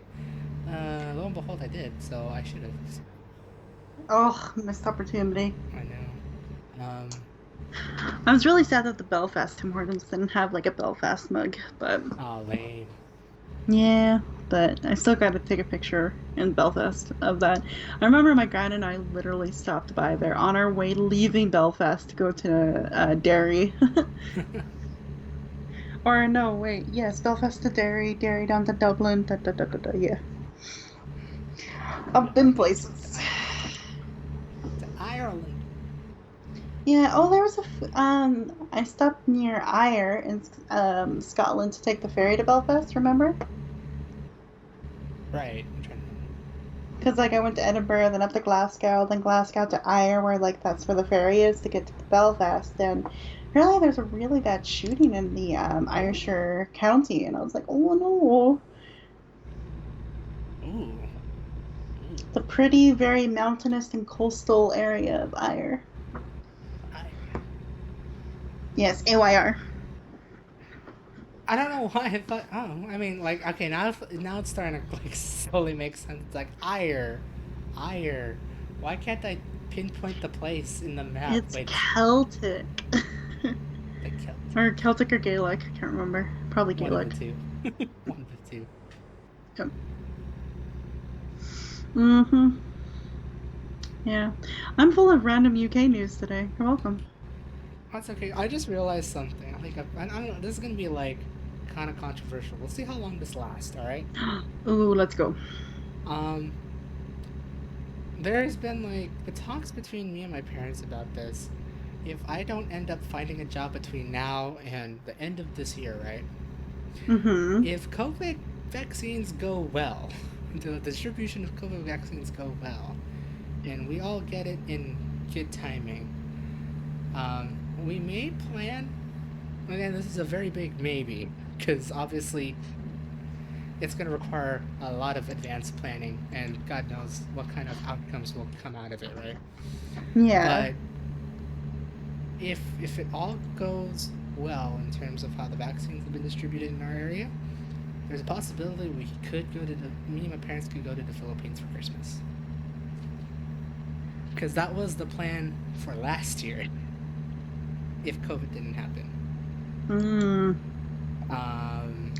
Lo and behold, I did. So I should have. Oh, missed opportunity. I know. I was really sad that the Belfast Tim Hortons didn't have like a Belfast mug, but Oh, lame. yeah, but I still got to take a picture in Belfast of that. I remember my grand and I literally stopped by there on our way leaving Belfast to go to Derry. Or no, wait, yes, Belfast to Derry, Derry down to Dublin, yeah. I've been To places. Ireland. To Ireland. Yeah, oh, there was I stopped near Ayr in Scotland to take the ferry to Belfast, remember? Right. I'm trying to remember. Because like I went to Edinburgh, then up to Glasgow, then Glasgow to Ayr, where like that's where the ferry is to get to Belfast. And apparently there's a really bad shooting in the Oh, Ayrshire County, and I was like, oh no. ooh, ooh. The pretty, very mountainous and coastal area of Ayr. I Yes, AYR. I don't know why I thought. Oh, I mean, like, okay, now it's starting to like slowly make sense. It's like ire. Why can't I pinpoint the place in the map? It's Wait, Celtic. the Celtic. Or Celtic or Gaelic, I can't remember. Probably One of the Gaelic. two. One of the two. Yep. Mm-hmm. Yeah. I'm full of random UK news today. You're welcome. That's okay. I just realized something. Like, I don't know. This is gonna be like kind of controversial. We'll see how long this lasts. All right. Ooh, let's go. Um, there's been like the talks between me and my parents about this. If I don't end up finding a job between now and the end of this year, right? Mm-hmm. If COVID vaccines go well, the distribution of COVID vaccines go well, and we all get it in good timing, we may plan. Again, this is a very big maybe, because obviously it's going to require a lot of advanced planning, and God knows what kind of outcomes will come out of it, right? Yeah. But if it all goes well in terms of how the vaccines have been distributed in our area, there's a possibility we could go to me and my parents could go to the Philippines for Christmas. Because that was the plan for last year if COVID didn't happen. Mm. Um,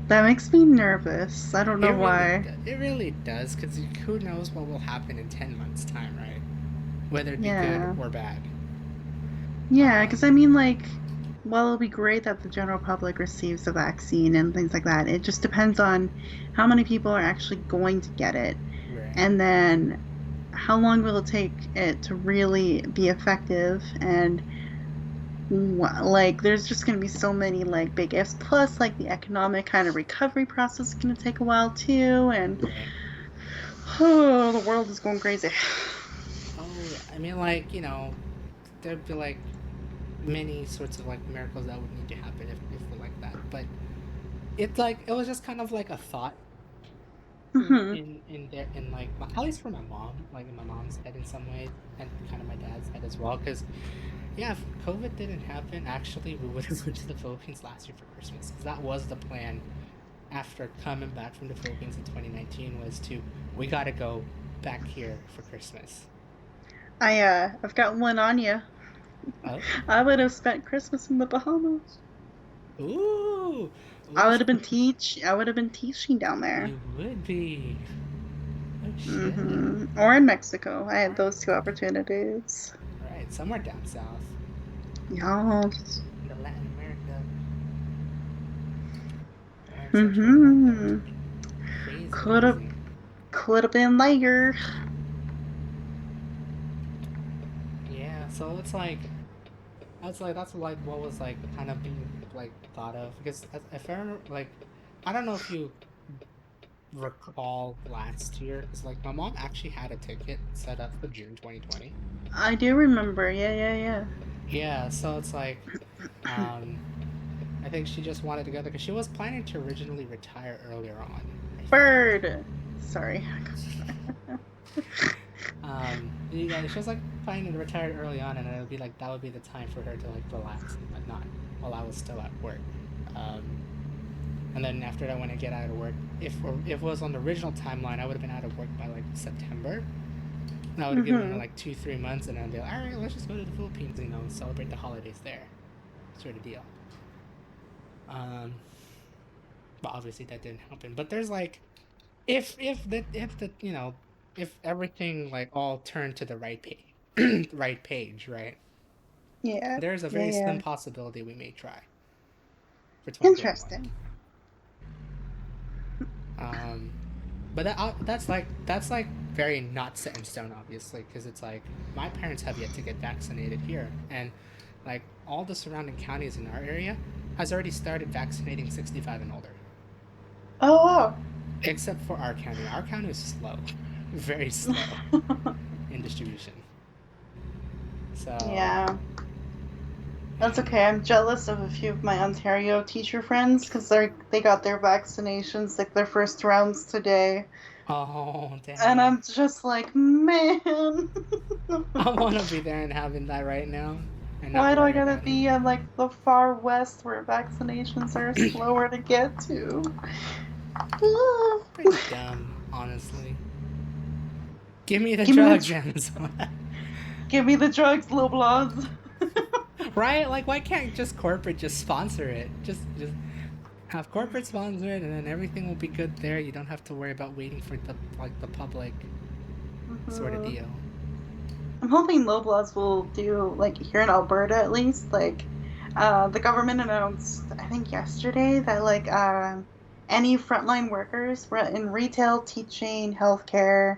That makes me nervous. I don't know why. it really does, because who knows what will happen in 10 months' time, right? Whether it be good Yeah. or bad. Yeah, because I Um, mean, like, well, it'll be great that the general public receives the vaccine and things like that. It just depends on how many people are actually going to get it. right. And then how long will it take it to really be effective? And like, there's just going to be so many, like, big ifs. Plus, like, the economic kind of recovery process is going to take a while, too. And, Right. oh, the world is going crazy. Oh, yeah. I mean, like, there'd be like many sorts of like miracles that would need to happen if we're like that. But it's like it was just kind of like a thought Hmm. in there in like at least for my mom, like in my mom's head in some ways, and kind of my dad's head as well. Because yeah, if COVID didn't happen, actually we would have went to the Philippines last year for Christmas. Because that was the plan after coming back from the Philippines in 2019 was to we gotta go back here for Christmas. I've got one on you. Oh, I would have spent Christmas in the Bahamas. ooh, I ooh, would have been I would have been teaching down there. you would be. Oh shit. Or in Mexico. I had those two opportunities. Right, somewhere down south Yes. in the Latin America. Or Central America. Mm-hmm. Crazy, Could have crazy. could have been later. Yeah, so it's like that's like what was like kind of being like thought of because if I remember, like I don't know if you recall last year because like my mom actually had a ticket set up for June 2020. I do remember. Yeah, yeah, yeah. Yeah, so it's like um I think she just wanted to go there because she was planning to originally retire earlier on, I think. Bird. Sorry. Yeah, she was like planning to retire early on, and it would be like that would be the time for her to like relax and whatnot while I was still at work. Um, and then after that, when I get out of work, if it was on the original timeline, I would have been out of work by like September. And I would have given her Mm-hmm. like 2 3 months, and I'd be like, all right, let's just go to the Philippines, and celebrate the holidays there, sort of deal. Um, but obviously that didn't happen. But there's like if the if everything like all turned to the right page right page, right, Yeah. there's a Yeah, very slim yeah. possibility we may try for 2021. Interesting. um but that's like very not set in stone, obviously, because it's like my parents have yet to get vaccinated here, and like all the surrounding counties in our area has already started vaccinating 65 and older. Oh wow. Except for our county. Our county is slow, very slow in distribution. So Yeah. That's yeah. okay. I'm jealous of a few of my Ontario teacher friends because they got their vaccinations, like their first rounds today, Oh and dang. I'm just like, man, I want to be there and having that right now, and not why do I worry gotta about it. be in like the far west where vaccinations are slower to get to? Pretty dumb, honestly. Give me the Give me drugs, the Amazon. give me the drugs, Loblaws. Right? Like, why can't just corporate just sponsor it? Just have corporate sponsor it, and then everything will be good there. You don't have to worry about waiting for the public sort of Mhm. deal. I'm hoping Loblaws will do like here in Alberta at least. Like, the government announced, I think yesterday, that like any frontline workers in retail, teaching, healthcare,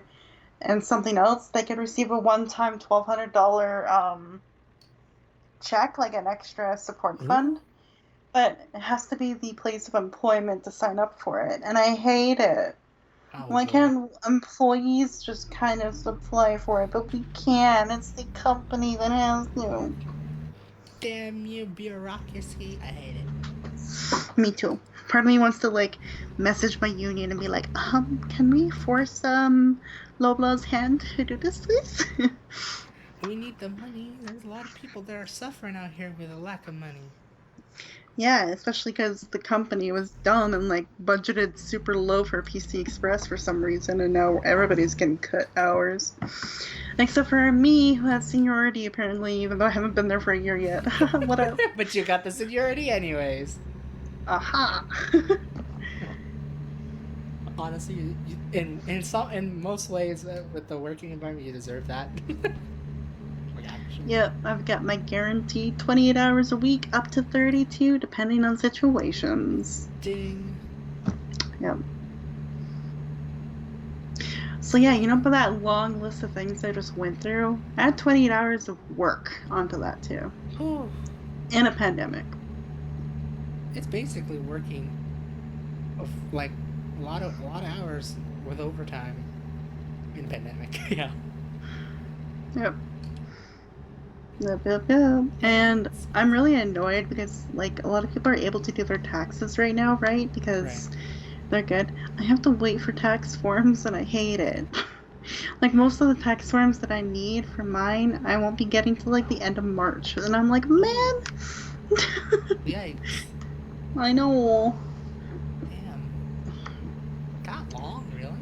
and something else, they could receive a one-time $1,200 check, like an extra support Ooh. fund. But it has to be the place of employment to sign up for it, and I hate it. Oh Why boy. can't employees just kind of apply for it? But we can. It's the company that has to. Damn you, bureaucracy. I hate it. Me too. Part of me wants to like message my union and be like, can we force Loblaws hand to do this, please? We need the money. There's a lot of people that are suffering out here with a lack of money. Yeah, especially because the company was dumb and like budgeted super low for PC Express for some reason, and now everybody's getting cut hours. Except for me, who has seniority apparently, even though I haven't been there for a year yet. What up? But you got the seniority anyways. Aha! Honestly, in most ways, with the working environment, you deserve that. Actually, Yep, I've got my guaranteed 28 hours a week, up to 32, depending on situations. ding. Yep. So yeah, you know, for that long list of things I just went through, add 28 hours of work onto that too, Whew. in a pandemic. It's basically working like a lot of hours with overtime in pandemic. Yeah. Yep. Yep, yep, yep. And It's I'm really annoyed because like a lot of people are able to do their taxes right now, right? right. Because they're good. I have to wait for tax forms and I hate it. Like most of the tax forms that I need for mine, I won't be getting till like the end of March. And I'm like, Ooh, man. yikes! I know. Damn, that long, really?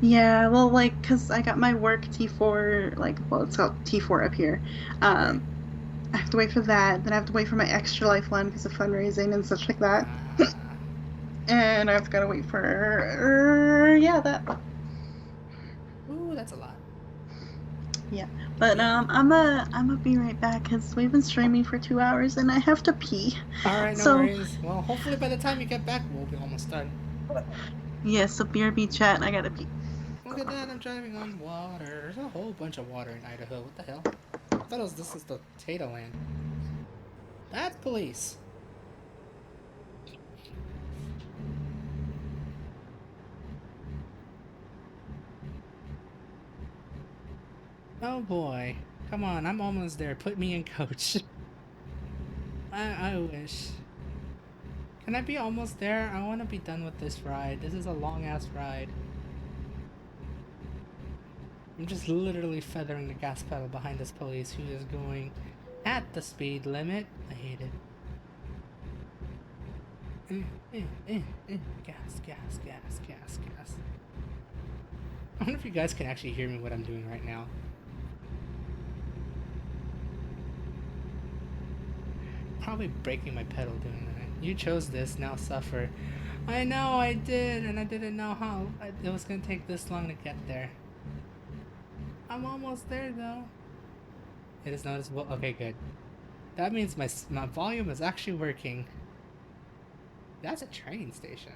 Yeah, well, like, cause I got my work T4, like, well, it's called T4 up here. Right. Um, I have to wait for that. Then I have to wait for my extra lifeline because of fundraising and such like that. Ah. And I've got to wait for, yeah, that. Ooh, that's a lot. Yeah. But Yeah. I'm gonna be right back because we've been streaming for 2 hours and I have to pee. All right, no So worries. Well, hopefully by the time you get back, we'll be almost done. yeah, so BRB chat and I gotta pee. Look at that! I'm driving on water. There's a whole bunch of water in Idaho. What the hell? I thought this is the potato land. That's police. Oh boy. Come on, I'm almost there. Put me in coach. I wish. Can I be almost there? I want to be done with this ride. This is a long ass ride. I'm just literally feathering the gas pedal behind this police who is going at the speed limit. I hate it. Gas, gas, gas, gas, gas. I wonder if you guys can actually hear me what I'm doing right now. Probably breaking my pedal doing that. You chose this, now suffer. I know I did, and I didn't know how it was gonna take this long to get there. I'm almost there though. It is noticeable. Okay, good. That means my volume is actually working. That's a train station.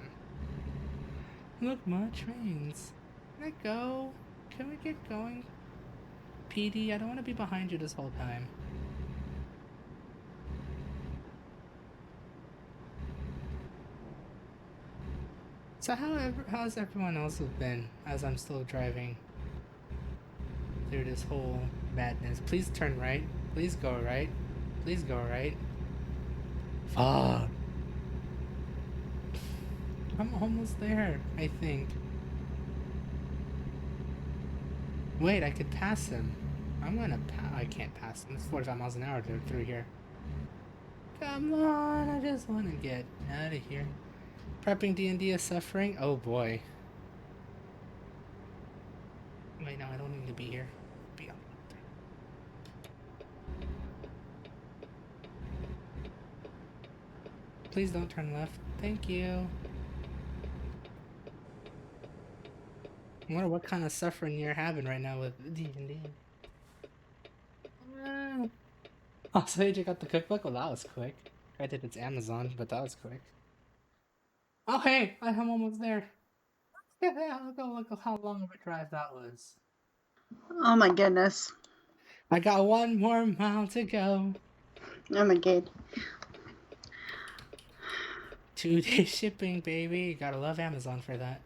Look, more trains. Can I go? Can we get going? PD, I don't want to be behind you this whole time. So how's everyone else been as I'm still driving through this whole madness? Please turn right. Please go right. Please go right. Fuck. I'm almost there, I think. Wait, I could pass him. I can't pass him. It's 45 miles an hour through here. Come on, I just want to get out of here. Prepping D&D is suffering? Oh boy. Wait, no, I don't need to be here. Be on. Please don't turn left. Thank you. I wonder what kind of suffering you're having right now with D&D. Oh, so you got the cookbook? Well, that was quick. Granted, it's Amazon, but that was quick. Oh, hey! I'm almost there. Look at how long of a drive that was. Oh my goodness. I got 1 more mile to go. Oh my god. 2-day shipping, baby. You gotta love Amazon for that.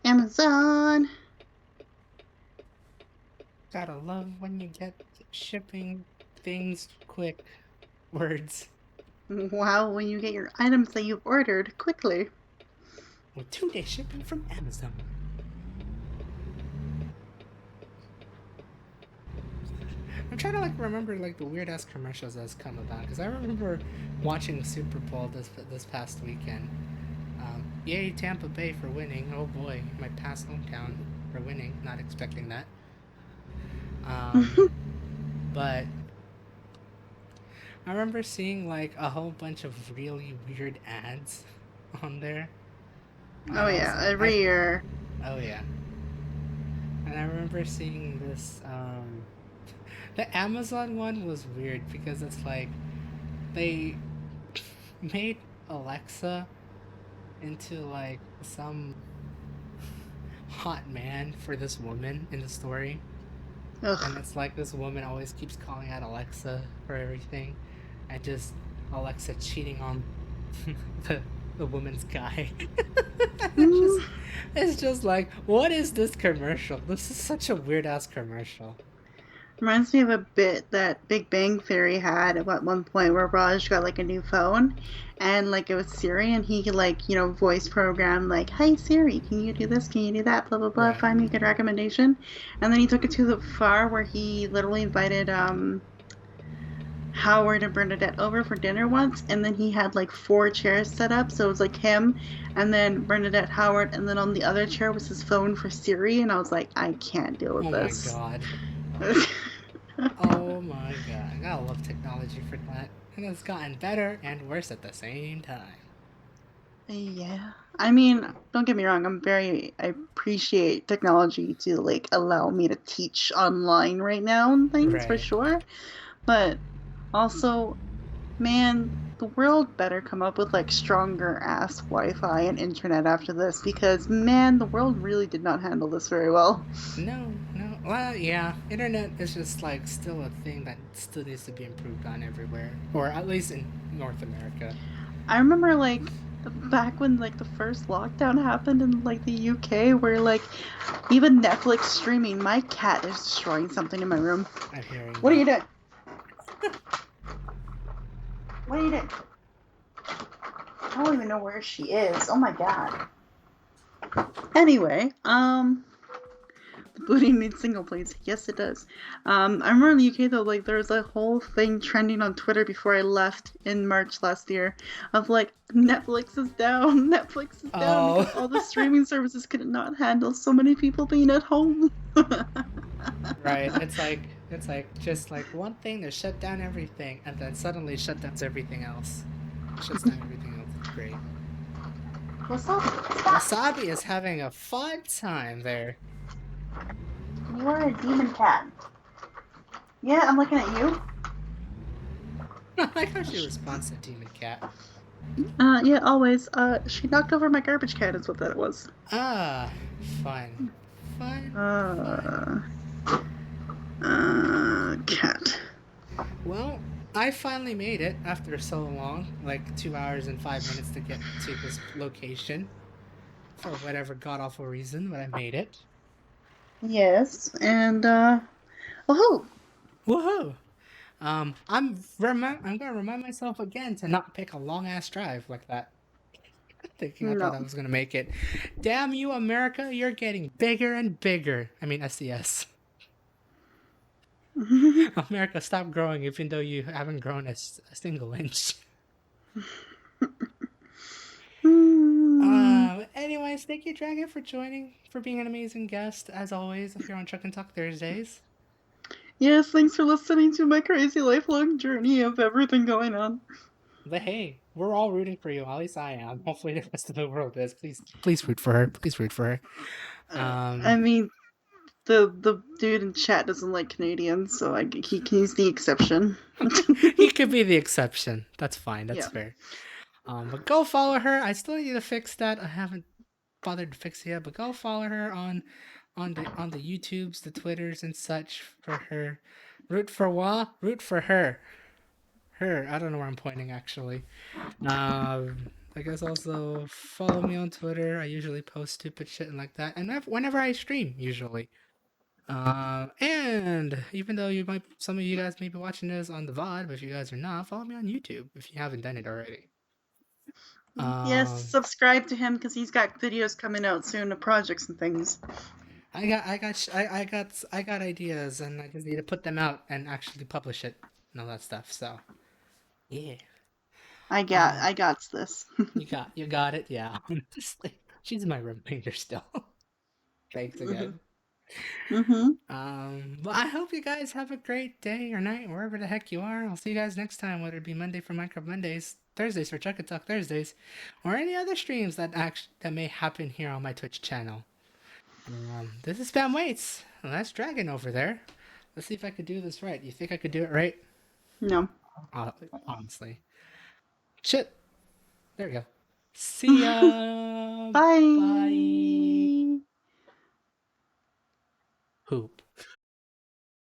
Amazon. Gotta love when you get shipping things quick. Words. Wow, when you get your items that you've ordered quickly. With 2-day shipping from Amazon. I'm trying to remember the weird ass commercials that's come about because I remember watching Super Bowl this past weekend. Yay Tampa Bay for winning! Oh boy, my past hometown for winning. Not expecting that. But I remember seeing a whole bunch of really weird ads on there. Oh yeah, every year. Oh yeah. And I remember seeing this the Amazon one was weird because it's they made Alexa into some hot man for this woman in the story. Ugh. And it's this woman always keeps calling out Alexa for everything and just Alexa cheating on the woman's guy. it's just what is this commercial? This is such a weird ass commercial. Reminds me of a bit that Big Bang Theory had at one point where Raj got a new phone and it was Siri and he could voice program hi Siri, can you do this, can you do that, blah blah blah, Right. find me a good recommendation. And then he took it to the far where he literally invited Howard and Bernadette over for dinner once, and then he had 4 chairs set up, so it was him and then Bernadette, Howard, and then on the other chair was his phone for Siri, and I was like, I can't deal with this. Oh my god. Oh my god. I gotta love technology for that. And it's gotten better and worse at the same time. Yeah. I mean, don't get me wrong, I appreciate technology to allow me to teach online right now and things for sure. But also, man, the world better come up with stronger ass Wi-Fi and internet after this because man, the world really did not handle this very well. No. Well, yeah, internet is just still a thing that still needs to be improved on everywhere, or at least in North America. I remember back when the first lockdown happened in the UK where even Netflix streaming, my cat is destroying something in my room. I'm hearing. What are you doing? What are you doing? I don't even know where she is. Oh my god. Anyway, the booty needs single plates. Yes, it does. I remember in the UK though, there was a whole thing trending on Twitter before I left in March last year of Netflix is down. Netflix is down because all the streaming services could not handle so many people being at home. Right. It's just one thing to shut down everything, and then suddenly shut down everything else. Shuts down everything else. It's great. What's up? Wasabi is having a fun time there. You are a demon cat. Yeah, I'm looking at you. I like how she responds to demon cat. Yeah, always. She knocked over my garbage can is what that was. Ah, fun. Cat. Well, I finally made it after so long, like 2 hours and 5 minutes to get to this location for whatever god awful reason, but I made it. Yes, and oh, Woohoo! I'm gonna remind myself again to not pick a long ass drive like that. Thinking I thought no. I was gonna make it. Damn you, America! You're getting bigger and bigger. I mean, SES. America, stop growing, even though you haven't grown a single inch. Hmm. Anyways, thank you, Dragon, for joining, for being an amazing guest as always here on Chuck and Talk Thursdays. Yes, thanks for listening to my crazy lifelong journey of everything going on. But hey, we're all rooting for you. At least I am. Hopefully, the rest of the world is. Please root for her. Please root for her. I mean, the dude in chat doesn't like Canadians, so he's the exception. He could be the exception. That's fine. That's Yeah. fair. But go follow her. I still need to fix that. I haven't bothered to fix it yet, but go follow her on the YouTubes, the Twitters, and such for her. Root for what? Root for her. Her. I don't know where I'm pointing actually. I guess also follow me on Twitter. I usually post stupid shit and like that, and whenever I stream, usually. And even though some of you guys may be watching this on the VOD, but if you guys are not, follow me on YouTube if you haven't done it already. Yes, Um, subscribe to him because he's got videos coming out soon of projects and things. I got ideas, and I just need to put them out and actually publish it and all that stuff. So yeah. I got this. You got it. Yeah. Honestly, she's my reminder still. Thanks Mhm. again. Mhm. Well, I hope you guys have a great day or night, wherever the heck you are. I'll see you guys next time, whether it be Monday for Minecraft Mondays, Thursdays for Chuck and Talk Thursdays, or any other streams that may happen here on my Twitch channel. This is Spam Waits. And that's Dragon over there. Let's see if I could do this right. You think I could do it right? No. Uh, Honestly. Shit. There we go. See ya. Bye. Bye. Hoop.